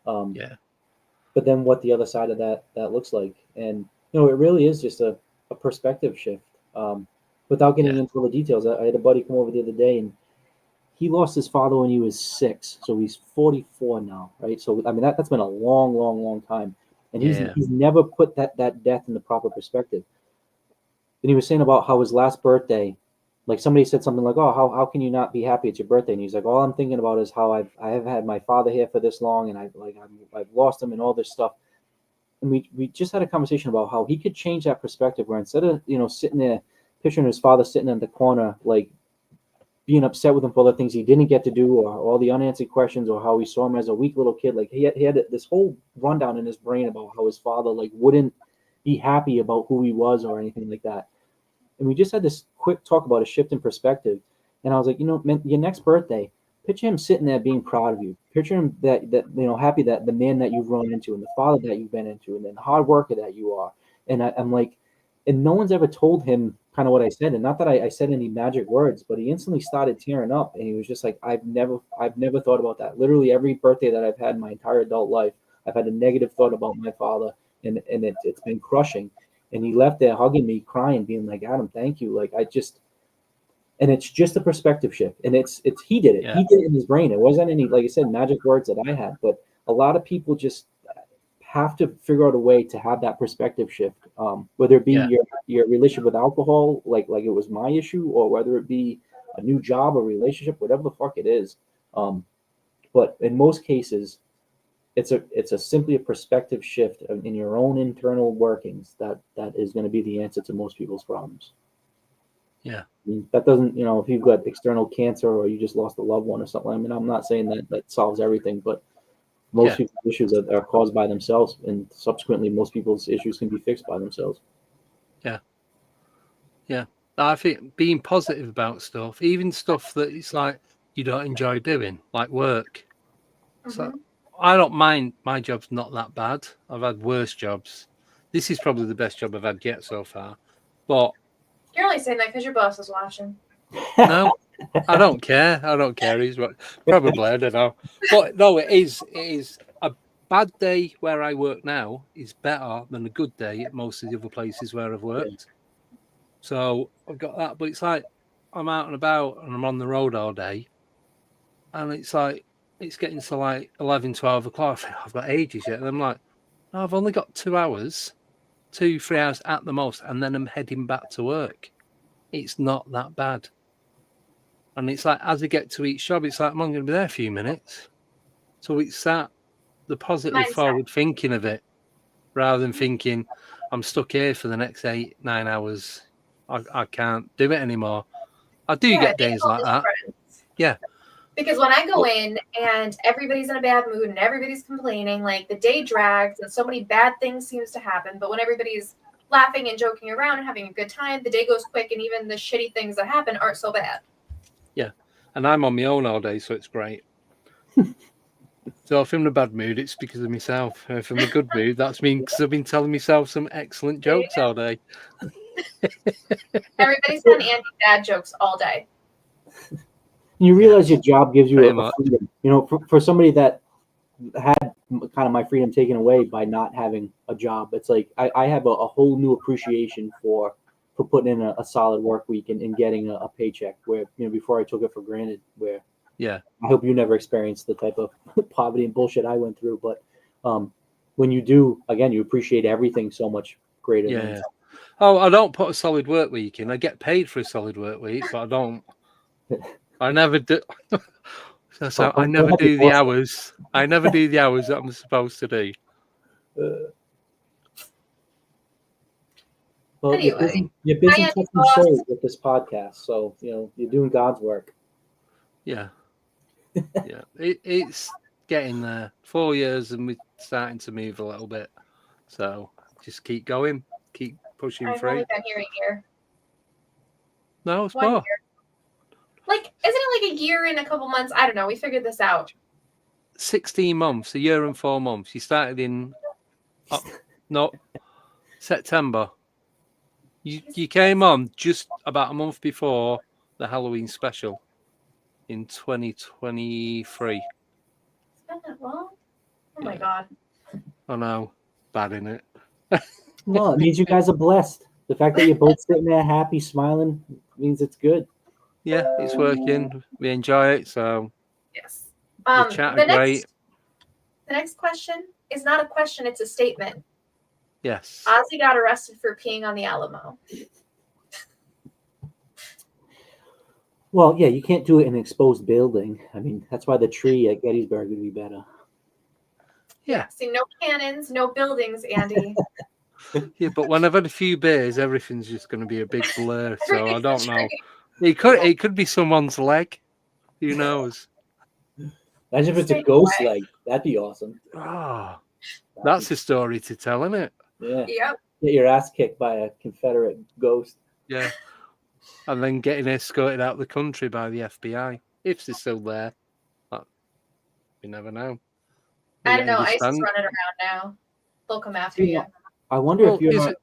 Speaker 2: But then what the other side of that looks like, and it really is just a perspective shift. Without getting into all the details, I had a buddy come over the other day, and he lost his father when he was 6, so he's 44 now, right? So I mean that's been a long time, and he's never put that death in the proper perspective. And he was saying about how his last birthday, like somebody said something like, "Oh, how can you not be happy it's your birthday?" And he's like, "All I'm thinking about is how I have had my father here for this long, and I've lost him and all this stuff." And we just had a conversation about how he could change that perspective, where instead of sitting there picturing his father sitting in the corner, like being upset with him for all the things he didn't get to do, or all the unanswered questions, or how he saw him as a weak little kid, like he had this whole rundown in his brain about how his father like wouldn't be happy about who he was or anything like that. And we just had this quick talk about a shift in perspective. And I was like, your next birthday, picture him sitting there being proud of you. Picture him that happy that the man that you've grown into and the father that you've been into and then the hard worker that you are. And I'm like, and no one's ever told him kind of what I said. And not that I said any magic words, but he instantly started tearing up, and he was just like, I've never thought about that. Literally every birthday that I've had in my entire adult life, I've had a negative thought about my father, and it's been crushing. And he left there hugging me, crying, being like, Adam, thank you. Like, and it's just a perspective shift. And it's he did it.
Speaker 1: Yeah.
Speaker 2: He did it in his brain. It wasn't any, like I said, magic words that I had. But a lot of people just have to figure out a way to have that perspective shift, whether it be your relationship with alcohol, like it was my issue, or whether it be a new job or relationship, whatever the fuck it is. But in most cases, it's simply a perspective shift in your own internal workings that is going to be the answer to most people's problems.
Speaker 1: Yeah.
Speaker 2: I mean, that doesn't, if you've got external cancer or you just lost a loved one or something. I mean, I'm not saying that solves everything, but most people's issues are caused by themselves, and subsequently, most people's issues can be fixed by themselves.
Speaker 1: Yeah. I think being positive about stuff, even stuff that it's like you don't enjoy doing, like work. So I don't mind. My job's not that bad. I've had worse jobs. This is probably the best job I've had yet so far. But
Speaker 3: You're only saying that because your boss is watching.
Speaker 1: no, I don't care. I don't care. He's right. Probably, I don't know. But no, it is a bad day where I work now is better than a good day at most of the other places where I've worked. So I've got that. But it's like I'm out and about and I'm on the road all day. And it's like, it's getting to like 11, 12 o'clock. I've got ages yet. And I'm like, no, I've only got 2 hours, 2-3 hours at the most. And then I'm heading back to work. It's not that bad. And it's like, as I get to each job, it's like, I'm only going to be there a few minutes. So it's that, the positive forward thinking of it, rather than thinking, I'm stuck here for the next 8-9 hours. I can't do it anymore. I do get days like that. Yeah.
Speaker 3: Because when I go in and everybody's in a bad mood and everybody's complaining, like the day drags and so many bad things seems to happen. But when everybody's laughing and joking around and having a good time, the day goes quick, and even the shitty things that happen aren't so bad.
Speaker 1: Yeah. And I'm on my own all day, so it's great. So if I'm in a bad mood, it's because of myself. If I'm in a good mood, that's me because I've been telling myself some excellent jokes all day.
Speaker 3: Everybody's telling Andy bad jokes all day.
Speaker 2: You realize your job gives you a
Speaker 1: freedom.
Speaker 2: freedom. For somebody that had kind of my freedom taken away by not having a job, it's like I have a whole new appreciation for putting in a solid work week and getting a paycheck, where before I took it for granted. Where I hope you never experienced the type of poverty and bullshit I went through, but when you do, again, you appreciate everything so much greater.
Speaker 1: Yeah. Oh, I don't put a solid work week in. I get paid for a solid work week, but I don't. I never do. So I never do the hours. I never do the hours that I'm supposed to do.
Speaker 2: Well,
Speaker 3: anyway,
Speaker 2: you're busy touching souls with this podcast, so you're doing God's work.
Speaker 1: Yeah, yeah. It's getting there. 4 years, and we're starting to move a little bit. So just keep going, keep pushing through.
Speaker 3: I've only been here a year.
Speaker 1: No, it's
Speaker 3: 1
Speaker 1: more.
Speaker 3: year. Like, isn't it like a year and a couple months? I don't know. We figured this out.
Speaker 1: 16 months, a year and 4 months. You started in September. You came on just about a month before the Halloween special in 2023.
Speaker 3: It's been that long? Oh my God.
Speaker 1: I know. Bad, isn't it?
Speaker 2: Well, it means you guys are blessed. The fact that you're both sitting there happy, smiling, means it's good.
Speaker 1: Yeah, it's working. We enjoy it. So
Speaker 3: yes.
Speaker 1: The chat are great.
Speaker 3: The next question is not a question, it's a statement.
Speaker 1: Yes.
Speaker 3: Ozzy got arrested for peeing on the Alamo.
Speaker 2: Well, yeah, you can't do it in an exposed building. I mean, that's why the tree at Gettysburg would be better.
Speaker 1: Yeah.
Speaker 3: See, no cannons, no buildings, Andy.
Speaker 1: Yeah, but when I've had a few beers, everything's just going to be a big blur. So I don't know. It could be someone's leg. Who knows?
Speaker 2: Imagine if it's a ghost leg. That'd be awesome.
Speaker 1: Ah, that's a story to tell, isn't it?
Speaker 2: Yeah.
Speaker 3: Yep. Get
Speaker 2: your ass kicked by a Confederate ghost.
Speaker 1: Yeah. And then getting escorted out of the country by the FBI, if they're still there. You never know.
Speaker 3: I don't know. ICE is running around now. They'll come after you.
Speaker 2: I wonder if you're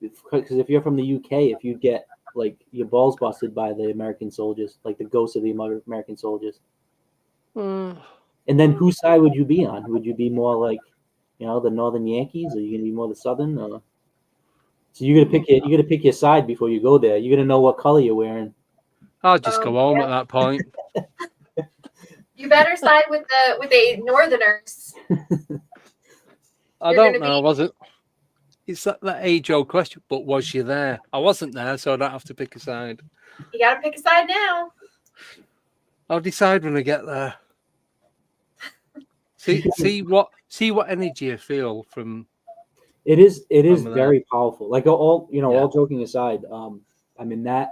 Speaker 2: because if you're from the UK, if you get like your balls busted by the American soldiers, like the ghosts of the American soldiers,
Speaker 1: Mm.
Speaker 2: and then whose side would you be on? Would you be more like, the Northern Yankees, or are you gonna be more the Southern? Or... So you gotta pick your side before you go there. You're gonna know what color you're wearing.
Speaker 1: I'll just go home at that point.
Speaker 3: You better side with the Northerners.
Speaker 1: I don't know, was it? It's that age-old question, but was she there? I wasn't there, so I don't have to pick a side.
Speaker 3: You gotta pick a side now.
Speaker 1: I'll decide when I get there. See what energy I feel from.
Speaker 2: It is
Speaker 1: from
Speaker 2: very powerful. Like all
Speaker 1: Yeah.
Speaker 2: all joking aside, I mean that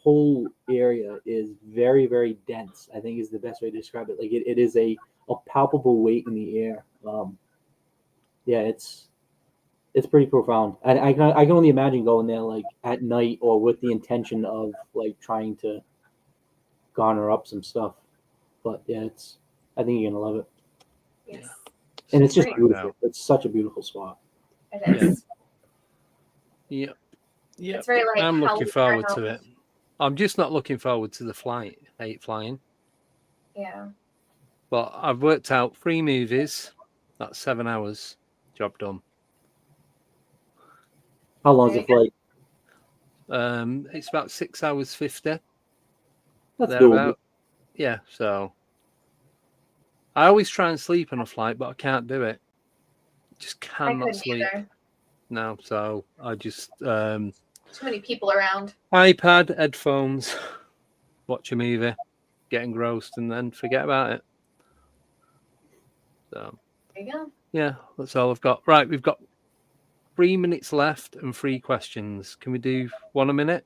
Speaker 2: whole area is very, very dense. I think is the best way to describe it. Like it is a palpable weight in the air. Yeah, it's pretty profound. I can only imagine going there like at night or with the intention of like trying to garner up some stuff. But yeah, I think you're gonna love it.
Speaker 3: Yes.
Speaker 2: And it's just
Speaker 3: Great.
Speaker 2: beautiful. It's such a beautiful spot.
Speaker 3: It is.
Speaker 1: Yeah.
Speaker 3: It's very like
Speaker 1: I'm looking
Speaker 3: Halloween
Speaker 1: forward
Speaker 3: out.
Speaker 1: to it. I'm just not looking forward to the flight. I hate flying.
Speaker 3: Yeah.
Speaker 1: But I've worked out 3 movies. That's 7 hours. Job done.
Speaker 2: How long is the flight?
Speaker 1: It's about 6 hours 50.
Speaker 2: That's doable.
Speaker 1: Thereabout. Yeah, so I always try and sleep on a flight, but I can't do it. Just
Speaker 3: I
Speaker 1: cannot
Speaker 3: couldn't
Speaker 1: sleep.
Speaker 3: either.
Speaker 1: No, so I just
Speaker 3: Too many people around.
Speaker 1: iPad, headphones, watch a movie, get engrossed, and then forget about it. So
Speaker 3: There you go.
Speaker 1: yeah, that's all I've got. Right, we've got 3 minutes left and 3 questions. Can we do 1 a minute?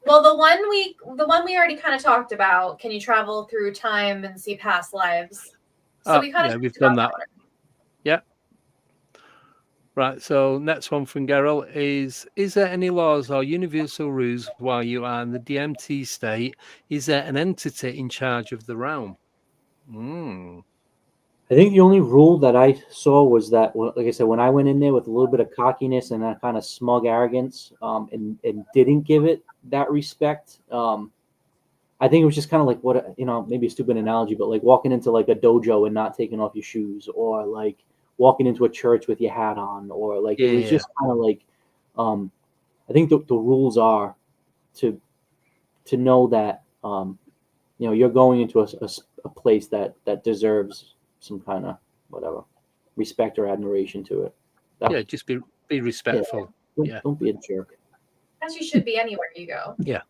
Speaker 3: Well, the one we already kind of talked about. Can you travel through time and see past lives? So we kind of
Speaker 1: we've done that. Yeah. Right, so next one from Gerald is there any laws or universal rules while you are in the DMT state? Is there an entity in charge of the realm?
Speaker 2: I think the only rule that I saw was that, like I said, when I went in there with a little bit of cockiness and that kind of smug arrogance, and didn't give it that respect, I think it was just kind of like what, maybe a stupid analogy, but like walking into like a dojo and not taking off your shoes, or like walking into a church with your hat on, or like it was just kind of like, I think the rules are to know that you're going into a place that deserves some kind of whatever respect or admiration to it.
Speaker 1: Just be respectful.
Speaker 2: Don't be a jerk.
Speaker 3: As you should be anywhere you go.
Speaker 1: Yeah,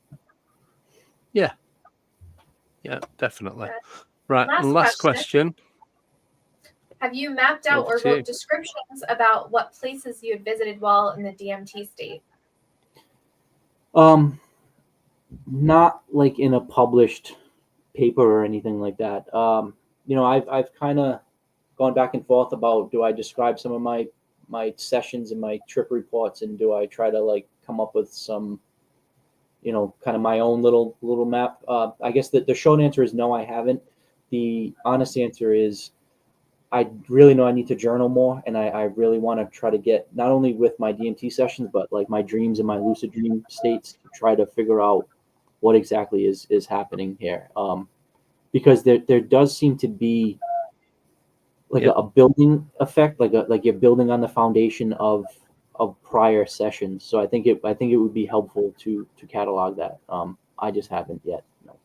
Speaker 1: definitely. Right, and last
Speaker 3: Last
Speaker 1: question.
Speaker 3: Have you mapped out
Speaker 1: Over
Speaker 3: or
Speaker 1: to you.
Speaker 3: wrote descriptions about what places you had visited while in the DMT state?
Speaker 2: Not like in a published paper or anything like that. I've kind of gone back and forth about, do I describe some of my sessions and my trip reports, and do I try to like come up with some, kind of my own little map? I guess the short answer is no, I haven't. The honest answer is I really know I need to journal more, and I really want to try to get not only with my DMT sessions, but like my dreams and my lucid dream states, to try to figure out what exactly is happening here. Because there does seem to be like a building effect, like you're building on the foundation of prior sessions. So I think it would be helpful to catalog that. I just haven't yet. No.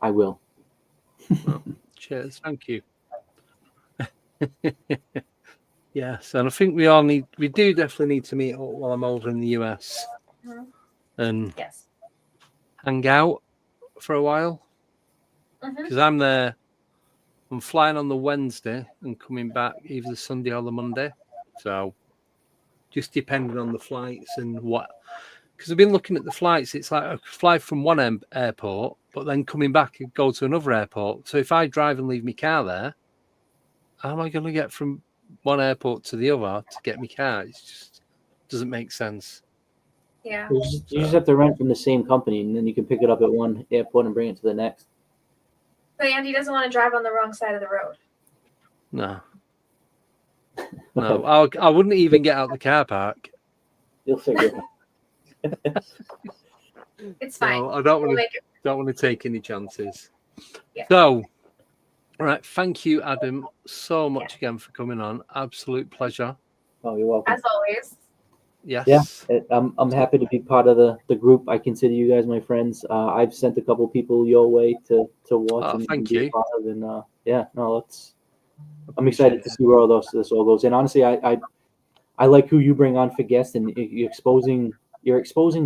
Speaker 2: I will.
Speaker 1: Well, cheers, thank you. Yes, and I think we do definitely need to meet up while I'm over in the US and
Speaker 3: Yes.
Speaker 1: hang out for a while, because I'm flying on the Wednesday and coming back either the Sunday or the Monday, so just depending on the flights and what, because I've been looking at the flights. It's like I fly from one airport, but then coming back and go to another airport. So if I drive and leave my car there, how am I going to get from one airport to the other to get my car? It just doesn't make sense.
Speaker 3: Yeah.
Speaker 2: You just have to rent from the same company, and then you can pick it up at one airport and bring it to the next.
Speaker 3: But Andy doesn't want to drive on the wrong side of the road.
Speaker 1: No. No, I wouldn't even get out the car park.
Speaker 2: You'll figure it out.
Speaker 3: It's fine.
Speaker 1: So I don't
Speaker 3: We'll
Speaker 1: want
Speaker 3: make it.
Speaker 1: to take any chances.
Speaker 3: Yeah.
Speaker 1: So, all right, thank you, Adam, so much again for coming on. Absolute pleasure.
Speaker 2: Oh, you're welcome.
Speaker 3: As always.
Speaker 1: Yes.
Speaker 2: Yeah, I'm happy to be part of the group. I consider you guys my friends. I've sent a couple people your way to watch and
Speaker 1: thank
Speaker 2: be
Speaker 1: you.
Speaker 2: a part of, and I'm
Speaker 1: Appreciate
Speaker 2: excited to see where all this all goes. And honestly, I like who you bring on for guests, and you're exposing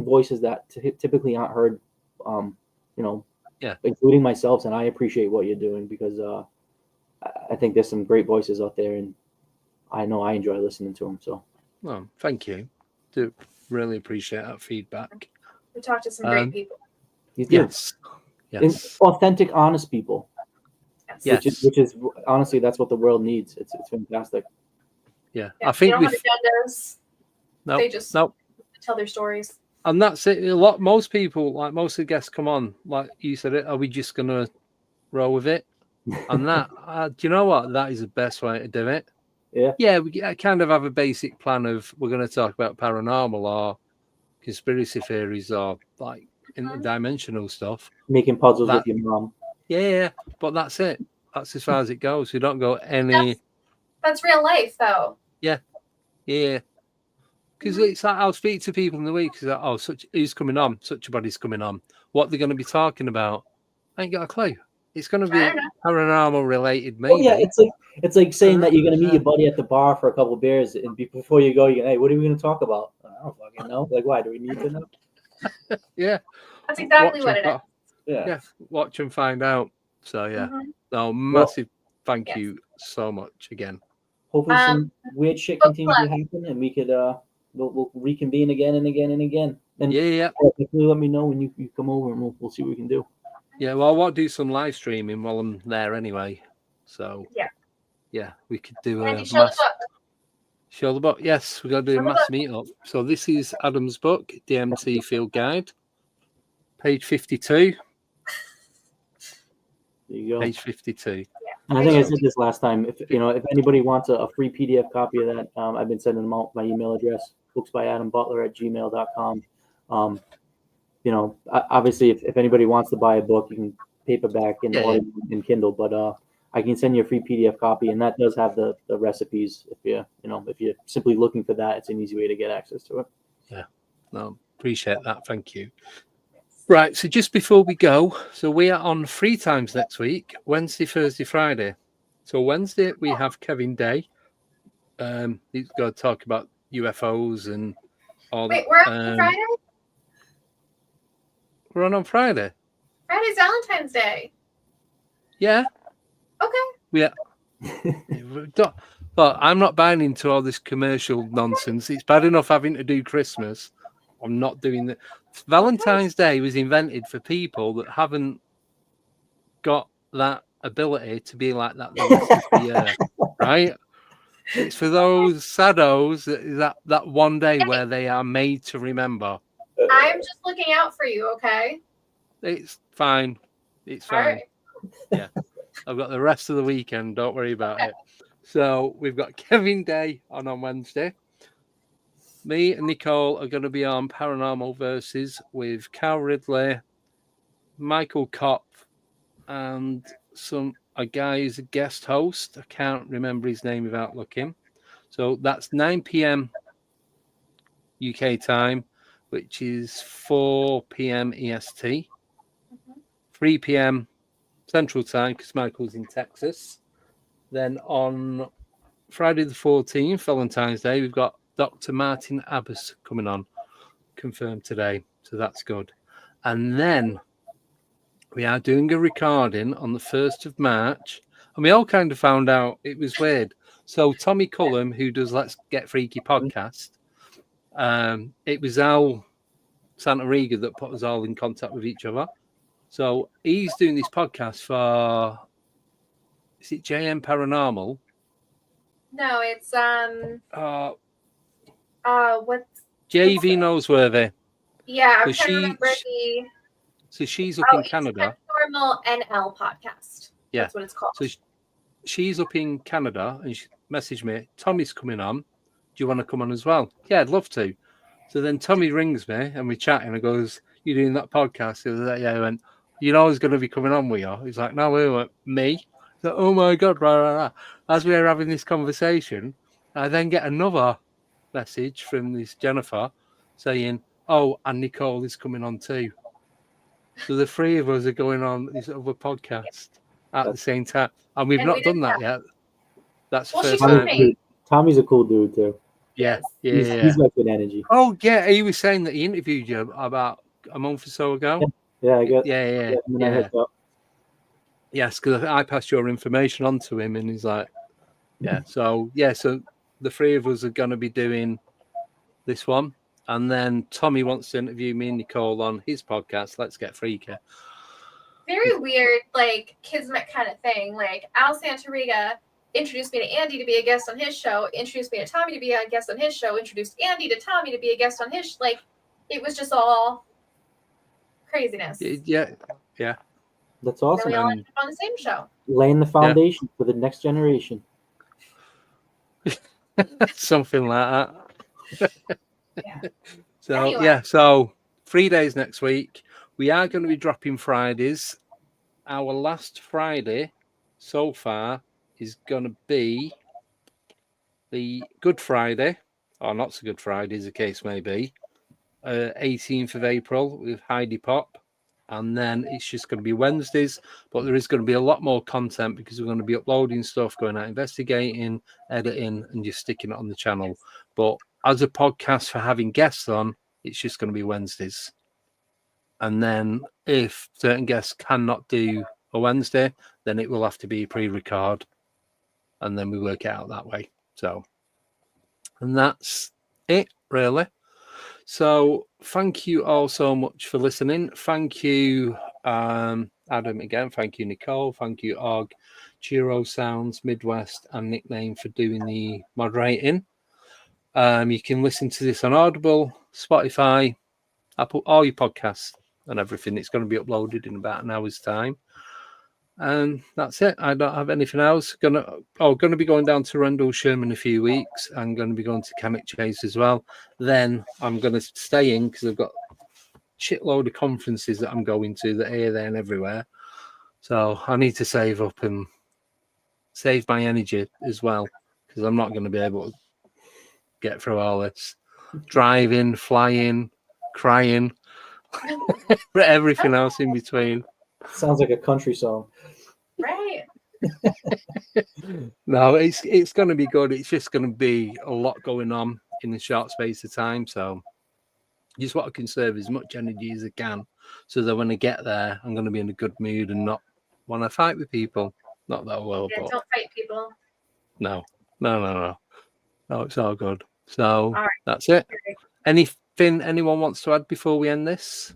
Speaker 2: voices that typically aren't heard. Including myself, and I appreciate what you're doing because I think there's some great voices out there, and I know I enjoy listening to them. So,
Speaker 1: well, thank you. Do really appreciate that feedback.
Speaker 3: We talked to some great people.
Speaker 2: you did.
Speaker 1: Yes.
Speaker 2: And
Speaker 1: Yes.
Speaker 2: authentic, honest people.
Speaker 3: Yes.
Speaker 1: Yes.
Speaker 2: Which is honestly that's what the world needs. It's fantastic.
Speaker 1: Yeah.
Speaker 3: Yeah,
Speaker 1: I think
Speaker 3: they don't have agendas. They just
Speaker 1: Nope.
Speaker 3: tell their stories.
Speaker 1: And that's it. Most people, like most of the guests, come on, like you said, are we just gonna roll with it? And that, do you know what? That is the best way to do it.
Speaker 2: Yeah.
Speaker 1: Yeah, we kind of have a basic plan of we're going to talk about paranormal or conspiracy theories or like interdimensional stuff.
Speaker 2: Making puzzles with your mom.
Speaker 1: Yeah, but that's it. That's as far as it goes. We don't go any.
Speaker 3: That's real life, though.
Speaker 1: Yeah. Because it's like I'll speak to people in the week. Like, who's coming on? Such a body's coming on. What they're going to be talking about? I ain't got a clue. It's going to be paranormal related, maybe.
Speaker 2: Oh, yeah, it's like saying that you're going to meet your buddy at the bar for a couple of beers, and before you go, hey, what are we going to talk about? I don't fucking know. Like, why do we need to know?
Speaker 1: Yeah,
Speaker 3: that's exactly what it is.
Speaker 2: Yeah,
Speaker 1: watch and find out. So no, massive thank you so much again.
Speaker 2: Hopefully, some weird shit continues to happen, and we could we'll reconvene again and again and again. And definitely let me know when you come over, and we'll see what we can do.
Speaker 1: Yeah, well, I want to do some live streaming while I'm there anyway. So yeah, we could do a show the book. Yes, we're going to do a mass meetup. So this is Adam's book, DMT Field Guide, page 52.
Speaker 2: There you go.
Speaker 1: Page 52.
Speaker 3: Yeah.
Speaker 2: And I think I said this last time. If anybody wants a free PDF copy of that, I've been sending them out. My email address, booksbyadambutler@gmail.com. Obviously, if anybody wants to buy a book, you can paperback and order in Kindle. But I can send you a free PDF copy, and that does have the recipes. If you're simply looking for that, it's an easy way to get access to it.
Speaker 1: Yeah, no, appreciate that. Thank you. Right, so just before we go, so we are on 3 times next week: Wednesday, Thursday, Friday. So Wednesday we have Kevin Day. He's going to talk about UFOs and all that.
Speaker 3: Wait, we're on Friday?
Speaker 1: We're on Friday.
Speaker 3: Friday's Valentine's Day.
Speaker 1: Yeah.
Speaker 3: Okay.
Speaker 1: Yeah. But I'm not buying into all this commercial nonsense. It's bad enough having to do Christmas. I'm not doing that. Valentine's Day was invented for people that haven't got that ability to be like that the rest of the year, right? It's for those saddos that one day where they are made to remember.
Speaker 3: I'm just looking out for you, okay?
Speaker 1: It's fine. It's fine.
Speaker 3: All right.
Speaker 1: Yeah. I've got the rest of the weekend. Don't worry about it. So we've got Kevin Day on Wednesday. Me and Nicole are going to be on Paranormal Verses with Cal Ridley, Michael Kopp, and a guy who's a guest host. I can't remember his name without looking. So that's 9 p.m. UK time, which is 4 p.m. EST, 3 p.m. Central Time because Michael's in Texas. Then on Friday the 14th, Valentine's Day, we've got Dr. Martin Abbas coming on, confirmed today. So that's good. And then we are doing a recording on the 1st of March. And we all kind of found out it was weird. So Tommy Cullum, who does Let's Get Freaky podcast, it was Al Santariga that put us all in contact with each other. So he's doing this podcast for, is it JM Paranormal?
Speaker 3: No, it's what's
Speaker 1: JV Noseworthy.
Speaker 3: Yeah, I'm
Speaker 1: so
Speaker 3: trying to remember the.
Speaker 1: So she's up in Canada.
Speaker 3: Normal NL podcast.
Speaker 1: Yeah,
Speaker 3: That's what it's called.
Speaker 1: So she's up in Canada, and messaged me, Tommy's coming on. Do you want to come on as well? Yeah, I'd love to. So then Tommy rings me and we're chatting and goes, you doing that podcast? I was like, yeah. I went, you know, I was going to be coming on with you. He's like, no, we went, me? He's like, oh my God, rah, rah, rah. As we were having this conversation, I then get another message from this Jennifer saying, oh, and Nicole is coming on too. So the three of us are going on this other podcast at the same time. And we've not done that yet. That's the first time.
Speaker 2: Tommy's a cool dude too.
Speaker 1: Yeah.
Speaker 2: He's got good energy.
Speaker 1: Oh yeah, he was saying that he interviewed you about a month or so ago.
Speaker 2: Yeah, I got.
Speaker 1: Yeah. Yes, because I passed your information on to him, and he's like, yeah. So the three of us are going to be doing this one, and then Tommy wants to interview me and Nicole on his podcast. Let's Get Freaky.
Speaker 3: Very weird, like kismet kind of thing. Like Al Santoriga introduced me to Andy to be a guest on his show, introduced me to Tommy to be a guest on his show, introduced Andy to Tommy to be a guest on his like it was just all craziness.
Speaker 1: Yeah.
Speaker 2: That's awesome.
Speaker 3: And we all ended up on the same show.
Speaker 2: Laying the foundation for the next generation.
Speaker 1: Something like that.
Speaker 3: Yeah.
Speaker 1: So 3 days next week. We are going to be dropping Fridays. Our last Friday so far is going to be the Good Friday, or not so Good Friday, as the case may be, 18th of April with Heidi Pop. And then it's just going to be Wednesdays, but there is going to be a lot more content because we're going to be uploading stuff, going out investigating, editing, and just sticking it on the channel. But as a podcast for having guests on, it's just going to be Wednesdays. And then if certain guests cannot do a Wednesday, then it will have to be pre-record. And then we work it out that way. So, and that's it, really. So thank you all so much for listening. Thank you, Adam, again. Thank you, Nicole. Thank you, Og, Chiro Sounds, Midwest, and Nickname for doing the moderating. You can listen to this on Audible, Spotify, Apple, all your podcasts and everything. It's going to be uploaded in about an hour's time. And that's it. I don't have anything else. Going to be going down to Rendlesham in a few weeks. I'm going to be going to Chemic Chase as well. Then I'm going to stay in because I've got a shitload of conferences that I'm going to that are here, there, and everywhere. So I need to save up and save my energy as well because I'm not going to be able to get through all this driving, flying, crying, everything else in between.
Speaker 2: Sounds like a country song.
Speaker 3: Right.
Speaker 1: No, it's going to be good. It's just going to be a lot going on in a short space of time. So just want to conserve as much energy as I can so that when I get there, I'm going to be in a good mood and not want to fight with people. Not that I will, but
Speaker 3: Don't fight people.
Speaker 1: No, it's all good. So
Speaker 3: all right.
Speaker 1: That's it. Anything anyone wants to add before we end this?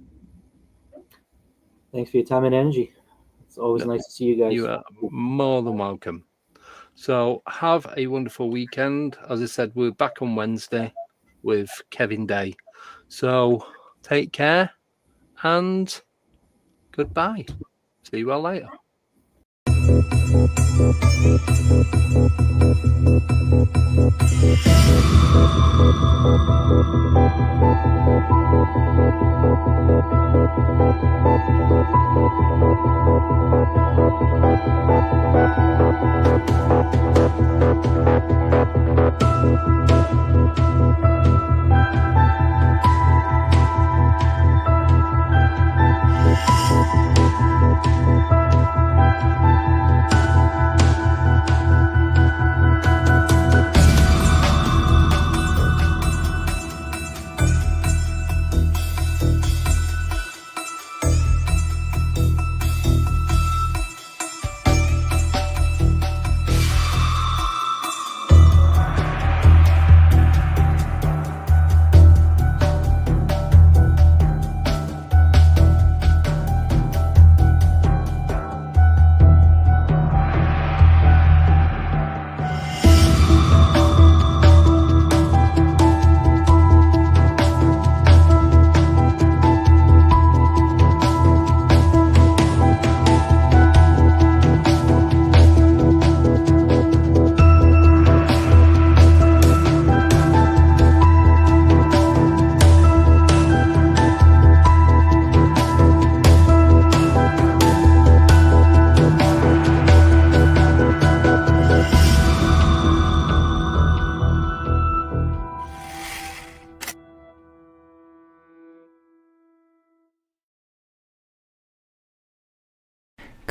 Speaker 2: Thanks for your time and energy. It's always nice to see you guys.
Speaker 1: You are more than welcome. So have a wonderful weekend. As I said, we're back on Wednesday with Kevin Day. So take care and goodbye. See you all later.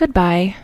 Speaker 4: Goodbye.